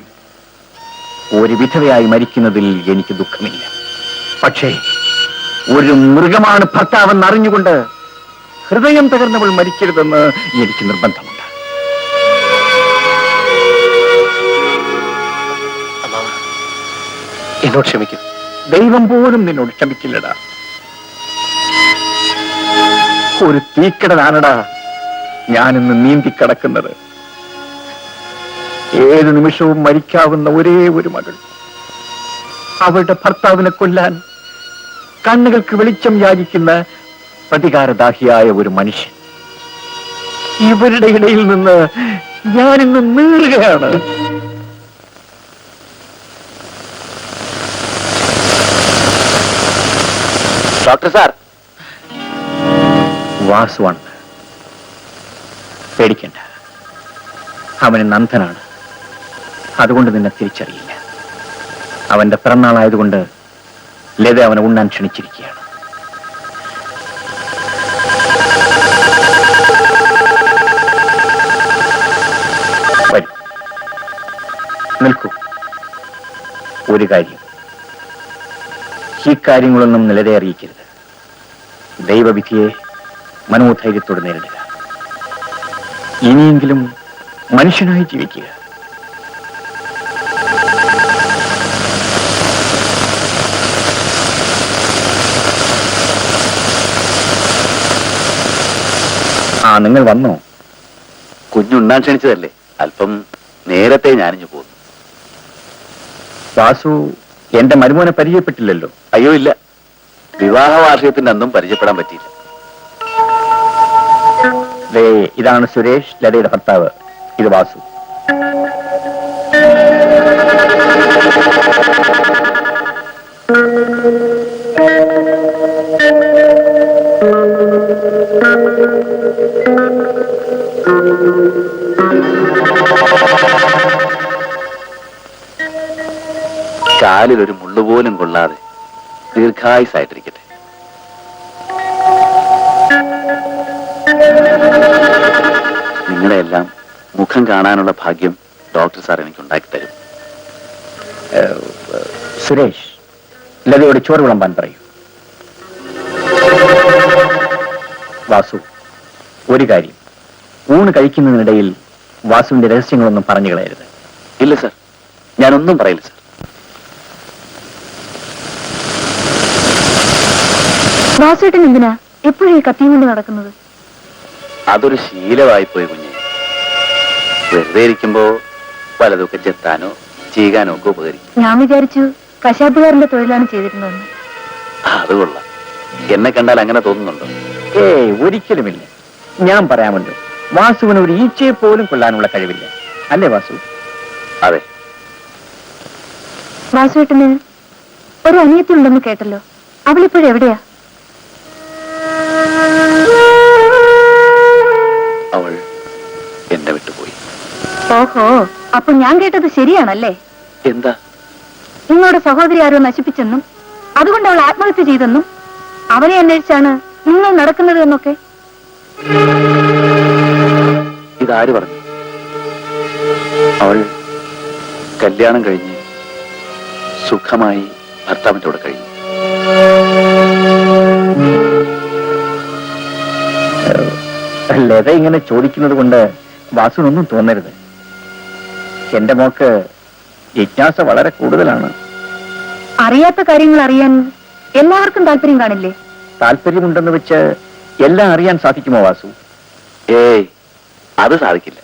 ഒരു വിധവയായി മരിക്കുന്നതിൽ എനിക്ക് ദുഃഖമില്ല. പക്ഷേ ഒരു മൃഗമാണ് ഭർത്താവെന്ന് അറിഞ്ഞുകൊണ്ട് ഹൃദയം തകർന്നവൾ മരിക്കരുതെന്ന് എനിക്ക് നിർബന്ധമുണ്ട്. എന്നോട് ക്ഷമിക്കും. ദൈവം പോലും നിന്നോട് ക്ഷമിക്കില്ലടാ. ഒരു തീക്കടലാണടാ ഞാനിന്ന് നീന്തിക്കടക്കുന്നത്. ഏത് നിമിഷവും മരിക്കാവുന്ന ഒരേ ഒരു മകൾ, അവളുടെ ഭർത്താവിനെ കൊല്ലാൻ കണ്ണുകൾക്ക് വെളിച്ചം യാചിക്കുന്ന പ്രതികാരദാഹിയായ ഒരു മനുഷ്യൻ. ഇവരുടെ ഇടയിൽ നിന്ന് ഞാനിന്ന് നീറുകയാണ്. Doctor sir, വാസുവാണ്. പേടിക്കണ്ട, അവന് നന്ദനാണ്. അതുകൊണ്ട് നിന്നെ തിരിച്ചറിയില്ല. അവന്റെ പിറന്നാളായതുകൊണ്ട് ലത അവനെ ഉണ്ണാൻ ക്ഷണിച്ചിരിക്കുകയാണ്. വരൂ, നിൽക്കൂ. ഒരു കാര്യം, ഈ കാര്യങ്ങളൊന്നും ലതയെ അറിയിക്കരുത്. ദൈവവിധിയെ മനോധൈര്യത്തോടെ നേരിടുക. ഇനിയെങ്കിലും മനുഷ്യനായി ജീവിക്കുക. നിങ്ങൾ വന്നോ? കുഞ്ഞുണ്ണാൻ ക്ഷണിച്ചതല്ലേ, അല്പം നേരത്തെ ഞാനിഞ്ഞു പോന്നു. വാസു എന്റെ മരുമോനെ പരിചയപ്പെട്ടില്ലല്ലോ. അയ്യോ ഇല്ല, വിവാഹ വാർഷികത്തിന്റെ അന്നും പരിചയപ്പെടാൻ പറ്റിയില്ല. ഇതാണ് സുരേഷ്, ലതയുടെ ഭർത്താവ്. ഇത് വാസു. കാലിൽ ഒരു മുള്ളുപോലും കൊള്ളാതെ ദീർഘായുസായിട്ടിരിക്കട്ടെ. നിങ്ങളെല്ലാം മുഖം കാണാനുള്ള ഭാഗ്യം ഡോക്ടർ സാർ എനിക്ക് ഉണ്ടാക്കി തരും. സുരേഷ്, ലതയോട് ചോറ് വിളമ്പാൻ പറയൂ. വാസു, ഒരു കാര്യം, ഊണ് കഴിക്കുന്നതിനിടയിൽ വാസുവിന്റെ രഹസ്യങ്ങളൊന്നും പറഞ്ഞു കളയരുത്. ഇല്ല സാർ, ഞാനൊന്നും പറയില്ല സാർ. വാസുവേട്ടൻ എന്തിനാ എപ്പോഴും ഈ കത്തിയും കൊണ്ട് നടക്കുന്നത്? അതൊരു ശീലമായിപ്പോയി കുഞ്ഞെ. വെറുതെ ഇരിക്കുമ്പോ പലതൊക്കെ ചെത്താനോ ചെയ്യാനോ ഒക്കെ ഉപകരിക്കും. ഞാൻ വിചാരിച്ചു കശാപ്പുകാരന്റെ തൊഴിലാണ് ചെയ്തിരുന്നതെന്ന്. അത് കൊള്ളാം. എന്നെ കണ്ടാൽ അങ്ങനെ തോന്നുന്നുണ്ടോ? ഒരിക്കലുമില്ല. ഞാൻ പറയാമുണ്ട്, വാസുവിന് ഒരു ഈച്ചയെ പോലും കൊല്ലാനുള്ള കഴിവില്ല. അല്ലേ വാസു? അതെ. വാസുവേട്ടന് ഒരു അനിയത്തി ഉണ്ടെന്ന് കേട്ടല്ലോ, അവളിപ്പോഴെവിടെയാ? അവൾ എന്നെ വിട്ടുപോയി. ഓഹോ, അപ്പൊ ഞാൻ കേട്ടത് ശരിയാണല്ലേ? എന്താ? നിങ്ങളുടെ സഹോദരി ആരോ നശിപ്പിച്ചെന്നും അതുകൊണ്ട് അവൾ ആത്മഹത്യ ചെയ്തെന്നും അവനെ അന്വേഷിച്ചാണ് നിങ്ങൾ നടക്കുന്നത് എന്നൊക്കെ. ഇതാര് പറഞ്ഞു? അവൾ കല്യാണം കഴിഞ്ഞ് സുഖമായി ഭർത്താവിന്റെ കൂടെ കഴിഞ്ഞു. ലത ഇങ്ങനെ ചോദിക്കുന്നത് കൊണ്ട് വാസുവിനൊന്നും തോന്നരുത്. എന്റെ മോക്ക് ജിജ്ഞാസ വളരെ കൂടുതലാണ്. അറിയാത്ത കാര്യങ്ങൾ അറിയാൻ എല്ലാവർക്കും താല്പര്യം കാണില്ലേ? താല്പര്യമുണ്ടെന്ന് വെച്ച് എല്ലാം അറിയാൻ സാധിക്കുമോ വാസു? ഏയ്, അത് സാധിക്കില്ല.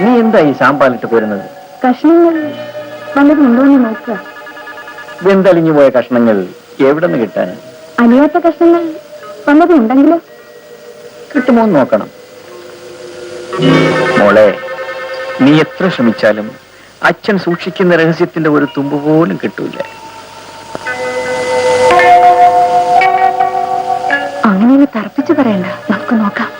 നീ എന്താ ഈ സാമ്പാലിട്ട് പോരുന്നത്? കഷ്ണങ്ങൾ വല്ലതും ഉണ്ടോന്ന് നോക്കുക. വെന്തലിഞ്ഞു പോയ കഷ്ണങ്ങൾ എവിടെ നിന്ന് കിട്ടാൻ? അലിയാത്ത കഷ്ണങ്ങൾ വല്ലതും ഉണ്ടെങ്കിലോ? കിട്ടുമോ എന്ന് നോക്കണം. മോളെ, നീ എത്ര ശ്രമിച്ചാലും അച്ഛൻ സൂക്ഷിക്കുന്ന രഹസ്യത്തിന്റെ ഒരു തുമ്പ് പോലും കിട്ടൂല. അങ്ങനെ തറപ്പിച്ചു പറയണ്ട, നമുക്ക് നോക്കാം.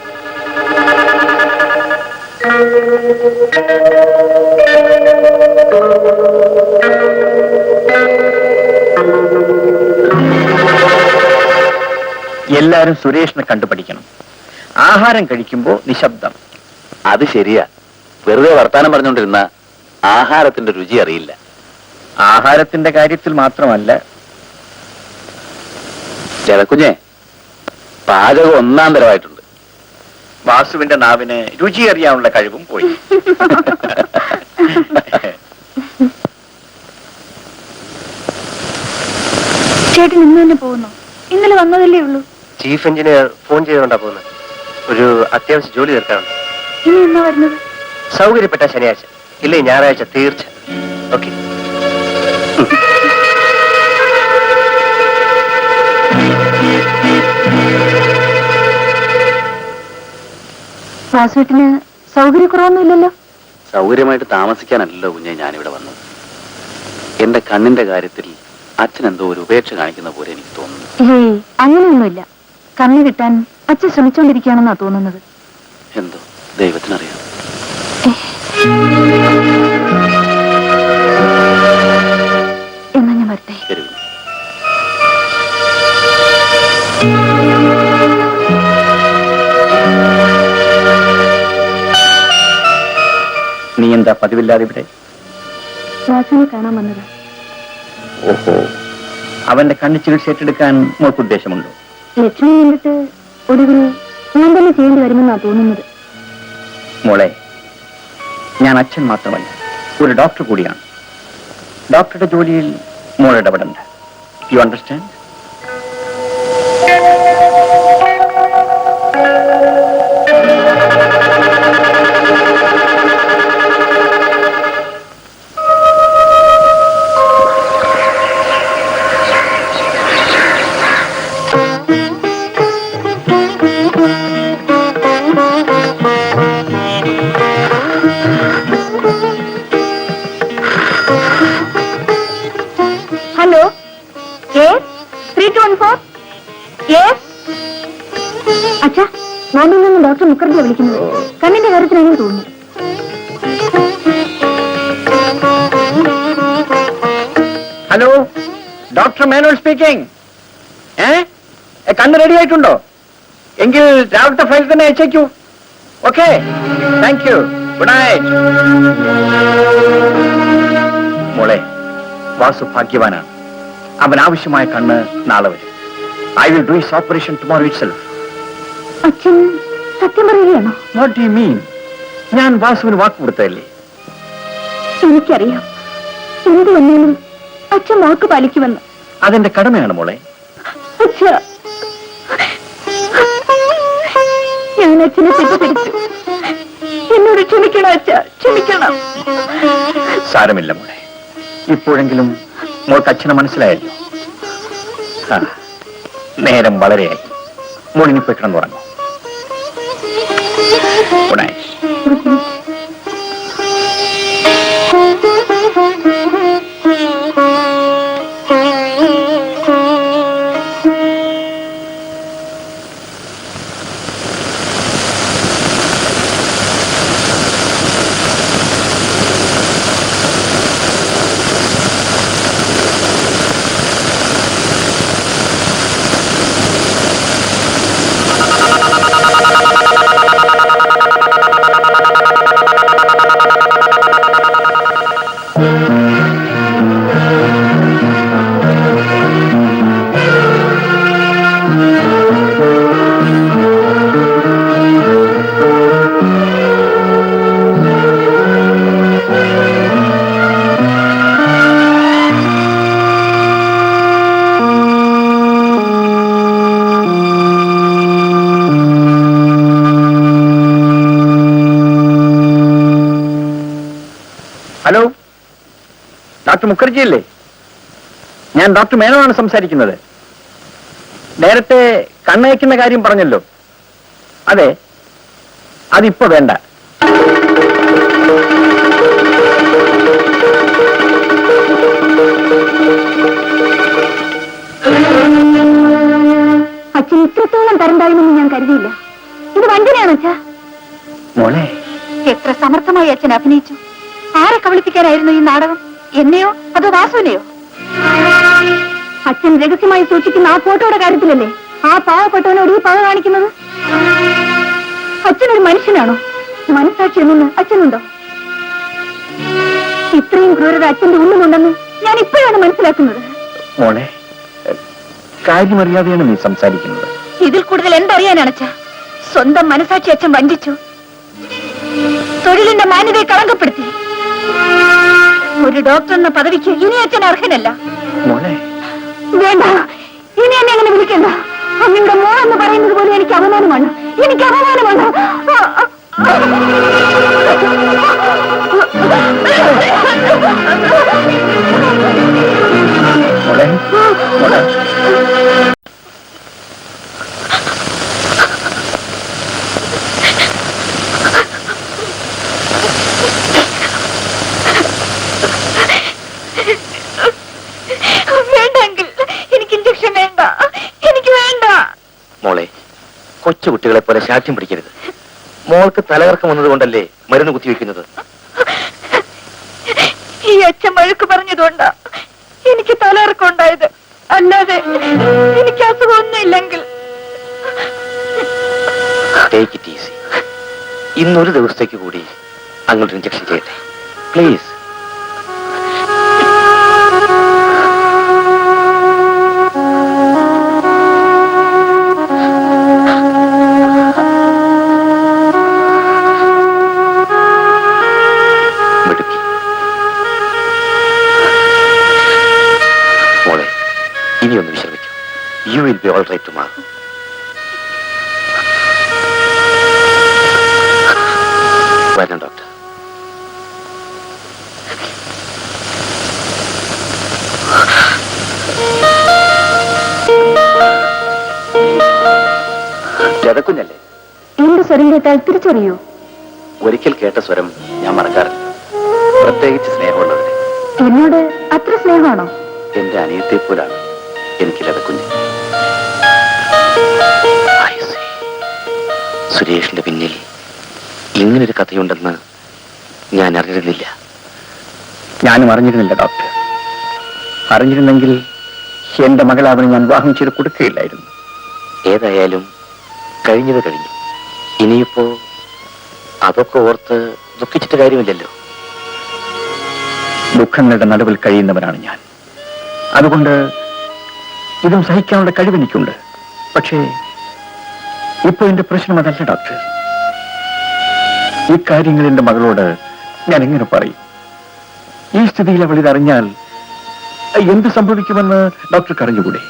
എല്ലാരും സുരേഷിനെ കണ്ടുപഠിക്കണം. ആഹാരം കഴിക്കുമ്പോ നിശബ്ദം. അത് ശരിയാ. വെറുതെ വർത്താനം പറഞ്ഞുകൊണ്ടിരുന്ന ആഹാരത്തിന്റെ രുചി അറിയില്ല. ആഹാരത്തിന്റെ കാര്യത്തിൽ മാത്രമല്ല, ചെലക്കുഞ്ഞെ പാചകം ഒന്നാം തരമായിട്ടുണ്ട്. വാസുവിന്റെ നാവിന് രുചി അറിയാനുള്ള കഴിവും പോയി. ചേട്ടൻ ഇന്ന് തന്നെ പോകുന്നു? ഇന്നലെ വന്നതല്ലേ ഉള്ളൂ. ചീഫ് എഞ്ചിനീയർ ഫോൺ ചെയ്തുകൊണ്ടാ പോകുന്നത്. ഒരു അത്യാവശ്യ ജോലി തീർക്കാറുണ്ട്. ഇനി എന്നാ വരുന്നത്? സൗകര്യപ്പെട്ട ശനിയാഴ്ച, ഇല്ലേ ഞായറാഴ്ച തീർച്ച. ഓക്കെ. വാസുവേട്ടിന് സൗകര്യക്കുറവൊന്നുമില്ലല്ലോ? സൗകര്യമായിട്ട് താമസിക്കാനല്ലോ കുഞ്ഞെ ഞാനിവിടെ വന്നത്. എന്റെ കണ്ണിന്റെ കാര്യത്തിൽ അച്ഛൻ എന്തോ ഒരു ഉപേക്ഷ കാണിക്കുന്ന പോലെ എനിക്ക് തോന്നുന്നു. ഹേയ്, അങ്ങനെയൊന്നുമില്ല. കണ്ണു കിട്ടാൻ അച്ഛൻ ശ്രമിച്ചുകൊണ്ടിരിക്കുകയാണെന്നാ തോന്നുന്നത്. എന്തോ ദൈവത്തിനറിയാം. എന്നാ ഞാൻ വരട്ടെ. ശരി. നീ എന്താ പതിവില്ലാതെ ഇവിടെ? വാസുവിനെ കാണാൻ വന്നതാ. ഓഹോ, അവന്റെ കണ്ണു ചികിത്സ ഏറ്റെടുക്കാൻ മോൾക്ക് ഉദ്ദേശമുണ്ടോ? ലക്ഷ്മി കണ്ടിട്ട് ഒടുവിൽ ഞാൻ തന്നെ ചെയ്യേണ്ടി വരുമെന്നാ തോന്നുന്നത്. മോളെ, ഞാൻ അച്ഛൻ മാത്രമല്ല, ഒരു ഡോക്ടർ കൂടിയാണ്. ഡോക്ടറുടെ ജോലിയിൽ മോൾ ഇടപെടണ്ട. You understand? ഹലോ, 3214. അച്ഛാ, ബോംബെയിൽ നിന്ന് ഡോക്ടർ മുഖർജിയെ വിളിക്കുന്നത്. കണ്ണിന്റെ കാര്യത്തിനാണെന്ന് തോന്നുന്നു. Hello, doctor Menon speaking. കണ്ണ് റെഡി ആയിട്ടുണ്ടോ? എങ്കിൽ രാവിലത്തെ ഫയൽ തന്നെ അയച്ചേക്കൂ. Okay, thank you. Good night. മോളെ, വാസു ഭാഗ്യവാനാണ്. അവൻ ആവശ്യമായ കണ്ണ് നാളെ വരും. I will do his operation tomorrow itself. അച്ഛൻ സത്യം പറയുകയാണോ? What do you mean? ഞാൻ വാസുവിന് വാക്ക് കൊടുത്തതല്ലേ? എനിക്കറിയാം, എന്ത് വന്നാലും അച്ഛൻ വാക്ക് പാലിക്കുമെന്ന്. അതെന്റെ കടമയാണ് മോളെ. അച്ഛാ, ഞാൻ അച്ഛനെ തെറ്റിദ്ധരിച്ചു. എന്നോട് ക്ഷമിക്കണം അച്ഛാ, ക്ഷമിക്കണം. സാരമില്ല മോളെ, ഇപ്പോഴെങ്കിലും മോൾക്ക് അച്ഛനെ മനസ്സിലായല്ലോ. നേരം വളരെയായി. മോളിനി പോയി കിടന്നുറങ്ങും. Good night. Hello, doctor Mukherjee അല്ലേ? ഞാൻ ഡോക്ടർ മേനോനാണ് സംസാരിക്കുന്നത്. നേരത്തെ കണ്ണയക്കുന്ന കാര്യം പറഞ്ഞല്ലോ. അതെ, അതിപ്പോ വേണ്ട. അച്ഛൻ ഇത്രത്തോളം തരണ്ടായിരുന്നെന്ന് ഞാൻ കരുതിയില്ല. ഇത് വഞ്ചനയാണോ അച്ഛാ? മോളെ, എത്ര സമർത്ഥമായി അച്ഛൻ അഭിനയിച്ചു. ആരെ കബളിപ്പിക്കാനായിരുന്നു ഈ നാടകം? എന്നെയോ അതോ വാസുവിനെയോ? അച്ഛൻ രഹസ്യമായി സൂക്ഷിക്കുന്ന ആ ഫോട്ടോയുടെ കാര്യത്തിലല്ലേ ആ പാവപ്പെട്ടവനോട് ഈ പക കാണിക്കുന്നത്? അച്ഛനൊരു മനുഷ്യനാണോ? മനസാക്ഷി എന്നൊന്ന് അച്ഛനുണ്ടോ? ഇത്രയും ക്രൂരത അച്ഛന്റെ ഉള്ളിലുണ്ടെന്ന് ഞാൻ ഇപ്പോഴാണ് മനസ്സിലാക്കുന്നത്. മോളെ, കാര്യമറിയാതെയാണ് നീ സംസാരിക്കുന്നത്. ഇതിൽ കൂടുതൽ എന്തറിയാനാണ് അച്ഛാ? സ്വന്തം മനസാക്ഷി അച്ഛൻ വഞ്ചിച്ചു. തൊഴിലിന്റെ മാന്യതയെ കളങ്കപ്പെടുത്തി. ഒരു ഡോക്ടർ എന്ന പദവിക്ക് ഇനി അച്ഛൻ അർഹനല്ല. മോളെ, വേണ്ട, ഇനി എന്നെ അങ്ങനെ വിളിക്കണ്ട. അമ്മയുടെ മോളെന്ന് പറയുന്നത് പോലെ എനിക്ക് അപമാനമാണ്. എനിക്ക് അപമാനമാണ്. മോളെ, മോളെ. വേണ്ടെങ്കിൽ എനിക്ക് ഇഞ്ചക്ഷൻ വേണ്ട. എനിക്ക് വേണ്ട. മോളെ, കൊച്ചുകുട്ടികളെ പോലെ ശാഠ്യം പിടിക്കരുത്. മോൾക്ക് തലകറക്കം വന്നതുകൊണ്ടല്ലേ മരുന്ന് കുത്തിവെക്കുന്നത്? ഈ അച്ഛൻ വഴക്ക് പറഞ്ഞതുകൊണ്ടാ എനിക്ക് തലകറക്കം ഉണ്ടായത്. അല്ലാതെ എനിക്ക് അസുഖമൊന്നുമില്ലെങ്കിൽ. Take it easy. ഇന്നൊരു ദിവസത്തേക്ക് കൂടി അങ്ങോട്ട് ഇഞ്ചക്ഷൻ ചെയ്യട്ടെ പ്ലീസ്. മോളെ, ഇനിയൊന്ന് വിശ്രമിക്കൂ. You will be all right tomorrow. വരണം ഡോക്ടർ. ലതക്കുഞ്ഞല്ലേ? എന്റെ സ്വരം കേട്ടാൽ തിരിച്ചറിയൂ? ഒരിക്കൽ കേട്ട സ്വരം ഞാൻ മറക്കാറില്ല, പ്രത്യേകിച്ച് സ്നേഹമുള്ളവരെ. എന്നോട് അത്ര സ്നേഹമാണോ? എന്റെ അനിയത്തെ പോലാണ് എനിക്ക് ലതക്കുഞ്ഞ്. സുരേഷിന്റെ പിന്നിൽ ഇങ്ങനൊരു കഥയുണ്ടെന്ന് ഞാൻ അറിഞ്ഞിരുന്നില്ല. ഞാനും അറിഞ്ഞിരുന്നില്ല ഡോക്ടർ. അറിഞ്ഞിരുന്നെങ്കിൽ എന്റെ മകളെ അവന് ഞാൻ വിവാഹം ചെയ്ത് കൊടുക്കുകയില്ലായിരുന്നു. ഏതായാലും കഴിഞ്ഞത് കഴിഞ്ഞു. ഇനിയിപ്പോ അതൊക്കെ ഓർത്ത് ദുഃഖിച്ചിട്ട് കാര്യമില്ലല്ലോ. ദുഃഖങ്ങളുടെ നടുവിൽ കഴിയുന്നവനാണ് ഞാൻ. അതുകൊണ്ട് ഇതും സഹിക്കാനുള്ള കഴിവെനിക്കുണ്ട്. പക്ഷേ ഇപ്പൊ എന്റെ പ്രശ്നം അതല്ല ഡോക്ടർ. ഈ കാര്യങ്ങൾ എന്റെ മകളോട് ഞാൻ എങ്ങനെ പറയും? ഈ സ്ഥിതിയിൽ അവൾ ഇതറിഞ്ഞാൽ എന്ത് സംഭവിക്കുമെന്ന് ഡോക്ടർക്ക് അറിഞ്ഞുകൂടെ?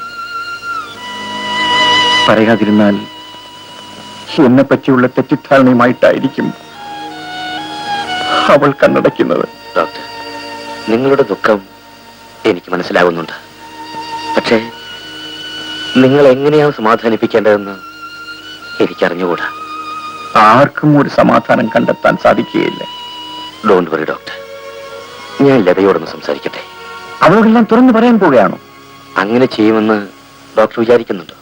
പറയാതിരുന്നാൽ എന്നെ പറ്റിയുള്ള തെറ്റിദ്ധാരണയുമായിട്ടായിരിക്കും അവൾ കണ്ണടയ്ക്കുന്നത്. ഡോക്ടർ, നിങ്ങളുടെ ദുഃഖം എനിക്ക് മനസ്സിലാകുന്നുണ്ട്. പക്ഷേ നിങ്ങൾ എങ്ങനെയാണ് സമാധാനിപ്പിക്കേണ്ടതെന്ന് എനിക്കറിഞ്ഞുകൂടാ. ആർക്കും ഒരു സമാധാനം കണ്ടെത്താൻ സാധിക്കുകയില്ല. ഡോണ്ട് വറി ഡോക്ടർ, ഞാൻ ലതയോടൊന്ന് സംസാരിക്കട്ടെ. അവളോടെല്ലാം തുറന്നു പറയാൻ പോവുകയാണോ? അങ്ങനെ ചെയ്യുമെന്ന് ഡോക്ടർ വിചാരിക്കുന്നുണ്ടോ?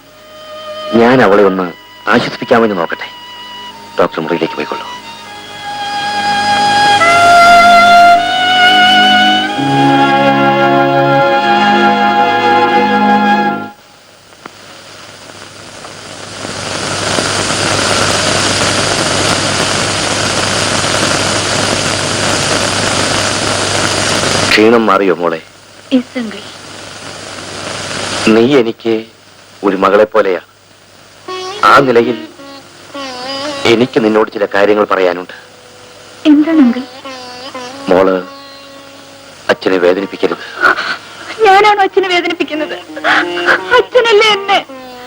ഞാൻ അവളെ ഒന്ന് ആശ്വസിപ്പിക്കാമെന്ന് നോക്കട്ടെ. ഡോക്ടർ മുറിയിലേക്ക് പോയിക്കൊള്ളൂ. ക്ഷീണം മാറിയോ മോളെ? നീ എനിക്ക് ഒരു മകളെ പോലെയാ. ആ നിലയിൽ എനിക്ക് നിന്നോട് ചില കാര്യങ്ങൾ പറയാനുണ്ട്. എന്താണെങ്കിൽ? മോള് അച്ഛനെ വേദനിപ്പിക്കരുത്. ഞാനാണോ അച്ഛനെ വേദനിപ്പിക്കുന്നത്? അച്ഛനല്ലേ എന്നെ?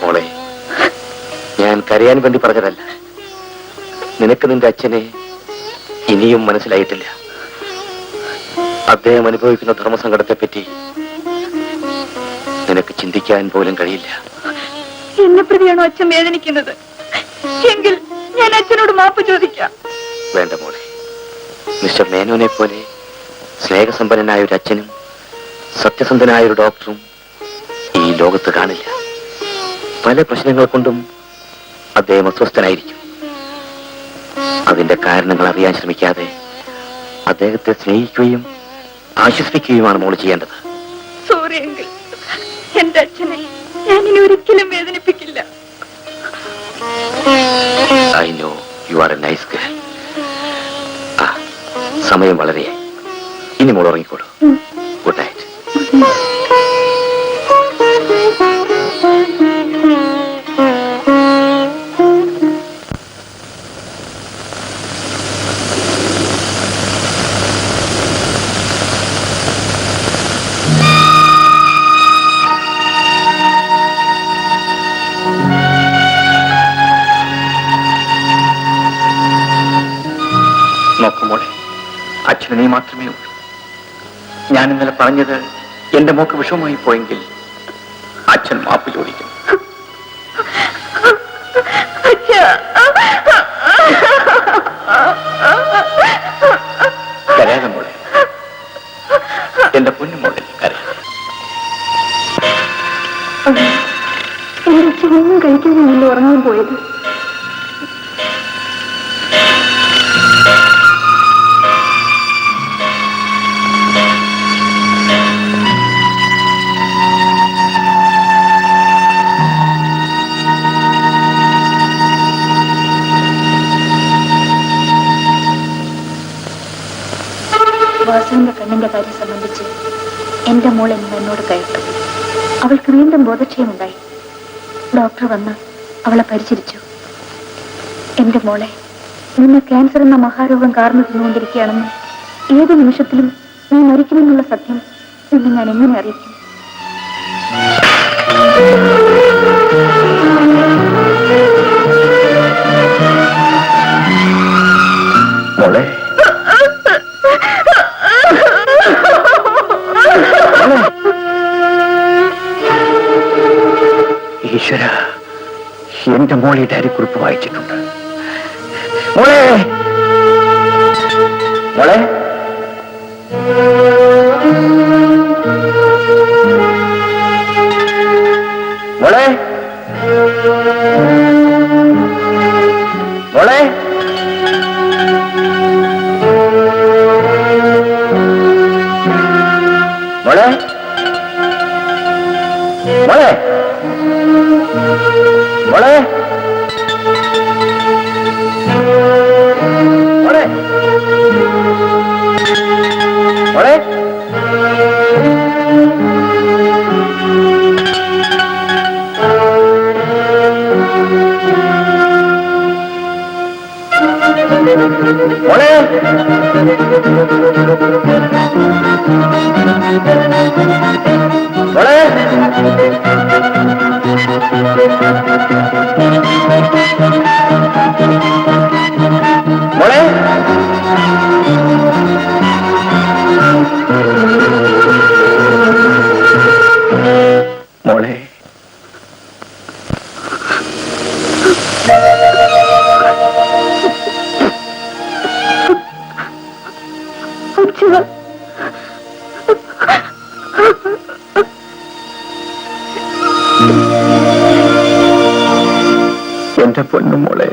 മോളെ, ഞാൻ കരയാൻ വേണ്ടി പറഞ്ഞതല്ല. നിനക്ക് നിന്റെ അച്ഛനെ ഇനിയും മനസ്സിലായിട്ടില്ല. അദ്ദേഹം അനുഭവിക്കുന്ന ധർമ്മസങ്കടത്തെപ്പറ്റി നിനക്ക് ചിന്തിക്കാൻ പോലും കഴിയില്ല. എന്നെ പ്രതിയാണോ അച്ഛൻ വേദനിക്കുന്നത്? എങ്കിൽ ഞാൻ അച്ഛനോട് മാപ്പ് ചോദിക്കാം. വേണ്ട മോളെ, മിസ്റ്റർ മേനോനെ പോലെ സ്നേഹസമ്പന്നനായ ഒരു അച്ഛനും സത്യസന്ധനായ ഒരു ഡോക്ടറും ലോകത്ത് കാണില്ല. പല പ്രശ്നങ്ങൾ കൊണ്ടും അദ്ദേഹം അസ്വസ്ഥനായിരിക്കും. അതിന്റെ കാരണങ്ങൾ അറിയാൻ ശ്രമിക്കാതെ അദ്ദേഹത്തെ സ്നേഹിക്കുകയും ആശ്വസിപ്പിക്കുകയുമാണ് മോള് ചെയ്യേണ്ടത്. സോറി എങ്കിൽ എന്റെ അച്ഛനെ ഞാൻ ഇനി ഒരിക്കലും വേദനിപ്പിക്കില്ല. I know you are a nice girl. സമയം വളരെയായി. ഇനി മോൾ ഉറങ്ങിക്കോളൂ. Good night. നോക്കുമോളെ, അച്ഛന് നീ മാത്രമേ ഉള്ളൂ. ഞാൻ ഇന്നലെ പറഞ്ഞത് എന്റെ മോക്ക് വിഷമമായി പോയെങ്കിൽ അച്ഛൻ മാപ്പ് ചോദിക്കും. കരയാതെ മോളെ, എന്റെ പൊന്നുമോളിൽ കരയാതെ. എന്റെ അച്ഛനൊന്നും കഴിക്കാതെ ഉറങ്ങാൻ പോയത്. വാസുവിന്റെ കണ്ണിന്റെ കാര്യം സംബന്ധിച്ച് എന്റെ മോൾ എന്ന് എന്നോട് കേട്ടു. അവൾക്ക് വീണ്ടും ബോധക്ഷയമുണ്ടായി. ഡോക്ടർ വന്ന് അവളെ പരിചരിച്ചു. എന്റെ മോളെ, നിന്നെ ക്യാൻസർ എന്ന മഹാരോഗം കാർന്നു തിന്നുകൊണ്ടിരിക്കുകയാണെന്ന് ഏത് നിമിഷത്തിലും നീ മരിക്കുമെന്നുള്ള സത്യം നിന്നെ ഞാൻ എങ്ങനെ അറിയിക്കും? മോളെ, ഈശ്വര, എന്റെ മോളെ ഡയറിക്കുറിപ്പ് വായിച്ചിട്ടുണ്ട്. മോളെ, മോളെ, മോളെ, മോളെ, മോളെ, മോളെ, മോളെ, മോളെ, മോളെ, മോളെ, മോളെ, മോളെ, മോളെ, എന്റെ പൊന്നു മോളെ,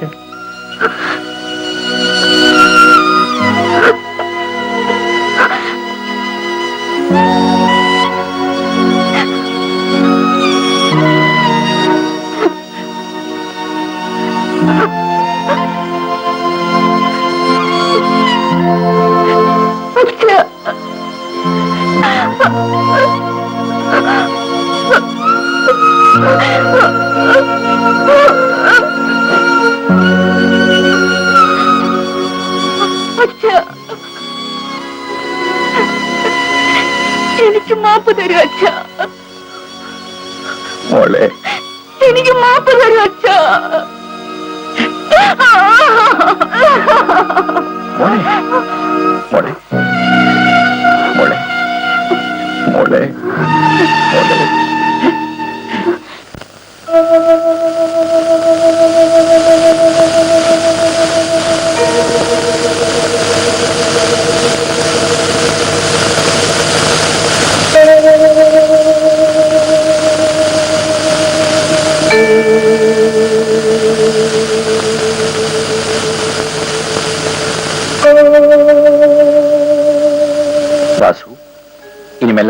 എനിക്ക് മാപ്പ് തരൂ അച്ഛ. മോളെ, എനിക്ക് മാപ്പ് തരൂ അച്ഛ. മോളെ, മോളെ, മോളെ, മോളെ, മോളെ.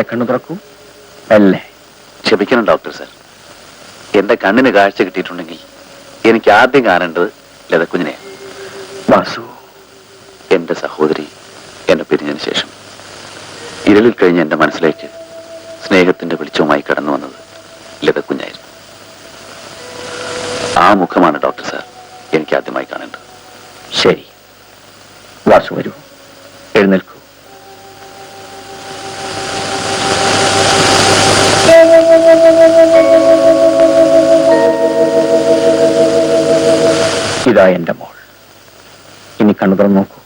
മെല്ലെ കണ്ണു തുറക്കൂ. മെല്ലെ. ക്ഷമിക്കണം ഡോക്ടർ സാർ. എന്റെ കണ്ണിന് കാഴ്ച കിട്ടിയിട്ടുണ്ടെങ്കിൽ എനിക്ക് ആദ്യം കാണേണ്ടത് ലതക്കുഞ്ഞിനെയാണ്. വാസു, എന്റെ സഹോദരി എന്നെ പിരിഞ്ഞതിന് ശേഷം ഇരളിൽ കഴിഞ്ഞ എന്റെ മനസ്സിലേക്ക് സ്നേഹത്തിന്റെ വെളിച്ചവുമായി കടന്നു വന്നത് ലതക്കുഞ്ഞായിരുന്നു. ആ മുഖമാണ് ഡോക്ടർ സാർ എനിക്ക് ആദ്യമായി കാണേണ്ടത്. ശരി, വാസു വരൂ, എഴുന്നേൽക്കൂ. ഇതാ എന്റെ മോൾ. ഇനി കണ്ണു തുറന്ന് നോക്കൂ.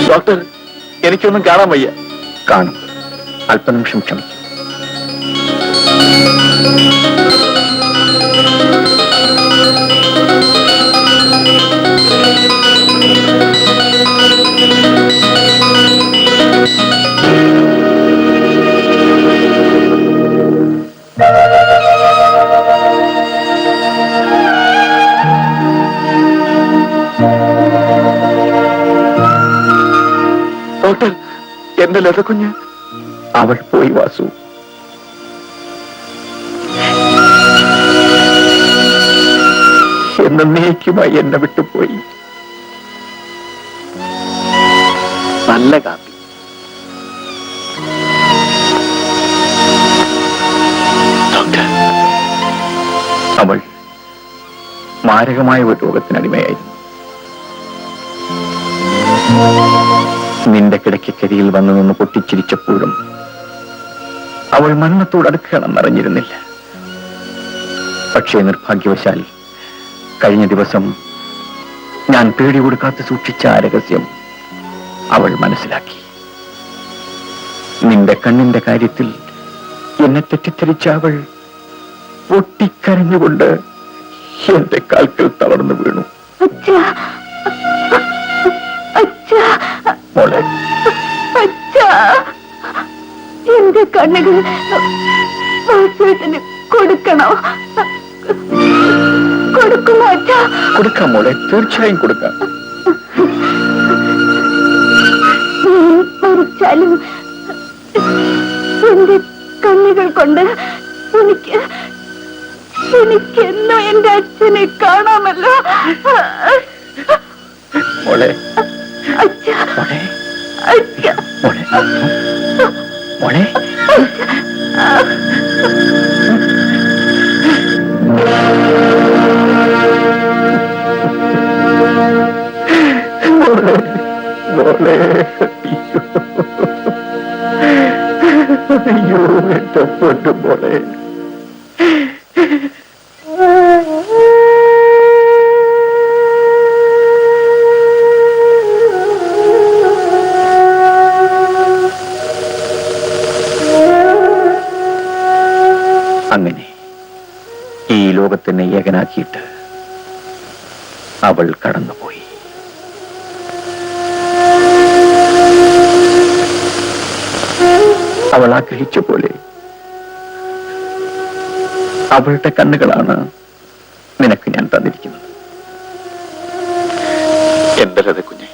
ഡോക്ടർ, എനിക്കൊന്നും കാണാൻ വയ്യ. കാണും, അല്പനിമിഷം ക്ഷമിക്കും. ഡോക്ടർ, എന്റെ ലതക്കുഞ്ഞ്. അവൾ പോയി വാസു. എന്നേക്കുമായി എന്നെ വിട്ടുപോയി. നല്ല കാപ്പി. ഡോക്ടർ, അവൾ മാരകമായ ഒരു രോഗത്തിനടിമയായിരുന്നു. നിന്റെ കിടക്കക്കരിയിൽ വന്നു നിന്ന് പൊട്ടിച്ചിരിച്ചപ്പോഴും അവൾ മരണത്തോട് അടുക്കണമെന്നറിഞ്ഞിരുന്നില്ല. പക്ഷേ നിർഭാഗ്യവശാൽ കഴിഞ്ഞ ദിവസം ഞാൻ പേടി കൊടുക്കാതെ സൂക്ഷിച്ച ആ രഹസ്യം അവൾ മനസ്സിലാക്കി. നിന്റെ കണ്ണിന്റെ കാര്യത്തിൽ എന്നെ തെറ്റിദ്ധരിച്ച അവൾ പൊട്ടിക്കരഞ്ഞുകൊണ്ട് എന്റെ കാൽക്കൽ തളർന്നു വീണു. മോളെ, എന്റെ കണ്ണുകൾ വാസുവേട്ടന് കൊടുക്കണോ? കൊടുക്കുമോ അച്ഛാ? കൊടുക്കാം മോളെ, തീർച്ചയായും കൊടുക്കാം. മരിച്ചാലും എന്റെ കണ്ണുകൾ കൊണ്ട് എനിക്കെന്നോ എന്റെ അച്ഛനെ കാണാമല്ലോ. മോളെ, അച്ഛാ, മോളെ, അച്ഛാ, മോളെ, മോളെ. മോളെ, അയ്യോ, എന്റെ പൊന്നു മോളെ. അങ്ങനെ ഈ ലോകത്തിനെ ഏകനാക്കിയിട്ട് അവൾ കടന്നുപോയി. അവൾ ആഗ്രഹിച്ച പോലെ അവളുടെ കണ്ണുകളാണ് നിനക്ക് ഞാൻ തന്നിരിക്കുന്നത്. എന്റെ ലതക്കുഞ്ഞെ,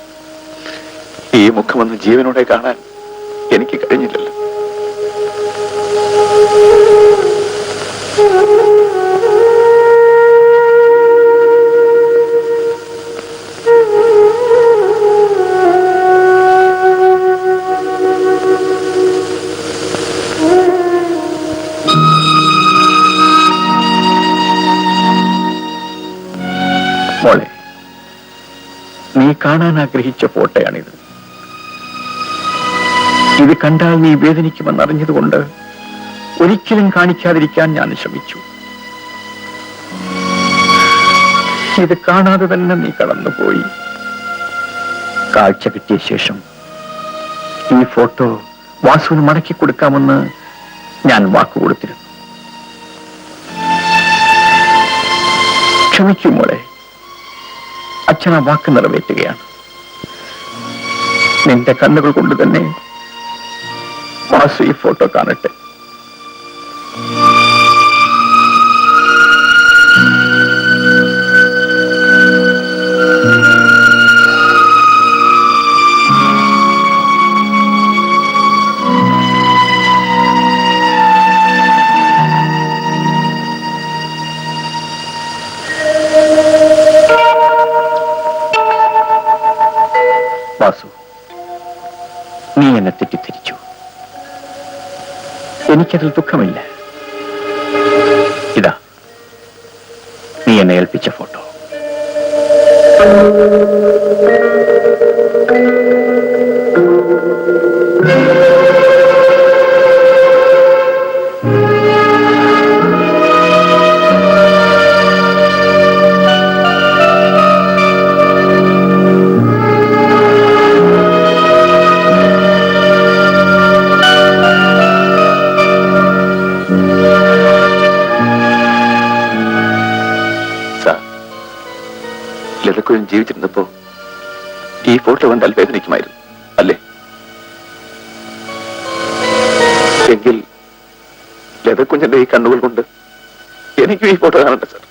ഈ മുഖമൊന്ന് ജീവനോടെ കാണാൻ എനിക്ക് കഴിഞ്ഞില്ലല്ലോ. മോളെ, നീ കാണാൻ ആഗ്രഹിച്ച ഫോട്ടോയാണിത്. ഇത് കണ്ടാൽ നീ വേദനിക്കുമെന്നറിഞ്ഞതുകൊണ്ട് ഒരിക്കലും കാണിക്കാതിരിക്കാൻ ഞാൻ ശ്രമിച്ചു. ഇത് കാണാതെ തന്നെ നീ കടന്നുപോയി. കാഴ്ച കിട്ടിയ ശേഷം ഈ ഫോട്ടോ വാസുവിന് മടക്കി കൊടുക്കാമെന്ന് ഞാൻ വാക്കുകൊടുത്തിരുന്നു. ക്ഷമിക്കും മോളെ, അച്ഛൻ ആ വാക്ക് നിറവേറ്റുകയാണ്. നിന്റെ കണ്ണുകൾ കൊണ്ട് തന്നെ വാസു ഈ ഫോട്ടോ കാണട്ടെ. വാസു, നീ എന്നെ തെറ്റിദ്ധരിച്ചു. എനിക്കതിൽ ദുഃഖമില്ല. ഇതാ നീ എന്നെ ഏൽപ്പിച്ച ഫോട്ടോ. ലതക്കുഴൻ ജീവിച്ചിരുന്നപ്പോ ഈ ഫോട്ടോ കണ്ടാൽ വേദനിക്കുമായിരുന്നു അല്ലേ? എങ്കിൽ ലതക്കുഞ്ഞന്റെ ഈ കണ്ണുകൾ കൊണ്ട് എനിക്കും ഈ ഫോട്ടോ കാണണ്ട സാർ.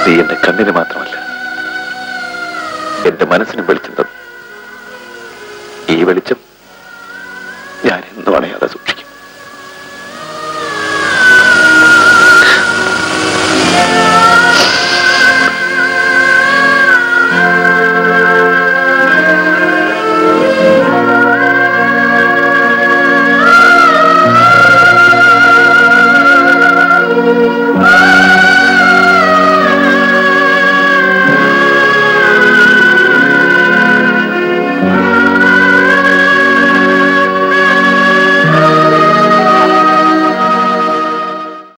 നീ എന്റെ കണ്ണിന് മാത്രമല്ല എന്റെ മനസ്സിനും വെളിച്ചം തന്നു. ഈ വെളിച്ചം